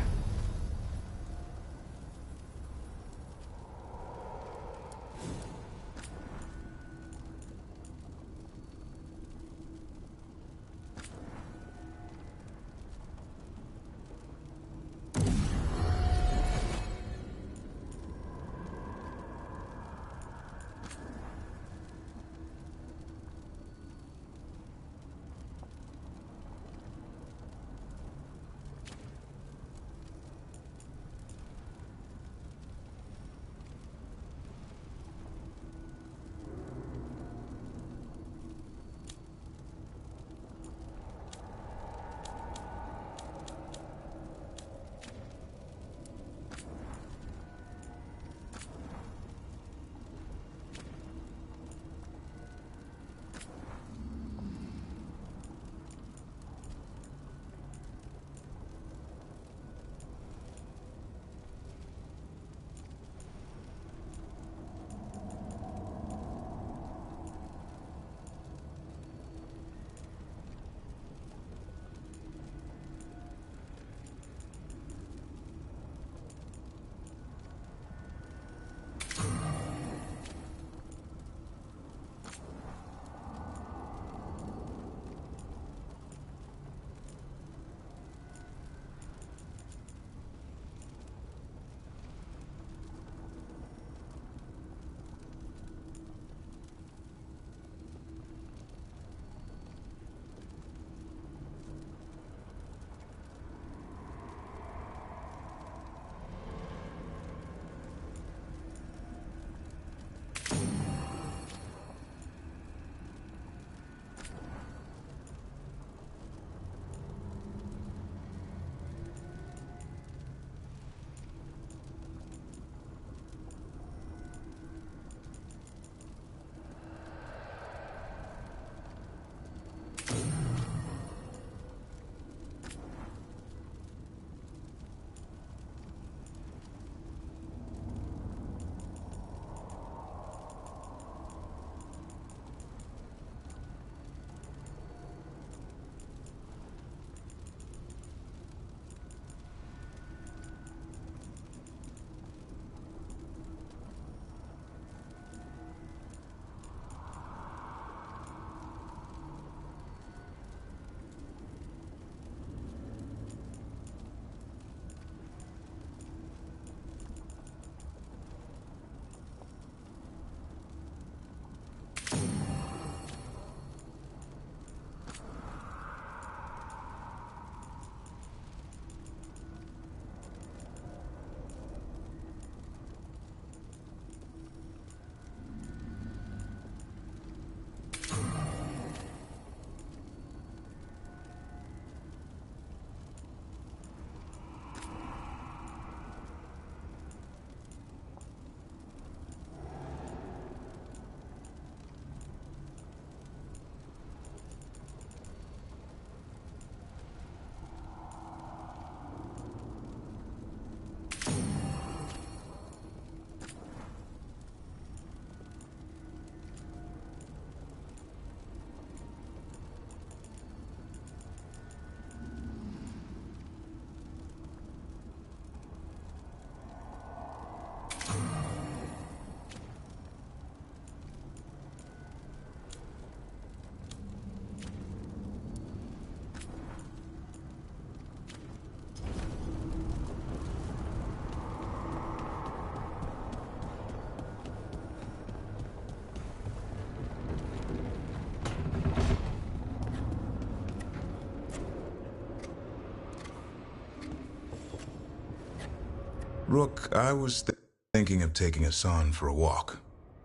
Rook, I was thinking of taking Hassan for a walk.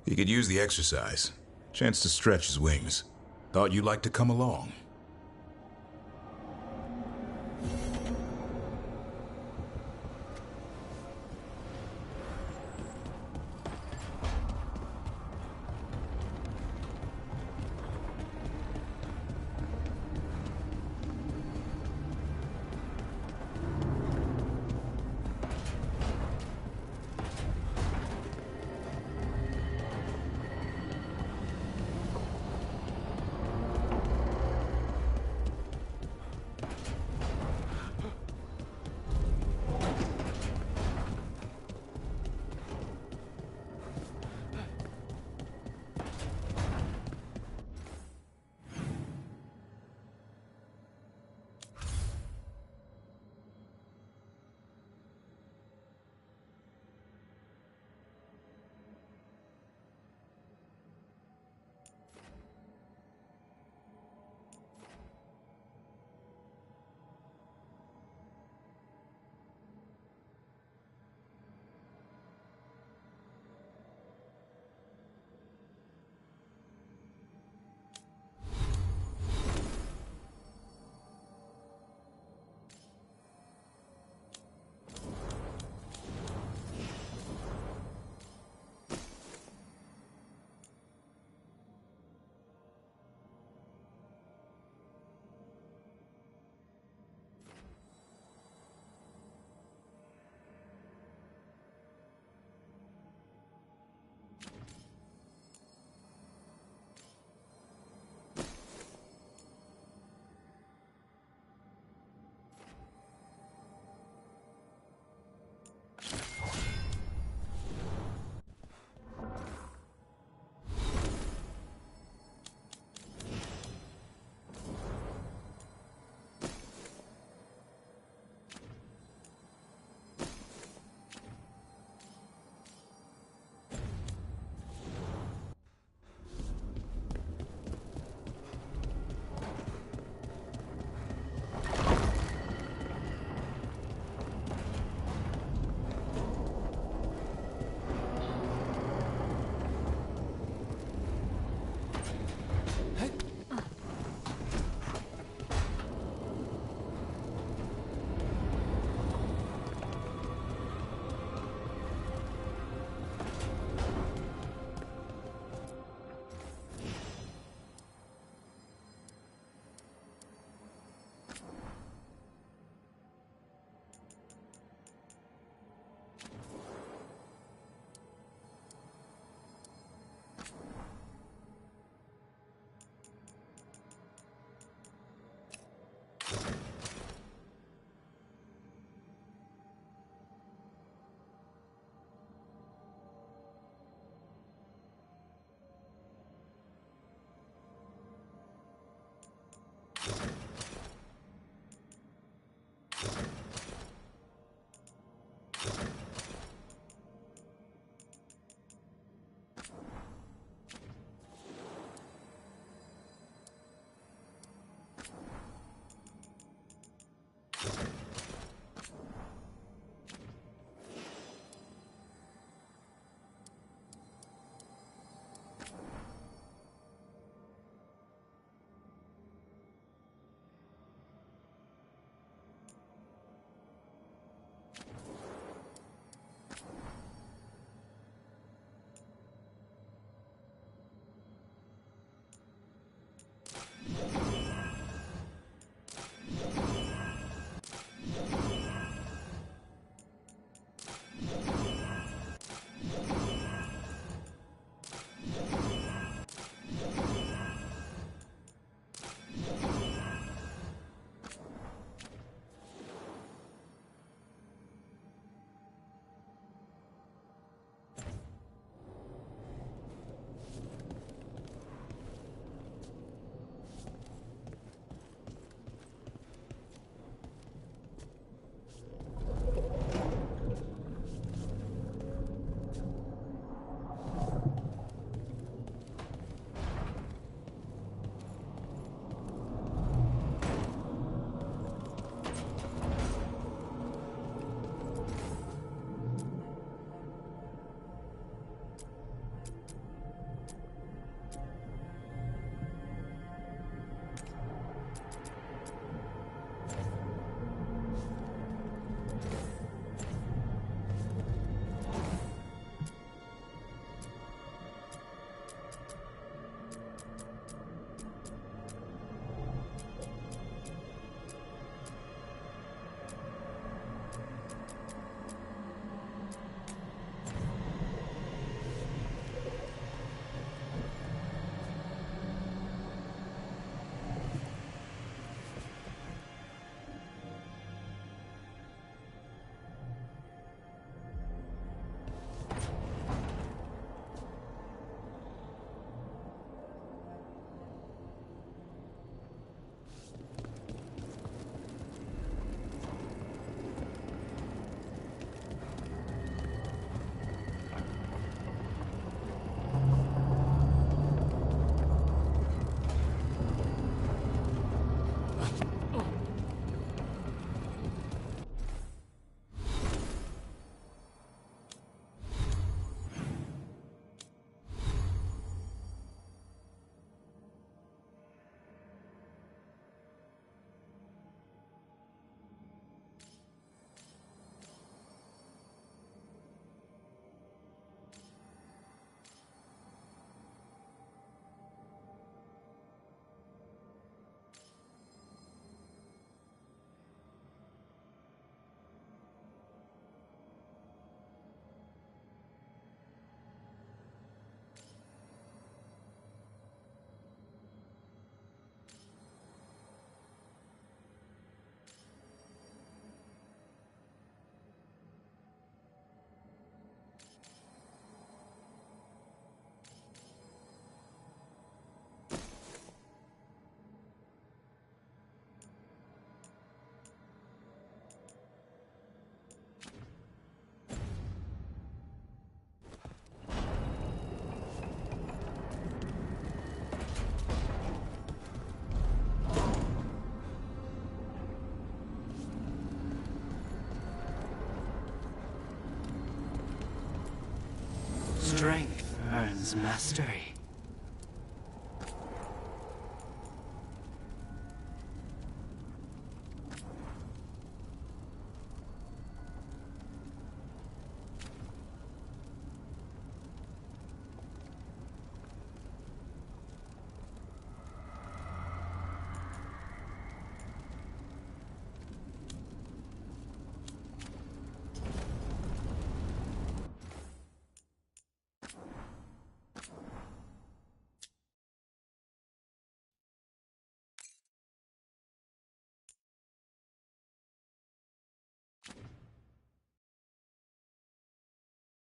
He could use the exercise. Chance to stretch his wings. Thought you'd like to come along. Strength earns mastery.